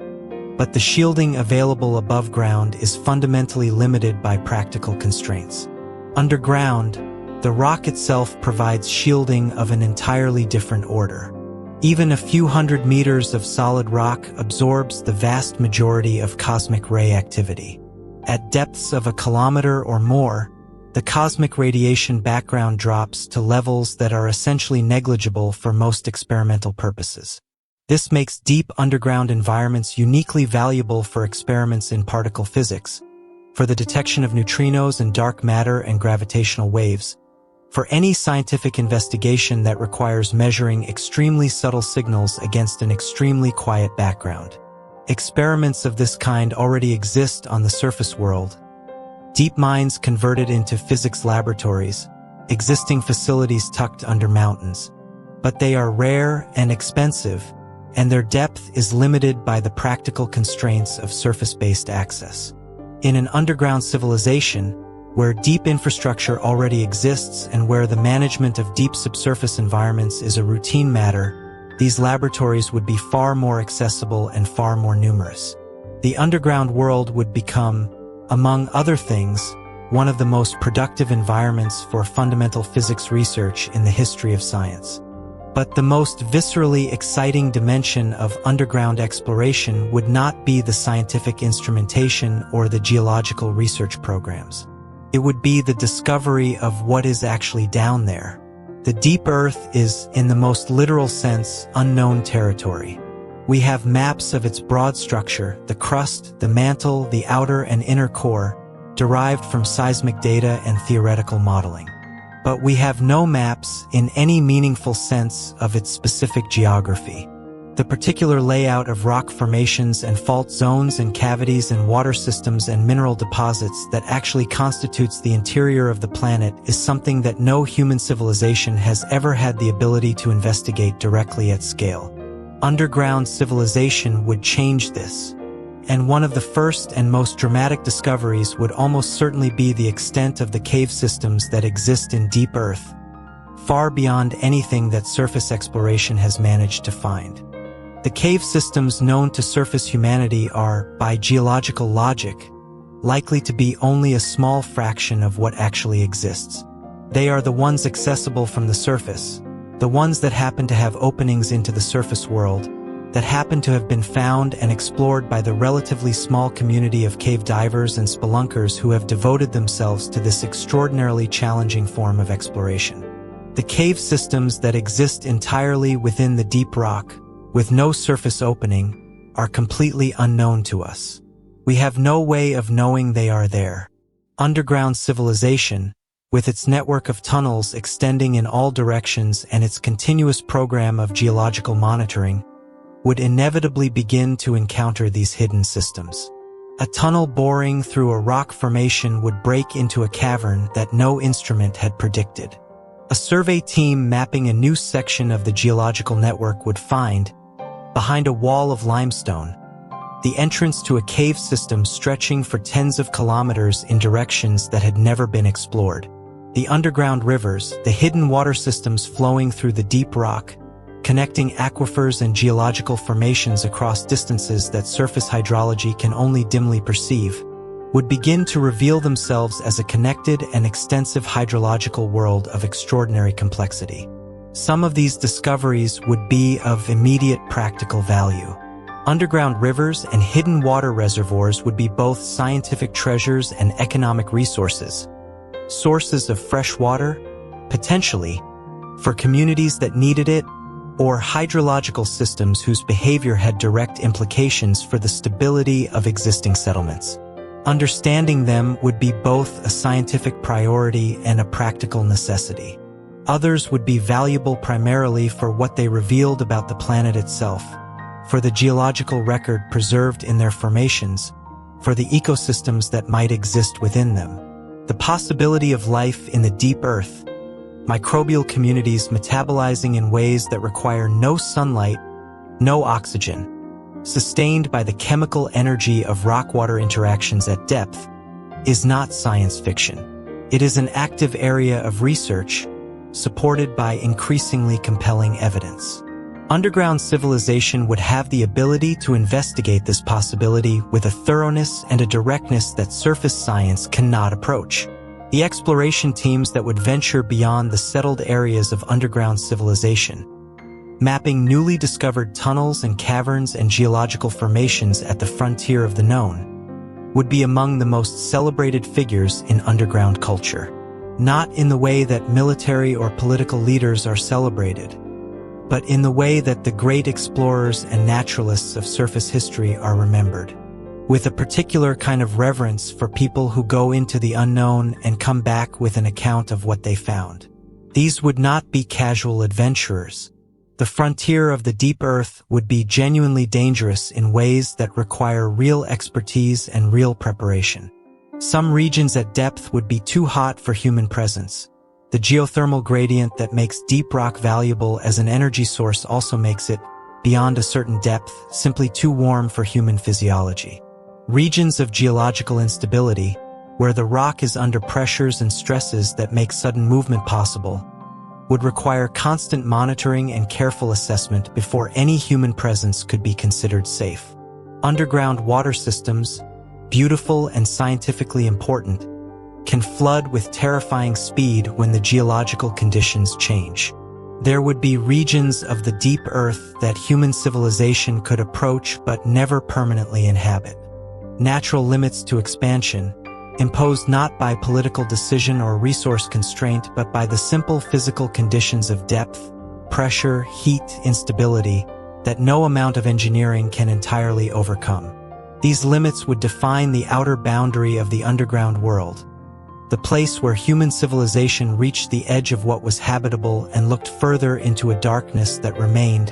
but the shielding available above ground is fundamentally limited by practical constraints. Underground, the rock itself provides shielding of an entirely different order. Even a few hundred meters of solid rock absorbs the vast majority of cosmic ray activity. At depths of 1 kilometer or more, the cosmic radiation background drops to levels that are essentially negligible for most experimental purposes. This makes deep underground environments uniquely valuable for experiments in particle physics, for the detection of neutrinos and dark matter and gravitational waves, for any scientific investigation that requires measuring extremely subtle signals against an extremely quiet background. Experiments of this kind already exist on the surface world. Deep mines converted into physics laboratories, existing facilities tucked under mountains. But they are rare and expensive, and their depth is limited by the practical constraints of surface-based access. In an underground civilization, where deep infrastructure already exists and where the management of deep subsurface environments is a routine matter, these laboratories would be far more accessible and far more numerous. The underground world would become, among other things, one of the most productive environments for fundamental physics research in the history of science. But the most viscerally exciting dimension of underground exploration would not be the scientific instrumentation or the geological research programs. It would be the discovery of what is actually down there. The deep Earth is, in the most literal sense, unknown territory. We have maps of its broad structure, the crust, the mantle, the outer and inner core, derived from seismic data and theoretical modeling. But we have no maps in any meaningful sense of its specific geography. The particular layout of rock formations and fault zones and cavities and water systems and mineral deposits that actually constitutes the interior of the planet is something that no human civilization has ever had the ability to investigate directly at scale. Underground civilization would change this. And one of the first and most dramatic discoveries would almost certainly be the extent of the cave systems that exist in deep Earth, far beyond anything that surface exploration has managed to find. The cave systems known to surface humanity are, by geological logic, likely to be only a small fraction of what actually exists. They are the ones accessible from the surface, the ones that happen to have openings into the surface world, that happen to have been found and explored by the relatively small community of cave divers and spelunkers who have devoted themselves to this extraordinarily challenging form of exploration. The cave systems that exist entirely within the deep rock, with no surface opening, are completely unknown to us. We have no way of knowing they are there. Underground civilization, with its network of tunnels extending in all directions and its continuous program of geological monitoring, would inevitably begin to encounter these hidden systems. A tunnel boring through a rock formation would break into a cavern that no instrument had predicted. A survey team mapping a new section of the geological network would find, behind a wall of limestone, the entrance to a cave system stretching for tens of kilometers in directions that had never been explored. The underground rivers, the hidden water systems flowing through the deep rock, connecting aquifers and geological formations across distances that surface hydrology can only dimly perceive, would begin to reveal themselves as a connected and extensive hydrological world of extraordinary complexity. Some of these discoveries would be of immediate practical value. Underground rivers and hidden water reservoirs would be both scientific treasures and economic resources, sources of fresh water, potentially, for communities that needed it, or hydrological systems whose behavior had direct implications for the stability of existing settlements. Understanding them would be both a scientific priority and a practical necessity. Others would be valuable primarily for what they revealed about the planet itself, for the geological record preserved in their formations, for the ecosystems that might exist within them. The possibility of life in the deep Earth, microbial communities metabolizing in ways that require no sunlight, no oxygen, sustained by the chemical energy of rock-water interactions at depth, is not science fiction. It is an active area of research, supported by increasingly compelling evidence. Underground civilization would have the ability to investigate this possibility with a thoroughness and a directness that surface science cannot approach. The exploration teams that would venture beyond the settled areas of underground civilization, mapping newly discovered tunnels and caverns and geological formations at the frontier of the known, would be among the most celebrated figures in underground culture. Not in the way that military or political leaders are celebrated, but in the way that the great explorers and naturalists of surface history are remembered, with a particular kind of reverence for people who go into the unknown and come back with an account of what they found. These would not be casual adventurers. The frontier of the deep Earth would be genuinely dangerous in ways that require real expertise and real preparation. Some regions at depth would be too hot for human presence. The geothermal gradient that makes deep rock valuable as an energy source also makes it, beyond a certain depth, simply too warm for human physiology. Regions of geological instability, where the rock is under pressures and stresses that make sudden movement possible, would require constant monitoring and careful assessment before any human presence could be considered safe. Underground water systems, beautiful and scientifically important, can flood with terrifying speed when the geological conditions change. There would be regions of the deep earth that human civilization could approach but never permanently inhabit. Natural limits to expansion, imposed not by political decision or resource constraint but by the simple physical conditions of depth, pressure, heat, instability, that no amount of engineering can entirely overcome. These limits would define the outer boundary of the underground world, the place where human civilization reached the edge of what was habitable and looked further into a darkness that remained,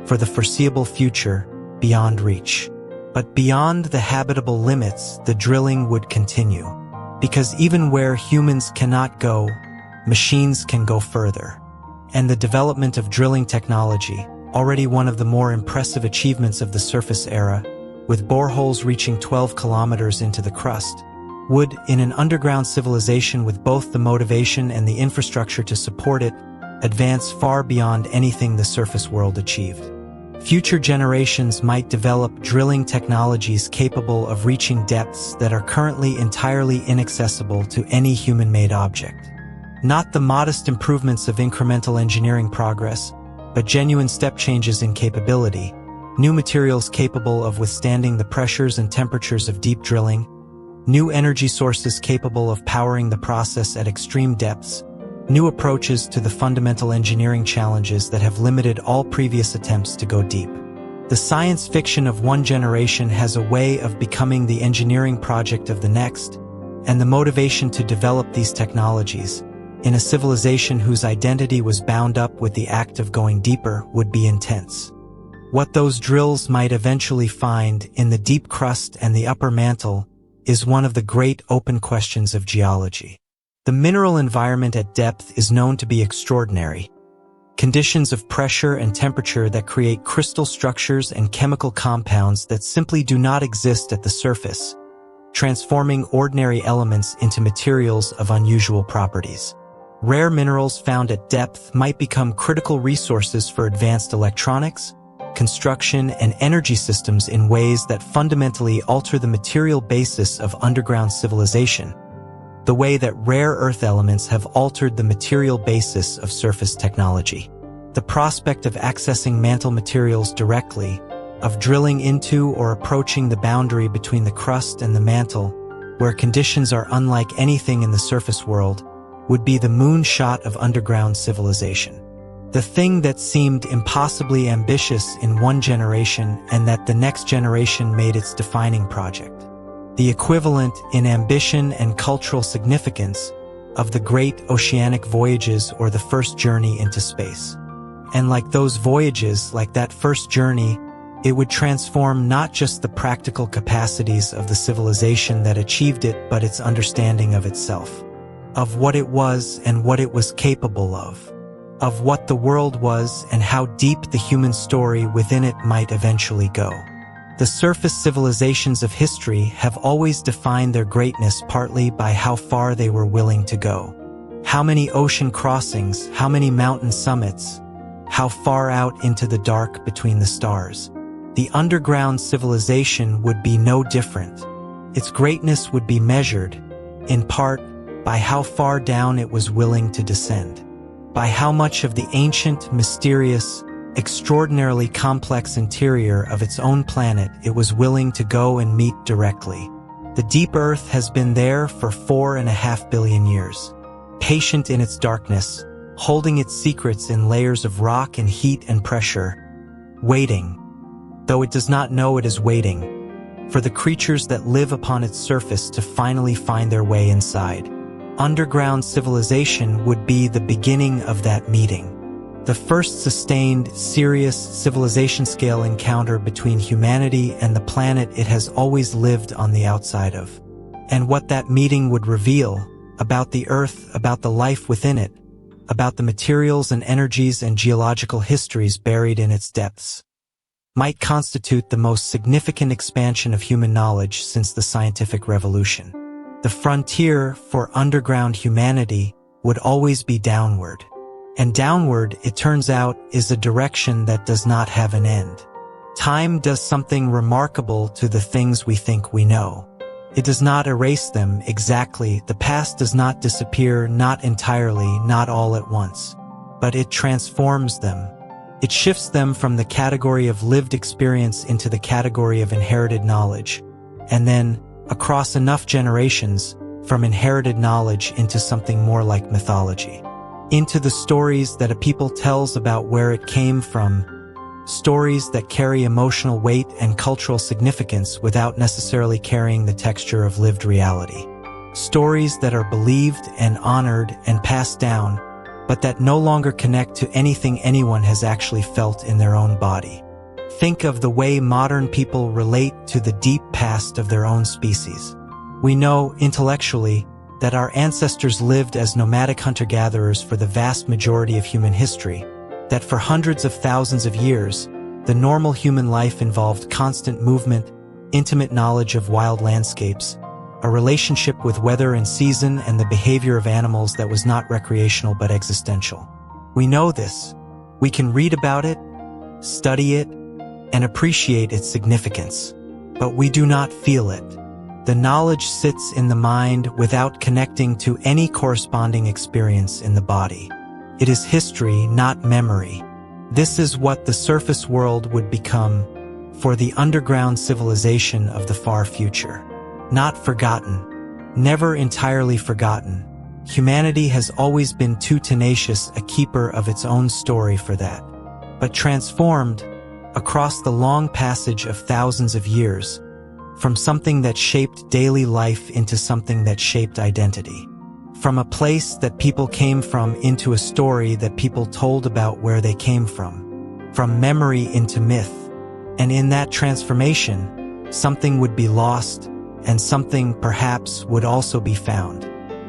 for the foreseeable future, beyond reach. But beyond the habitable limits, the drilling would continue. Because even where humans cannot go, machines can go further. And the development of drilling technology, already one of the more impressive achievements of the surface era, with boreholes reaching 12 kilometers into the crust, would, in an underground civilization with both the motivation and the infrastructure to support it, advance far beyond anything the surface world achieved. Future generations might develop drilling technologies capable of reaching depths that are currently entirely inaccessible to any human-made object. Not the modest improvements of incremental engineering progress, but genuine step changes in capability, new materials capable of withstanding the pressures and temperatures of deep drilling, new energy sources capable of powering the process at extreme depths, new approaches to the fundamental engineering challenges that have limited all previous attempts to go deep. The science fiction of one generation has a way of becoming the engineering project of the next, and the motivation to develop these technologies, in a civilization whose identity was bound up with the act of going deeper, would be intense. What those drills might eventually find in the deep crust and the upper mantle is one of the great open questions of geology. The mineral environment at depth is known to be extraordinary. Conditions of pressure and temperature that create crystal structures and chemical compounds that simply do not exist at the surface, transforming ordinary elements into materials of unusual properties. Rare minerals found at depth might become critical resources for advanced electronics, construction, and energy systems in ways that fundamentally alter the material basis of underground civilization, the way that rare earth elements have altered the material basis of surface technology. The prospect of accessing mantle materials directly, of drilling into or approaching the boundary between the crust and the mantle, where conditions are unlike anything in the surface world, would be the moonshot of underground civilization. The thing that seemed impossibly ambitious in one generation and that the next generation made its defining project. The equivalent in ambition and cultural significance of the great oceanic voyages or the first journey into space. And like those voyages, like that first journey, it would transform not just the practical capacities of the civilization that achieved it, but its understanding of itself, of what it was and what it was capable of what the world was and how deep the human story within it might eventually go. The surface civilizations of history have always defined their greatness partly by how far they were willing to go. How many ocean crossings, how many mountain summits, how far out into the dark between the stars. The underground civilization would be no different. Its greatness would be measured, in part, by how far down it was willing to descend, by how much of the ancient, mysterious, extraordinarily complex interior of its own planet it was willing to go and meet directly. The deep earth has been there for 4.5 billion years, patient in its darkness, holding its secrets in layers of rock and heat and pressure, waiting, though it does not know it is waiting, for the creatures that live upon its surface to finally find their way inside. Underground civilization would be the beginning of that meeting. The first sustained, serious, civilization-scale encounter between humanity and the planet it has always lived on the outside of. And what that meeting would reveal about the Earth, about the life within it, about the materials and energies and geological histories buried in its depths, might constitute the most significant expansion of human knowledge since the scientific revolution. The frontier for underground humanity would always be downward. And downward, it turns out, is a direction that does not have an end. Time does something remarkable to the things we think we know. It does not erase them exactly. The past does not disappear, not entirely, not all at once. But it transforms them. It shifts them from the category of lived experience into the category of inherited knowledge. And then, across enough generations, from inherited knowledge into something more like mythology. Into the stories that a people tells about where it came from. Stories that carry emotional weight and cultural significance without necessarily carrying the texture of lived reality. Stories that are believed and honored and passed down, but that no longer connect to anything anyone has actually felt in their own body. Think of the way modern people relate to the deep past of their own species. We know, intellectually, that our ancestors lived as nomadic hunter-gatherers for the vast majority of human history, that for hundreds of thousands of years, the normal human life involved constant movement, intimate knowledge of wild landscapes, a relationship with weather and season, and the behavior of animals that was not recreational but existential. We know this. We can read about it, study it, and appreciate its significance. But we do not feel it. The knowledge sits in the mind without connecting to any corresponding experience in the body. It is history, not memory. This is what the surface world would become for the underground civilization of the far future. Not forgotten. Never entirely forgotten. Humanity has always been too tenacious a keeper of its own story for that. But transformed, across the long passage of thousands of years, from something that shaped daily life into something that shaped identity. From a place that people came from into a story that people told about where they came from. From memory into myth. And in that transformation, something would be lost, and something, perhaps, would also be found.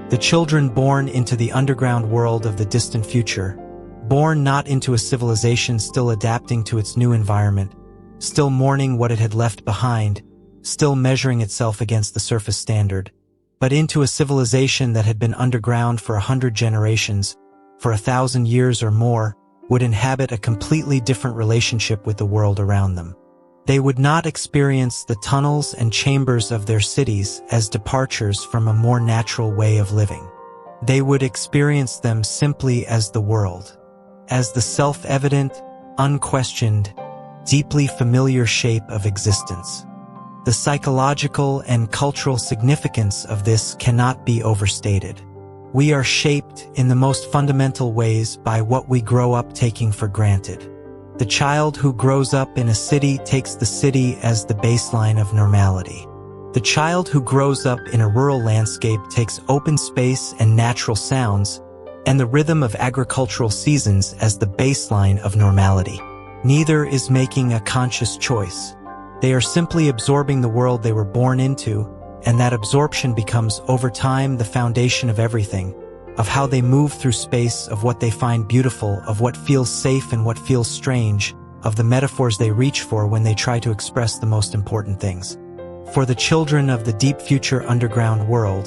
The children born into the underground world of the distant future, born not into a civilization still adapting to its new environment, still mourning what it had left behind, still measuring itself against the surface standard, but into a civilization that had been underground for 100 generations, for 1,000 years or more, would inhabit a completely different relationship with the world around them. They would not experience the tunnels and chambers of their cities as departures from a more natural way of living. They would experience them simply as the world, as the self-evident, unquestioned, deeply familiar shape of existence. The psychological and cultural significance of this cannot be overstated. We are shaped in the most fundamental ways by what we grow up taking for granted. The child who grows up in a city takes the city as the baseline of normality. The child who grows up in a rural landscape takes open space and natural sounds, and the rhythm of agricultural seasons as the baseline of normality. Neither is making a conscious choice. They are simply absorbing the world they were born into, and that absorption becomes, over time, the foundation of everything, of how they move through space, of what they find beautiful, of what feels safe and what feels strange, of the metaphors they reach for when they try to express the most important things. For the children of the deep future underground world,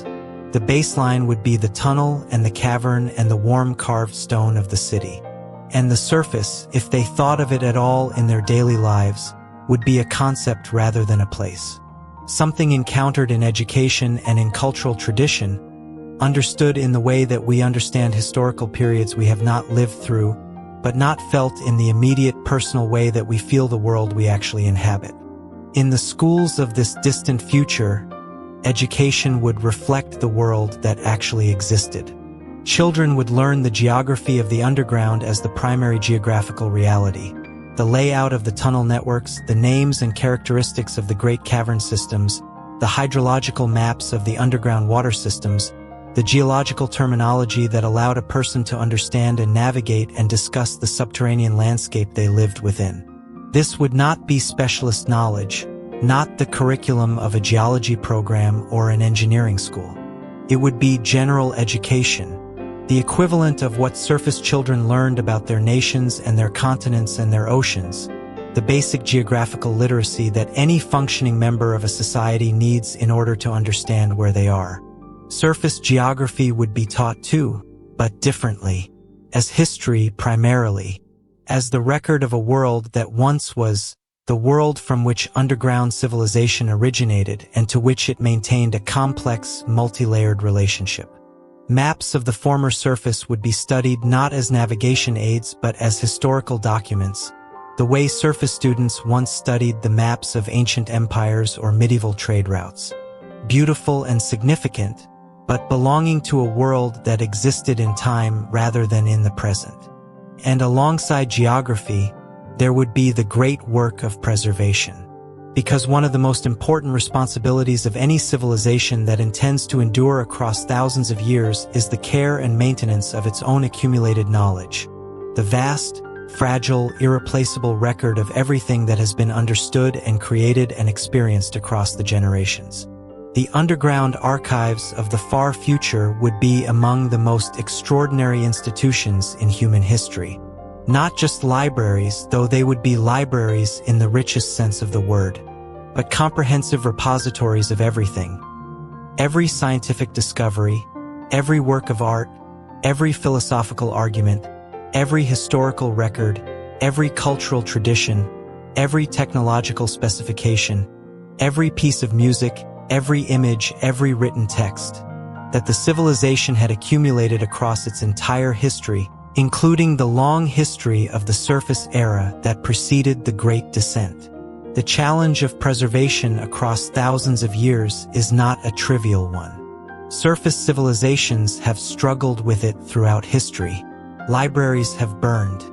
the baseline would be the tunnel and the cavern and the warm carved stone of the city. And the surface, if they thought of it at all in their daily lives, would be a concept rather than a place. Something encountered in education and in cultural tradition, understood in the way that we understand historical periods we have not lived through, but not felt in the immediate personal way that we feel the world we actually inhabit. In the schools of this distant future, education would reflect the world that actually existed. Children would learn the geography of the underground as the primary geographical reality, the layout of the tunnel networks, the names and characteristics of the great cavern systems, the hydrological maps of the underground water systems, the geological terminology that allowed a person to understand and navigate and discuss the subterranean landscape they lived within. This would not be specialist knowledge, not the curriculum of a geology program or an engineering school. It would be general education, the equivalent of what surface children learned about their nations and their continents and their oceans, the basic geographical literacy that any functioning member of a society needs in order to understand where they are. Surface geography would be taught too, but differently. as history primarily, as the record of a world that once was the world from which underground civilization originated and to which it maintained a complex, multi-layered relationship. Maps of the former surface would be studied not as navigation aids but as historical documents, the way surface students once studied the maps of ancient empires or medieval trade routes. Beautiful and significant, but belonging to a world that existed in time rather than in the present. And alongside geography, there would be the great work of preservation. Because one of the most important responsibilities of any civilization that intends to endure across thousands of years is the care and maintenance of its own accumulated knowledge. The vast, fragile, irreplaceable record of everything that has been understood and created and experienced across the generations. The underground archives of the far future would be among the most extraordinary institutions in human history. Not just libraries, though they would be libraries in the richest sense of the word, but comprehensive repositories of everything. Every scientific discovery, every work of art, every philosophical argument, every historical record, every cultural tradition, every technological specification, every piece of music, every image, every written text, that the civilization had accumulated across its entire history, including the long history of the surface era that preceded the Great Descent. The challenge of preservation across thousands of years is not a trivial one. Surface civilizations have struggled with it throughout history. Libraries have burned.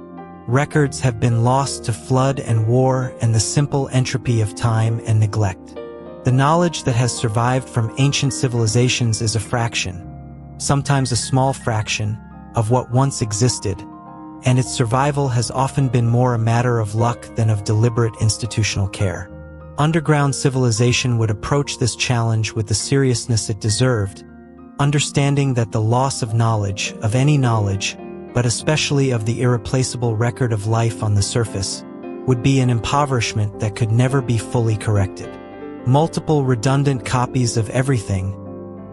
Records have been lost to flood and war and the simple entropy of time and neglect. The knowledge that has survived from ancient civilizations is a fraction, sometimes a small fraction, of what once existed, and its survival has often been more a matter of luck than of deliberate institutional care. Underground civilization would approach this challenge with the seriousness it deserved, understanding that the loss of knowledge, of any knowledge, but especially of the irreplaceable record of life on the surface, would be an impoverishment that could never be fully corrected. Multiple redundant copies of everything,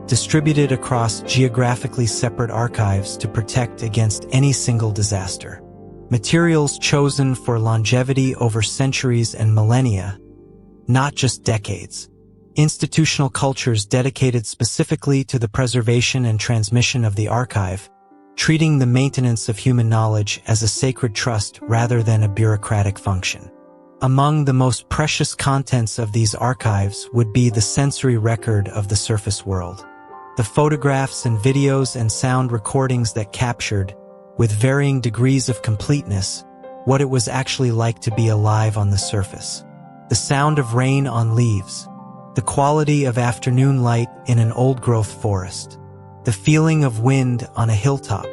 distributed across geographically separate archives to protect against any single disaster. Materials chosen for longevity over centuries and millennia, not just decades. Institutional cultures dedicated specifically to the preservation and transmission of the archive, treating the maintenance of human knowledge as a sacred trust rather than a bureaucratic function. Among the most precious contents of these archives would be the sensory record of the surface world. The photographs and videos and sound recordings that captured, with varying degrees of completeness, what it was actually like to be alive on the surface. The sound of rain on leaves, the quality of afternoon light in an old-growth forest, the feeling of wind on a hilltop.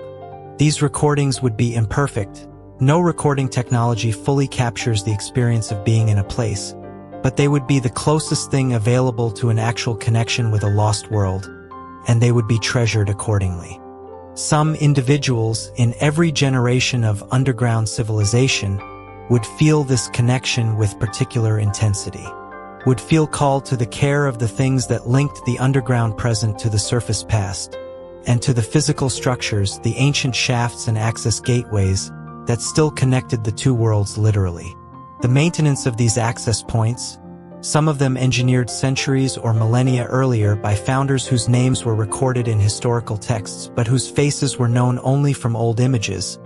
These recordings would be imperfect. No recording technology fully captures the experience of being in a place, but they would be the closest thing available to an actual connection with a lost world, and they would be treasured accordingly. Some individuals in every generation of underground civilization would feel this connection with particular intensity, would feel called to the care of the things that linked the underground present to the surface past, and to the physical structures, the ancient shafts and access gateways that still connected the two worlds literally. The maintenance of these access points, some of them engineered centuries or millennia earlier by founders whose names were recorded in historical texts but whose faces were known only from old images,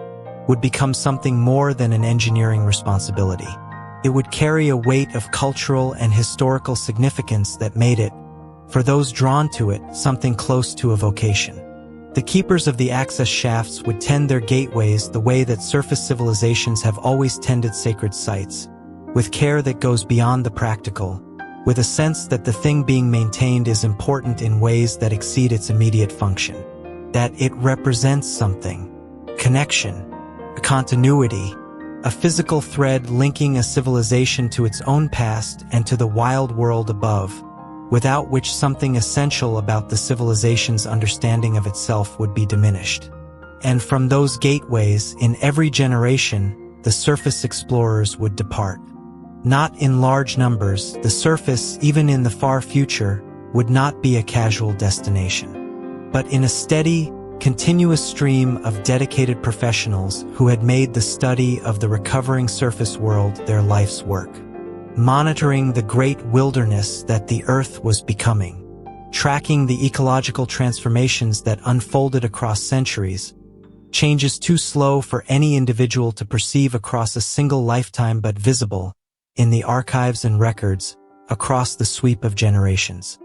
would become something more than an engineering responsibility. It would carry a weight of cultural and historical significance that made it, for those drawn to it, something close to a vocation. The keepers of the access shafts would tend their gateways the way that surface civilizations have always tended sacred sites, with care that goes beyond the practical, with a sense that the thing being maintained is important in ways that exceed its immediate function, that it represents something, connection, a continuity, a physical thread linking a civilization to its own past and to the wild world above, without which something essential about the civilization's understanding of itself would be diminished. And from those gateways, in every generation, the surface explorers would depart. Not in large numbers, the surface, even in the far future, would not be a casual destination. But in a steady, continuous stream of dedicated professionals who had made the study of the recovering surface world their life's work, monitoring the great wilderness that the Earth was becoming, tracking the ecological transformations that unfolded across centuries, changes too slow for any individual to perceive across a single lifetime but visible in the archives and records across the sweep of generations,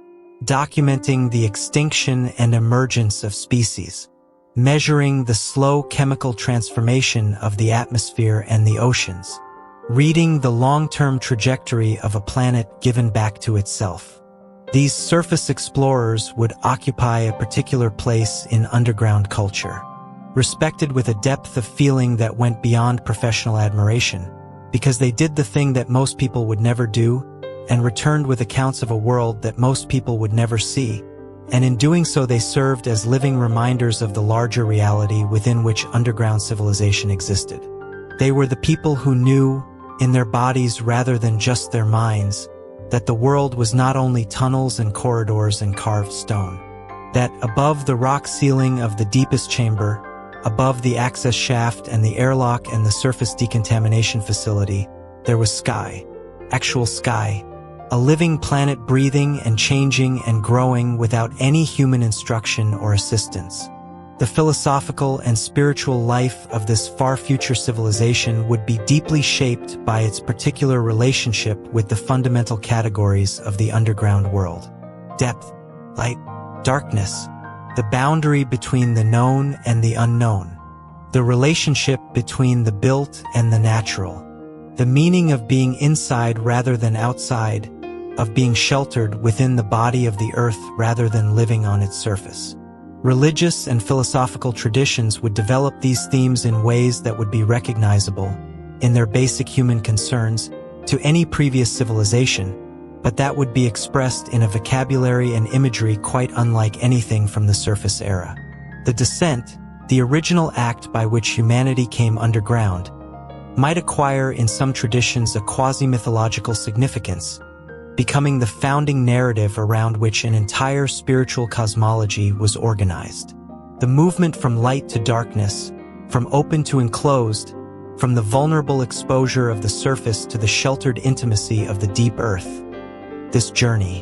documenting the extinction and emergence of species, measuring the slow chemical transformation of the atmosphere and the oceans, reading the long-term trajectory of a planet given back to itself. These surface explorers would occupy a particular place in underground culture, respected with a depth of feeling that went beyond professional admiration, because they did the thing that most people would never do, and returned with accounts of a world that most people would never see, and in doing so they served as living reminders of the larger reality within which underground civilization existed. They were the people who knew, in their bodies rather than just their minds, that the world was not only tunnels and corridors and carved stone, that above the rock ceiling of the deepest chamber, above the access shaft and the airlock and the surface decontamination facility, there was sky, actual sky, a living planet breathing and changing and growing without any human instruction or assistance. The philosophical and spiritual life of this far future civilization would be deeply shaped by its particular relationship with the fundamental categories of the underground world: depth, light, darkness, the boundary between the known and the unknown, the relationship between the built and the natural, the meaning of being inside rather than outside, of being sheltered within the body of the earth rather than living on its surface. Religious and philosophical traditions would develop these themes in ways that would be recognizable, in their basic human concerns, to any previous civilization, but that would be expressed in a vocabulary and imagery quite unlike anything from the surface era. The descent, the original act by which humanity came underground, might acquire in some traditions a quasi-mythological significance, becoming the founding narrative around which an entire spiritual cosmology was organized. The movement from light to darkness, from open to enclosed, from the vulnerable exposure of the surface to the sheltered intimacy of the deep earth. This journey,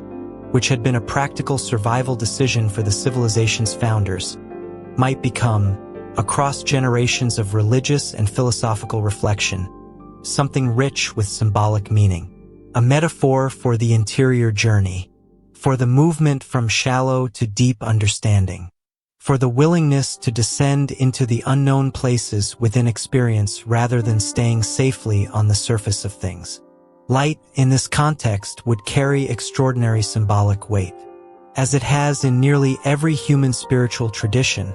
which had been a practical survival decision for the civilization's founders, might become, across generations of religious and philosophical reflection, something rich with symbolic meaning. A metaphor for the interior journey, for the movement from shallow to deep understanding, for the willingness to descend into the unknown places within experience rather than staying safely on the surface of things. Light, in this context, would carry extraordinary symbolic weight, as it has in nearly every human spiritual tradition.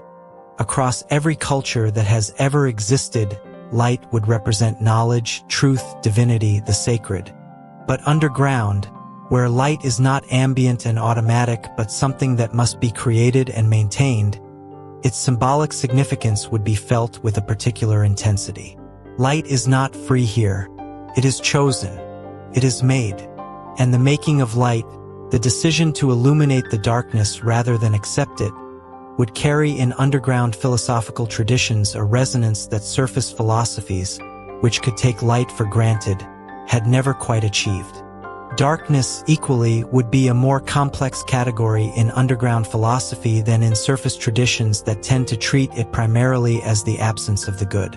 Across every culture that has ever existed, light would represent knowledge, truth, divinity, the sacred. But underground, where light is not ambient and automatic but something that must be created and maintained, its symbolic significance would be felt with a particular intensity. Light is not free here. It is chosen. It is made. And the making of light, the decision to illuminate the darkness rather than accept it, would carry in underground philosophical traditions a resonance that surface philosophies, which could take light for granted, had never quite achieved. Darkness, equally, would be a more complex category in underground philosophy than in surface traditions that tend to treat it primarily as the absence of the good.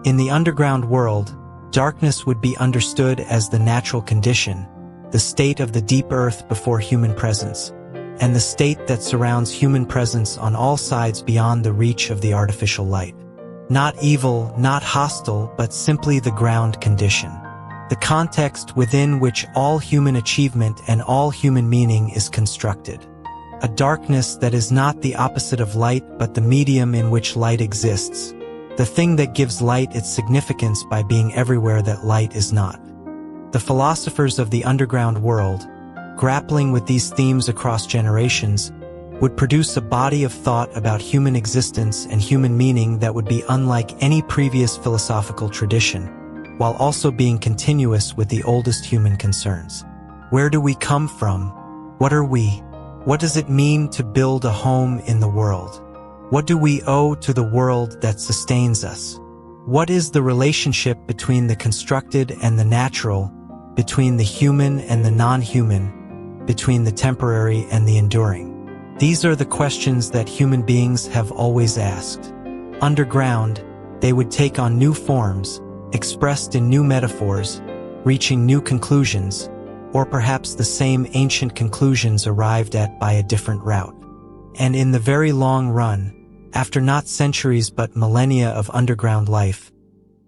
In the underground world, darkness would be understood as the natural condition, the state of the deep earth before human presence, and the state that surrounds human presence on all sides beyond the reach of the artificial light. Not evil, not hostile, but simply the ground condition. The context within which all human achievement and all human meaning is constructed. A darkness that is not the opposite of light but the medium in which light exists, the thing that gives light its significance by being everywhere that light is not. The philosophers of the underground world, grappling with these themes across generations, would produce a body of thought about human existence and human meaning that would be unlike any previous philosophical tradition, while also being continuous with the oldest human concerns. Where do we come from? What are we? What does it mean to build a home in the world? What do we owe to the world that sustains us? What is the relationship between the constructed and the natural, between the human and the non-human, between the temporary and the enduring? These are the questions that human beings have always asked. Underground, they would take on new forms, expressed in new metaphors, reaching new conclusions, or perhaps the same ancient conclusions arrived at by a different route. And in the very long run, after not centuries but millennia of underground life,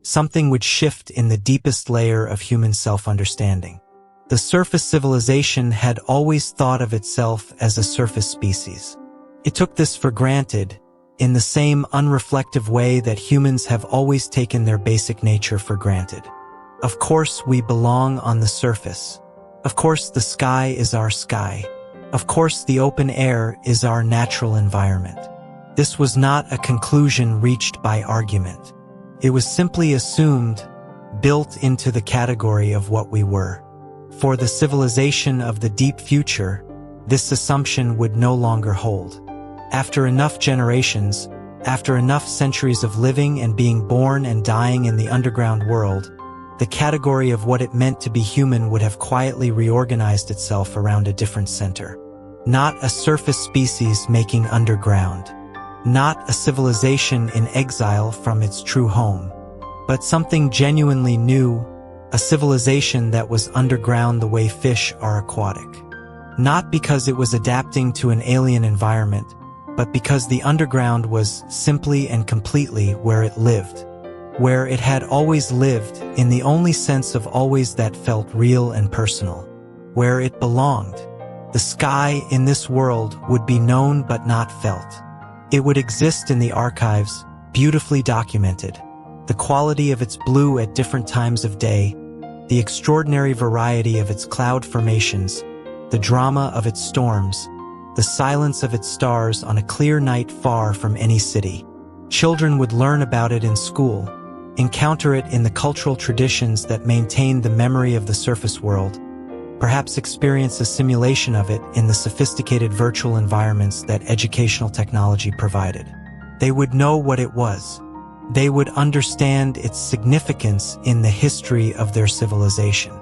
something would shift in the deepest layer of human self-understanding. The surface civilization had always thought of itself as a surface species. It took this for granted, in the same unreflective way that humans have always taken their basic nature for granted. Of course, we belong on the surface. Of course, the sky is our sky. Of course, the open air is our natural environment. This was not a conclusion reached by argument. It was simply assumed, built into the category of what we were. For the civilization of the deep future, this assumption would no longer hold. After enough generations, after enough centuries of living and being born and dying in the underground world, the category of what it meant to be human would have quietly reorganized itself around a different center. Not a surface species making underground. Not a civilization in exile from its true home. But something genuinely new, a civilization that was underground the way fish are aquatic. Not because it was adapting to an alien environment, but because the underground was simply and completely where it lived. Where it had always lived, in the only sense of always that felt real and personal. Where it belonged. The sky in this world would be known but not felt. It would exist in the archives, beautifully documented. The quality of its blue at different times of day, the extraordinary variety of its cloud formations, the drama of its storms, the silence of its stars on a clear night far from any city. Children would learn about it in school, encounter it in the cultural traditions that maintained the memory of the surface world, perhaps experience a simulation of it in the sophisticated virtual environments that educational technology provided. They would know what it was. They would understand its significance in the history of their civilization.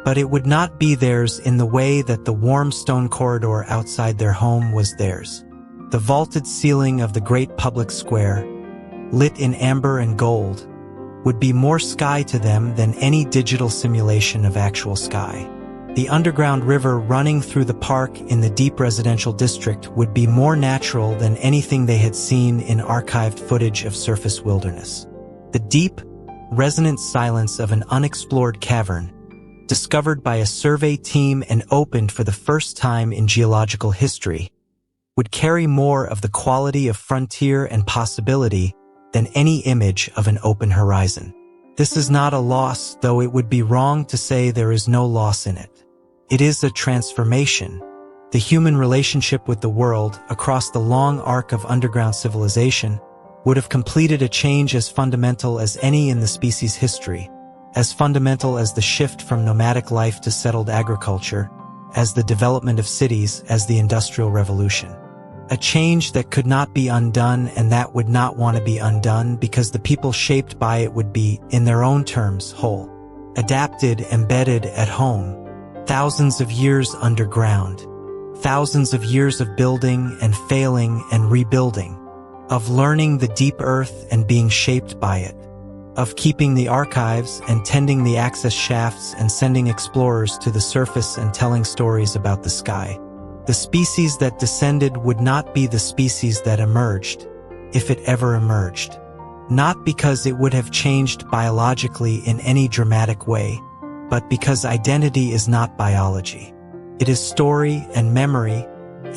But it would not be theirs in the way that the warm stone corridor outside their home was theirs. The vaulted ceiling of the great public square, lit in amber and gold, would be more sky to them than any digital simulation of actual sky. The underground river running through the park in the deep residential district would be more natural than anything they had seen in archived footage of surface wilderness. The deep, resonant silence of an unexplored cavern, discovered by a survey team and opened for the first time in geological history, would carry more of the quality of frontier and possibility than any image of an open horizon. This is not a loss, though it would be wrong to say there is no loss in it. It is a transformation. The human relationship with the world, across the long arc of underground civilization, would have completed a change as fundamental as any in the species' history, as fundamental as the shift from nomadic life to settled agriculture, as the development of cities, as the Industrial Revolution. A change that could not be undone and that would not want to be undone because the people shaped by it would be, in their own terms, whole, adapted, embedded at home. Thousands of years underground, thousands of years of building and failing and rebuilding, of learning the deep earth and being shaped by it, of keeping the archives and tending the access shafts and sending explorers to the surface and telling stories about the sky. The species that descended would not be the species that emerged, if it ever emerged. Not because it would have changed biologically in any dramatic way, but because identity is not biology. It is story and memory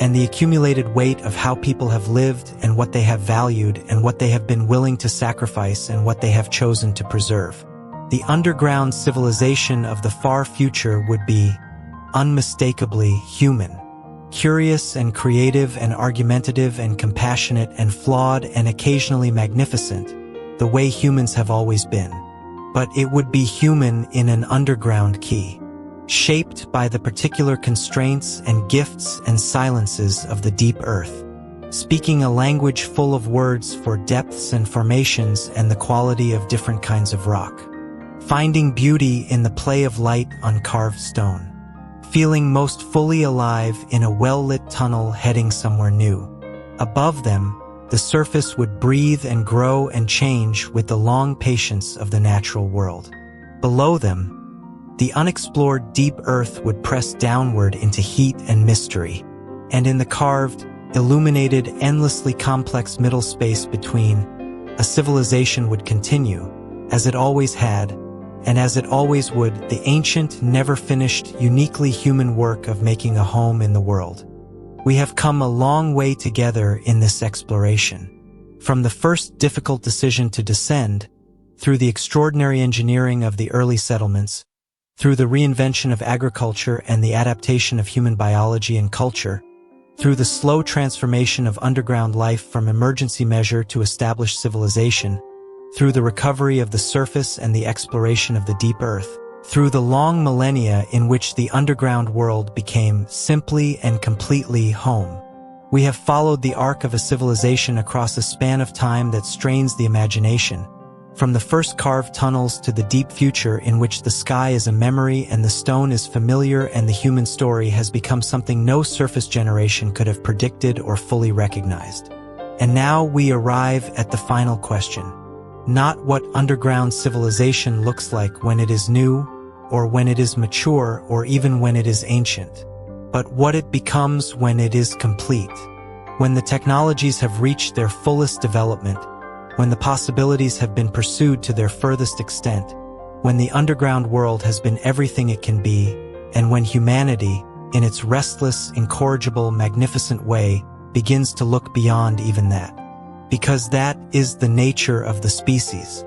and the accumulated weight of how people have lived and what they have valued and what they have been willing to sacrifice and what they have chosen to preserve. The underground civilization of the far future would be unmistakably human, curious and creative and argumentative and compassionate and flawed and occasionally magnificent, the way humans have always been. But it would be human in an underground key, shaped by the particular constraints and gifts and silences of the deep earth. speaking a language full of words for depths and formations and the quality of different kinds of rock. Finding beauty in the play of light on carved stone. Feeling most fully alive in a well-lit tunnel heading somewhere new. Above them, the surface would breathe and grow and change with the long patience of the natural world. Below them, the unexplored deep earth would press downward into heat and mystery, and in the carved, illuminated, endlessly complex middle space between, a civilization would continue, as it always had, and as it always would, the ancient, never-finished, uniquely human work of making a home in the world. We have come a long way together in this exploration. From the first difficult decision to descend, through the extraordinary engineering of the early settlements, through the reinvention of agriculture and the adaptation of human biology and culture, through the slow transformation of underground life from emergency measure to established civilization, through the recovery of the surface and the exploration of the deep earth, through the long millennia in which the underground world became simply and completely home. We have followed the arc of a civilization across a span of time that strains the imagination, from the first carved tunnels to the deep future in which the sky is a memory and the stone is familiar and the human story has become something no surface generation could have predicted or fully recognized. And now we arrive at the final question. Not what underground civilization looks like when it is new, or when it is mature, or even when it is ancient, but what it becomes when it is complete. When the technologies have reached their fullest development, when the possibilities have been pursued to their furthest extent, when the underground world has been everything it can be, and when humanity, in its restless, incorrigible, magnificent way, begins to look beyond even that. Because that is the nature of the species.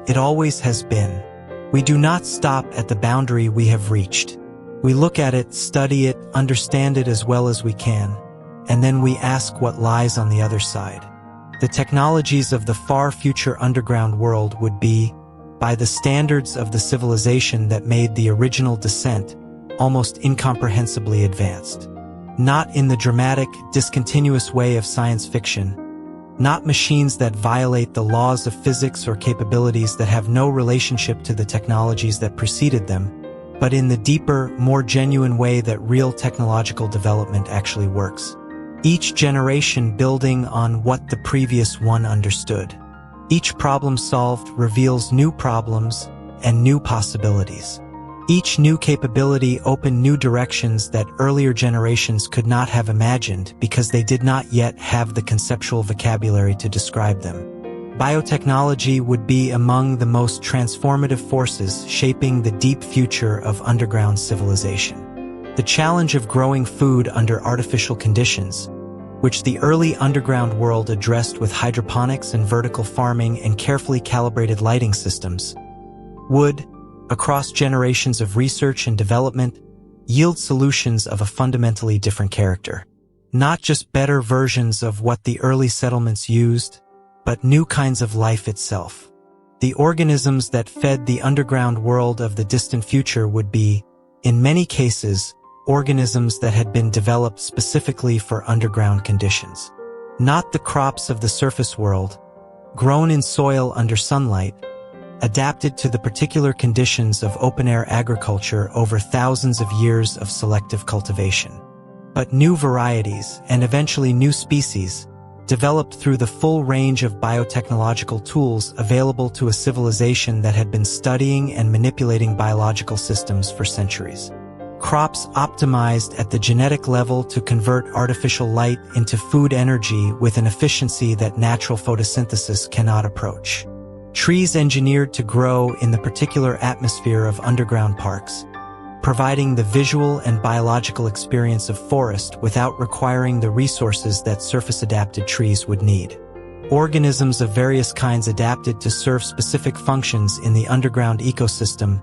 It always has been. We do not stop at the boundary we have reached. We look at it, study it, understand it as well as we can, and then we ask what lies on the other side. The technologies of the far future underground world would be, by the standards of the civilization that made the original descent, almost incomprehensibly advanced. Not in the dramatic, discontinuous way of science fiction, not machines that violate the laws of physics or capabilities that have no relationship to the technologies that preceded them, but in the deeper, more genuine way that real technological development actually works. Each generation building on what the previous one understood. Each problem solved reveals new problems and new possibilities. Each new capability opened new directions that earlier generations could not have imagined because they did not yet have the conceptual vocabulary to describe them. Biotechnology would be among the most transformative forces shaping the deep future of underground civilization. The challenge of growing food under artificial conditions, which the early underground world addressed with hydroponics and vertical farming and carefully calibrated lighting systems, would, across generations of research and development, yield solutions of a fundamentally different character. Not just better versions of what the early settlements used, but new kinds of life itself. The organisms that fed the underground world of the distant future would be, in many cases, organisms that had been developed specifically for underground conditions. Not the crops of the surface world, grown in soil under sunlight, adapted to the particular conditions of open-air agriculture over thousands of years of selective cultivation. But new varieties, and eventually new species, developed through the full range of biotechnological tools available to a civilization that had been studying and manipulating biological systems for centuries. Crops optimized at the genetic level to convert artificial light into food energy with an efficiency that natural photosynthesis cannot approach. Trees engineered to grow in the particular atmosphere of underground parks, providing the visual and biological experience of forest without requiring the resources that surface-adapted trees would need. Organisms of various kinds adapted to serve specific functions in the underground ecosystem,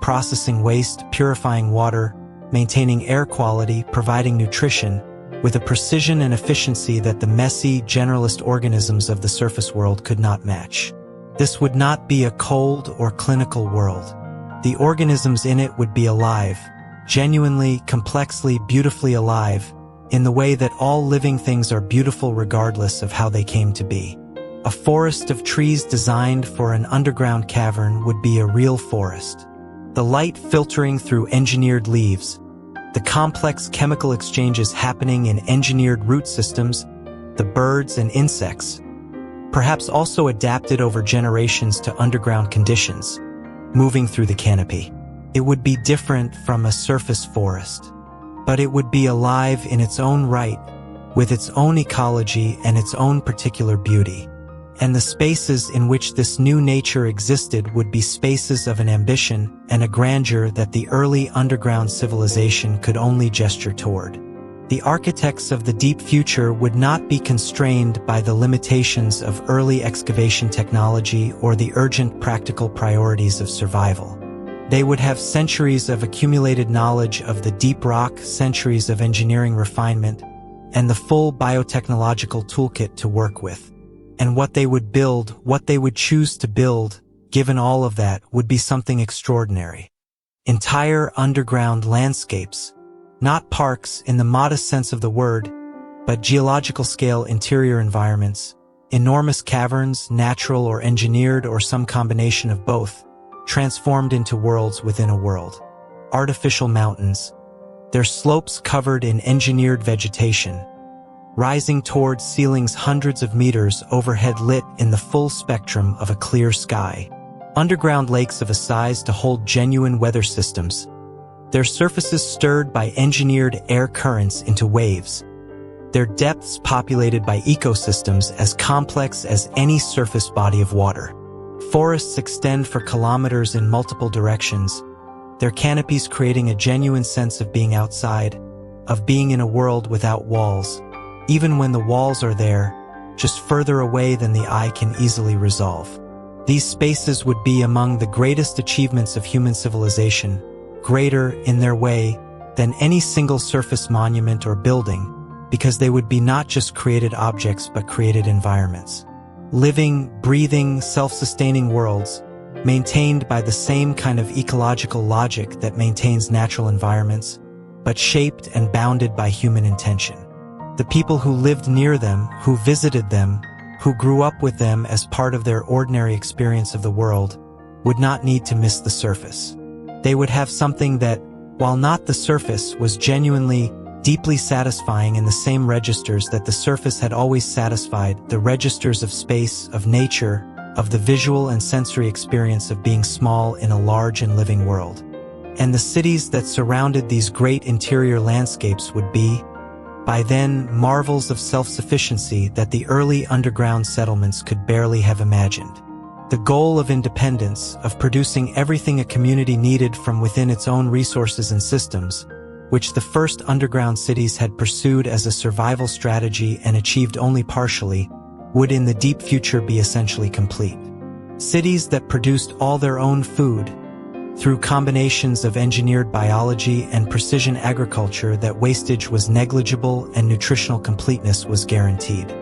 processing waste, purifying water, maintaining air quality, providing nutrition, with a precision and efficiency that the messy, generalist organisms of the surface world could not match. This would not be a cold or clinical world. The organisms in it would be alive, genuinely, complexly, beautifully alive, in the way that all living things are beautiful regardless of how they came to be. A forest of trees designed for an underground cavern would be a real forest. The light filtering through engineered leaves, the complex chemical exchanges happening in engineered root systems, the birds and insects, perhaps also adapted over generations to underground conditions, moving through the canopy. It would be different from a surface forest, but it would be alive in its own right, with its own ecology and its own particular beauty. And the spaces in which this new nature existed would be spaces of an ambition and a grandeur that the early underground civilization could only gesture toward. The architects of the deep future would not be constrained by the limitations of early excavation technology or the urgent practical priorities of survival. They would have centuries of accumulated knowledge of the deep rock, centuries of engineering refinement, and the full biotechnological toolkit to work with. And what they would build, what they would choose to build, given all of that, would be something extraordinary. Entire underground landscapes, not parks in the modest sense of the word, but geological-scale interior environments, enormous caverns, natural or engineered or some combination of both, transformed into worlds within a world. Artificial mountains, their slopes covered in engineered vegetation, rising towards ceilings hundreds of meters overhead, lit in the full spectrum of a clear sky. Underground lakes of a size to hold genuine weather systems, their surfaces stirred by engineered air currents into waves, their depths populated by ecosystems as complex as any surface body of water. Forests extend for kilometers in multiple directions, their canopies creating a genuine sense of being outside, of being in a world without walls, even when the walls are there, just further away than the eye can easily resolve. These spaces would be among the greatest achievements of human civilization, greater in their way than any single surface monument or building, because they would be not just created objects but created environments. Living, breathing, self-sustaining worlds, maintained by the same kind of ecological logic that maintains natural environments, but shaped and bounded by human intention. The people who lived near them, who visited them, who grew up with them as part of their ordinary experience of the world, would not need to miss the surface. They would have something that, while not the surface, was genuinely, deeply satisfying in the same registers that the surface had always satisfied, the registers of space, of nature, of the visual and sensory experience of being small in a large and living world. And the cities that surrounded these great interior landscapes would be, by then, marvels of self-sufficiency that the early underground settlements could barely have imagined. The goal of independence, of producing everything a community needed from within its own resources and systems, which the first underground cities had pursued as a survival strategy and achieved only partially, would in the deep future be essentially complete. Cities that produced all their own food, through combinations of engineered biology and precision agriculture that wastage was negligible and nutritional completeness was guaranteed.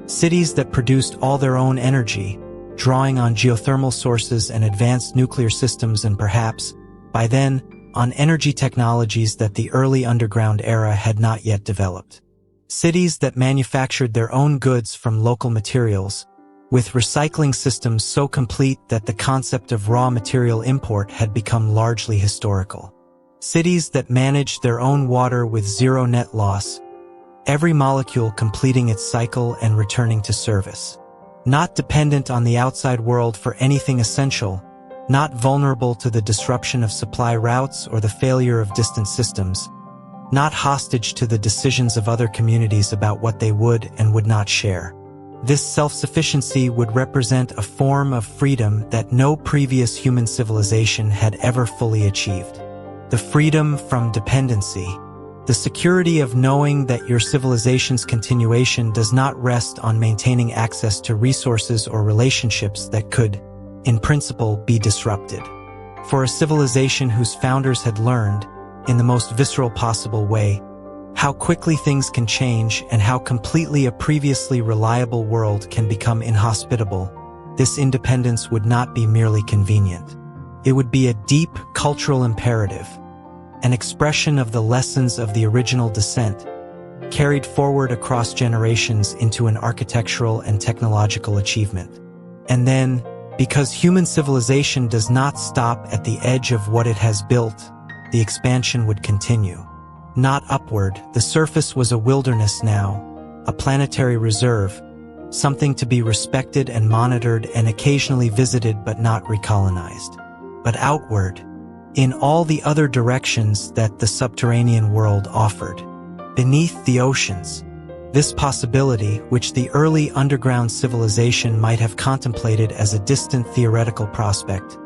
Cities that produced all their own energy, drawing on geothermal sources and advanced nuclear systems and perhaps, by then, on energy technologies that the early underground era had not yet developed. Cities that manufactured their own goods from local materials, with recycling systems so complete that the concept of raw material import had become largely historical. Cities that managed their own water with zero net loss, every molecule completing its cycle and returning to service. Not dependent on the outside world for anything essential, not vulnerable to the disruption of supply routes or the failure of distant systems, not hostage to the decisions of other communities about what they would and would not share. This self-sufficiency would represent a form of freedom that no previous human civilization had ever fully achieved. The freedom from dependency, the security of knowing that your civilization's continuation does not rest on maintaining access to resources or relationships that could, in principle, be disrupted. For a civilization whose founders had learned, in the most visceral possible way, how quickly things can change and how completely a previously reliable world can become inhospitable, this independence would not be merely convenient. It would be a deep cultural imperative, an expression of the lessons of the original descent, carried forward across generations into an architectural and technological achievement. And then, because human civilization does not stop at the edge of what it has built, the expansion would continue. Not upward, the surface was a wilderness now, a planetary reserve, something to be respected and monitored and occasionally visited but not recolonized. But outward, in all the other directions that the subterranean world offered, beneath the oceans, this possibility, which the early underground civilization might have contemplated as a distant theoretical prospect,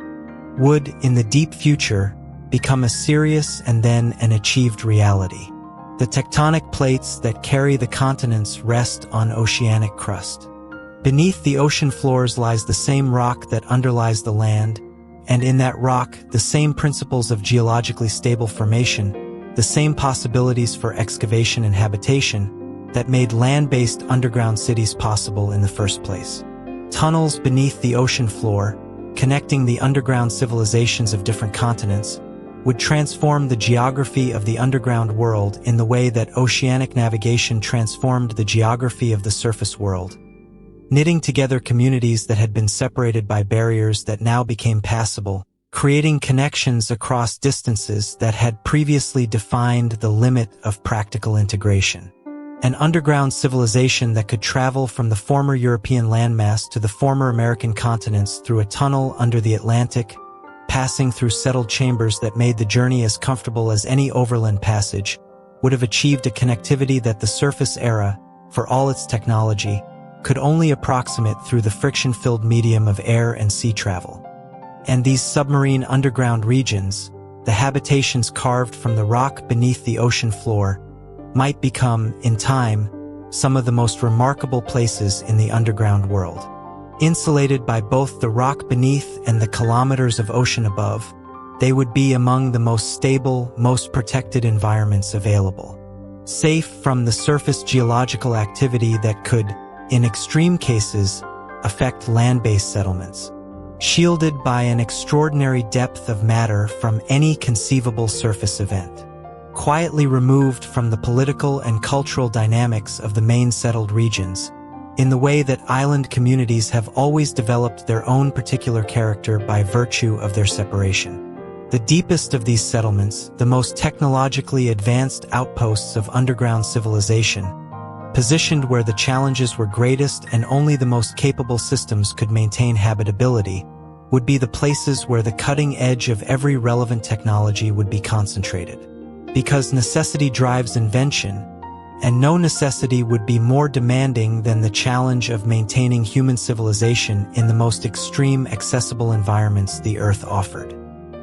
would, in the deep future, become a serious and then an achieved reality. The tectonic plates that carry the continents rest on oceanic crust. Beneath the ocean floors lies the same rock that underlies the land, and in that rock, the same principles of geologically stable formation, the same possibilities for excavation and habitation that made land-based underground cities possible in the first place. Tunnels beneath the ocean floor, connecting the underground civilizations of different continents, would transform the geography of the underground world in the way that oceanic navigation transformed the geography of the surface world, knitting together communities that had been separated by barriers that now became passable, creating connections across distances that had previously defined the limit of practical integration. An underground civilization that could travel from the former European landmass to the former American continents through a tunnel under the Atlantic, passing through settled chambers that made the journey as comfortable as any overland passage, would have achieved a connectivity that the surface era, for all its technology, could only approximate through the friction-filled medium of air and sea travel. And these submarine underground regions, the habitations carved from the rock beneath the ocean floor, might become, in time, some of the most remarkable places in the underground world. Insulated by both the rock beneath and the kilometers of ocean above, they would be among the most stable, most protected environments available. Safe from the surface geological activity that could, in extreme cases, affect land-based settlements. Shielded by an extraordinary depth of matter from any conceivable surface event. Quietly removed from the political and cultural dynamics of the main settled regions, in the way that island communities have always developed their own particular character by virtue of their separation. The deepest of these settlements, the most technologically advanced outposts of underground civilization, positioned where the challenges were greatest and only the most capable systems could maintain habitability, would be the places where the cutting edge of every relevant technology would be concentrated. Because necessity drives invention, and no necessity would be more demanding than the challenge of maintaining human civilization in the most extreme accessible environments the Earth offered.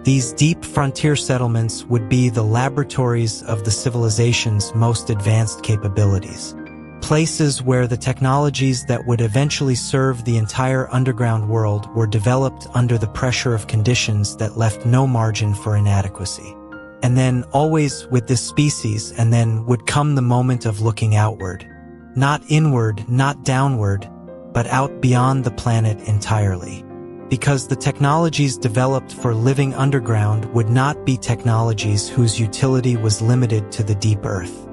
These deep frontier settlements would be the laboratories of the civilization's most advanced capabilities. Places where the technologies that would eventually serve the entire underground world were developed under the pressure of conditions that left no margin for inadequacy. And then, always with this species, and then would come the moment of looking outward. Not inward, not downward, but out beyond the planet entirely. Because the technologies developed for living underground would not be technologies whose utility was limited to the deep earth.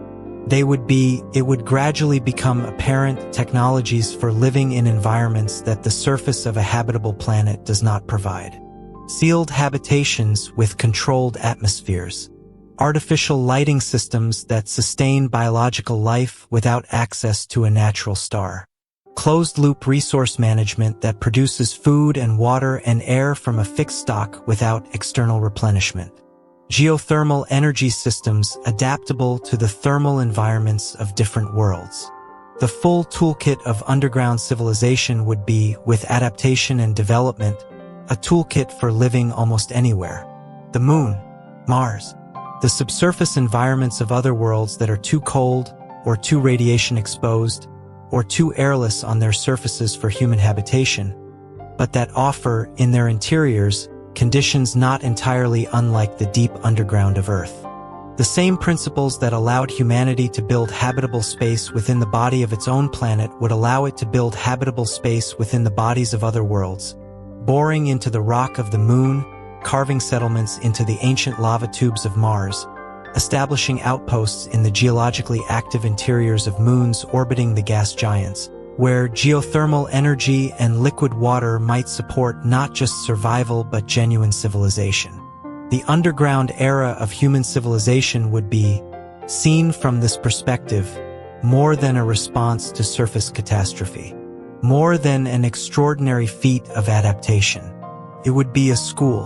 It would gradually become apparent technologies for living in environments that the surface of a habitable planet does not provide. Sealed habitations with controlled atmospheres, artificial lighting systems that sustain biological life without access to a natural star, closed-loop resource management that produces food and water and air from a fixed stock without external replenishment, geothermal energy systems adaptable to the thermal environments of different worlds. The full toolkit of underground civilization would be, with adaptation and development, a toolkit for living almost anywhere. The Moon, Mars, the subsurface environments of other worlds that are too cold, or too radiation exposed, or too airless on their surfaces for human habitation, but that offer, in their interiors, conditions not entirely unlike the deep underground of Earth. The same principles that allowed humanity to build habitable space within the body of its own planet would allow it to build habitable space within the bodies of other worlds, boring into the rock of the Moon, carving settlements into the ancient lava tubes of Mars, establishing outposts in the geologically active interiors of moons orbiting the gas giants, where geothermal energy and liquid water might support not just survival but genuine civilization. The underground era of human civilization would be, seen from this perspective, more than a response to surface catastrophe, more than an extraordinary feat of adaptation. It would be a school,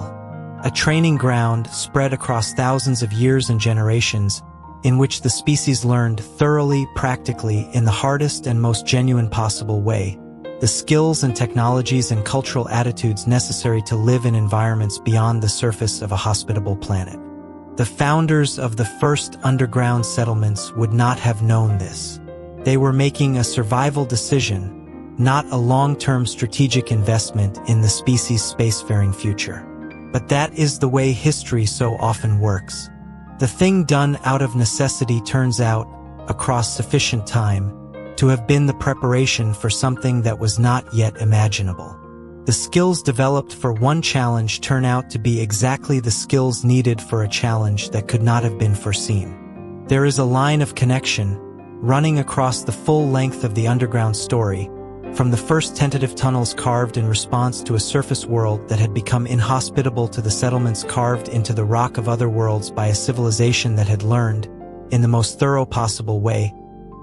a training ground spread across thousands of years and generations, in which the species learned thoroughly, practically, in the hardest and most genuine possible way, the skills and technologies and cultural attitudes necessary to live in environments beyond the surface of a hospitable planet. The founders of the first underground settlements would not have known this. They were making a survival decision, not a long-term strategic investment in the species' spacefaring future. But that is the way history so often works. The thing done out of necessity turns out, across sufficient time, to have been the preparation for something that was not yet imaginable. The skills developed for one challenge turn out to be exactly the skills needed for a challenge that could not have been foreseen. There is a line of connection, running across the full length of the underground story, from the first tentative tunnels carved in response to a surface world that had become inhospitable to the settlements carved into the rock of other worlds by a civilization that had learned, in the most thorough possible way,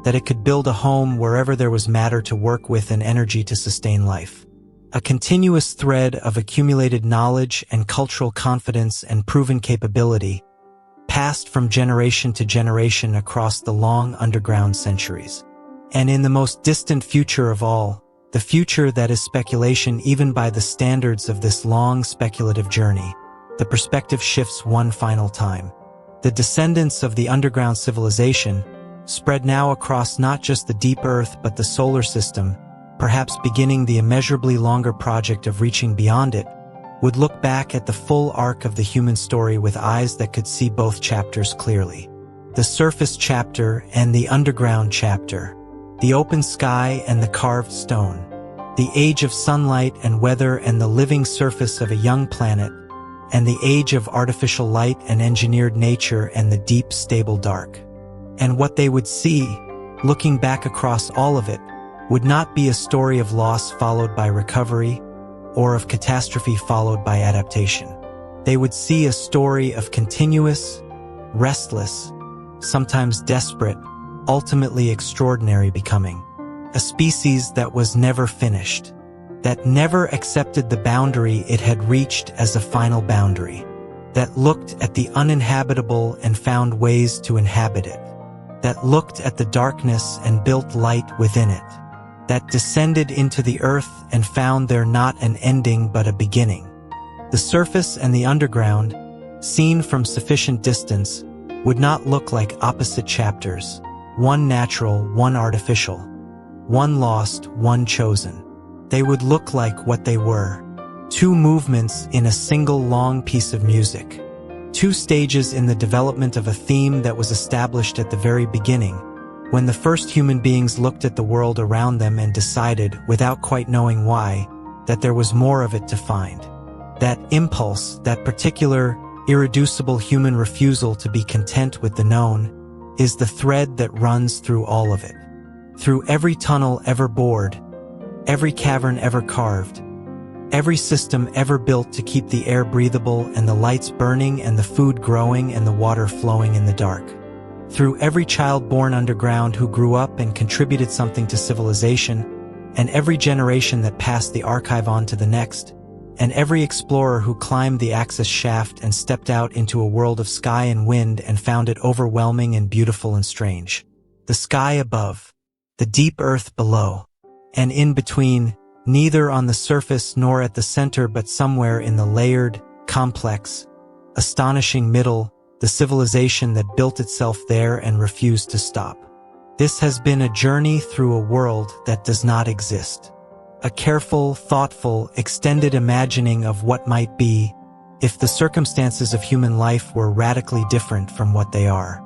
that it could build a home wherever there was matter to work with and energy to sustain life. A continuous thread of accumulated knowledge and cultural confidence and proven capability, passed from generation to generation across the long underground centuries. And in the most distant future of all, the future that is speculation even by the standards of this long speculative journey, the perspective shifts one final time. The descendants of the underground civilization, spread now across not just the deep earth but the solar system, perhaps beginning the immeasurably longer project of reaching beyond it, would look back at the full arc of the human story with eyes that could see both chapters clearly. The surface chapter and the underground chapter. The open sky and the carved stone, the age of sunlight and weather and the living surface of a young planet, and the age of artificial light and engineered nature and the deep, stable dark. And what they would see, looking back across all of it, would not be a story of loss followed by recovery, or of catastrophe followed by adaptation. They would see a story of continuous, restless, sometimes desperate, ultimately extraordinary becoming. A species that was never finished, that never accepted the boundary it had reached as a final boundary, that looked at the uninhabitable and found ways to inhabit it, that looked at the darkness and built light within it, that descended into the earth and found there not an ending but a beginning. The surface and the underground, seen from sufficient distance, would not look like opposite chapters, one natural, one artificial, one lost, one chosen. They would look like what they were, two movements in a single long piece of music, two stages in the development of a theme that was established at the very beginning, when the first human beings looked at the world around them and decided, without quite knowing why, that there was more of it to find. That impulse, that particular, irreducible human refusal to be content with the known, is the thread that runs through all of it. Through every tunnel ever bored, every cavern ever carved, every system ever built to keep the air breathable and the lights burning and the food growing and the water flowing in the dark. Through every child born underground who grew up and contributed something to civilization, and every generation that passed the archive on to the next, and every explorer who climbed the access shaft and stepped out into a world of sky and wind and found it overwhelming and beautiful and strange. The sky above, the deep earth below, and in between, neither on the surface nor at the center but somewhere in the layered, complex, astonishing middle, the civilization that built itself there and refused to stop. This has been a journey through a world that does not exist. A careful, thoughtful, extended imagining of what might be if the circumstances of human life were radically different from what they are.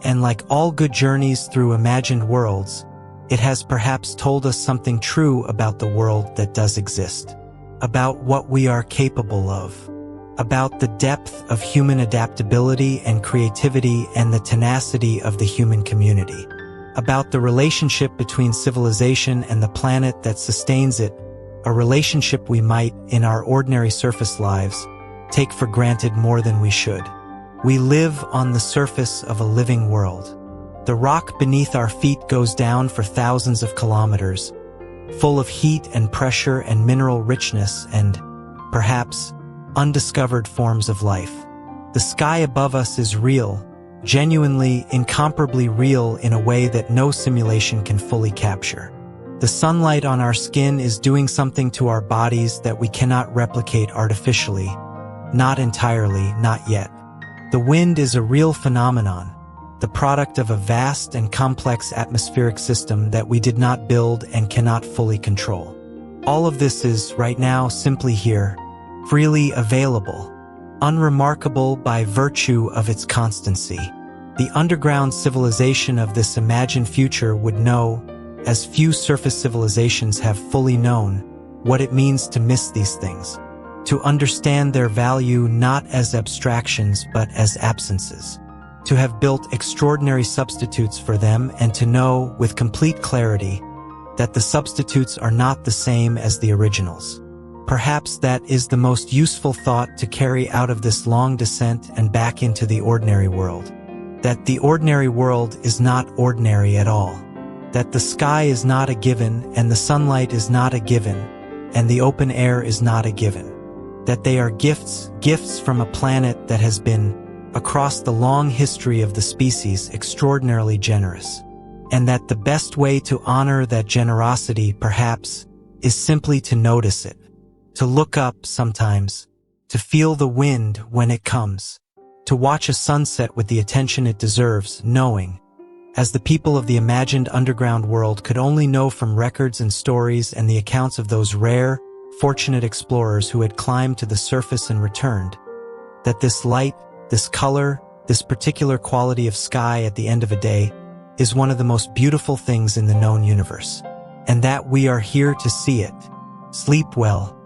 And like all good journeys through imagined worlds, it has perhaps told us something true about the world that does exist, about what we are capable of, about the depth of human adaptability and creativity and the tenacity of the human community, about the relationship between civilization and the planet that sustains it, a relationship we might, in our ordinary surface lives, take for granted more than we should. We live on the surface of a living world. The rock beneath our feet goes down for thousands of kilometers, full of heat and pressure and mineral richness and, perhaps, undiscovered forms of life. The sky above us is real, genuinely, incomparably real in a way that no simulation can fully capture. The sunlight on our skin is doing something to our bodies that we cannot replicate artificially. Not entirely, not yet. The wind is a real phenomenon, the product of a vast and complex atmospheric system that we did not build and cannot fully control. All of this is, right now, simply here, freely available, unremarkable by virtue of its constancy. The underground civilization of this imagined future would know, as few surface civilizations have fully known, what it means to miss these things, to understand their value not as abstractions but as absences, to have built extraordinary substitutes for them and to know, with complete clarity, that the substitutes are not the same as the originals. Perhaps that is the most useful thought to carry out of this long descent and back into the ordinary world. That the ordinary world is not ordinary at all. That the sky is not a given and the sunlight is not a given and the open air is not a given. That they are gifts from a planet that has been, across the long history of the species, extraordinarily generous. And that the best way to honor that generosity, perhaps, is simply to notice it. To look up sometimes, to feel the wind when it comes, to watch a sunset with the attention it deserves, knowing, as the people of the imagined underground world could only know from records and stories and the accounts of those rare, fortunate explorers who had climbed to the surface and returned, that this light, this color, this particular quality of sky at the end of a day is one of the most beautiful things in the known universe, and that we are here to see it. Sleep well.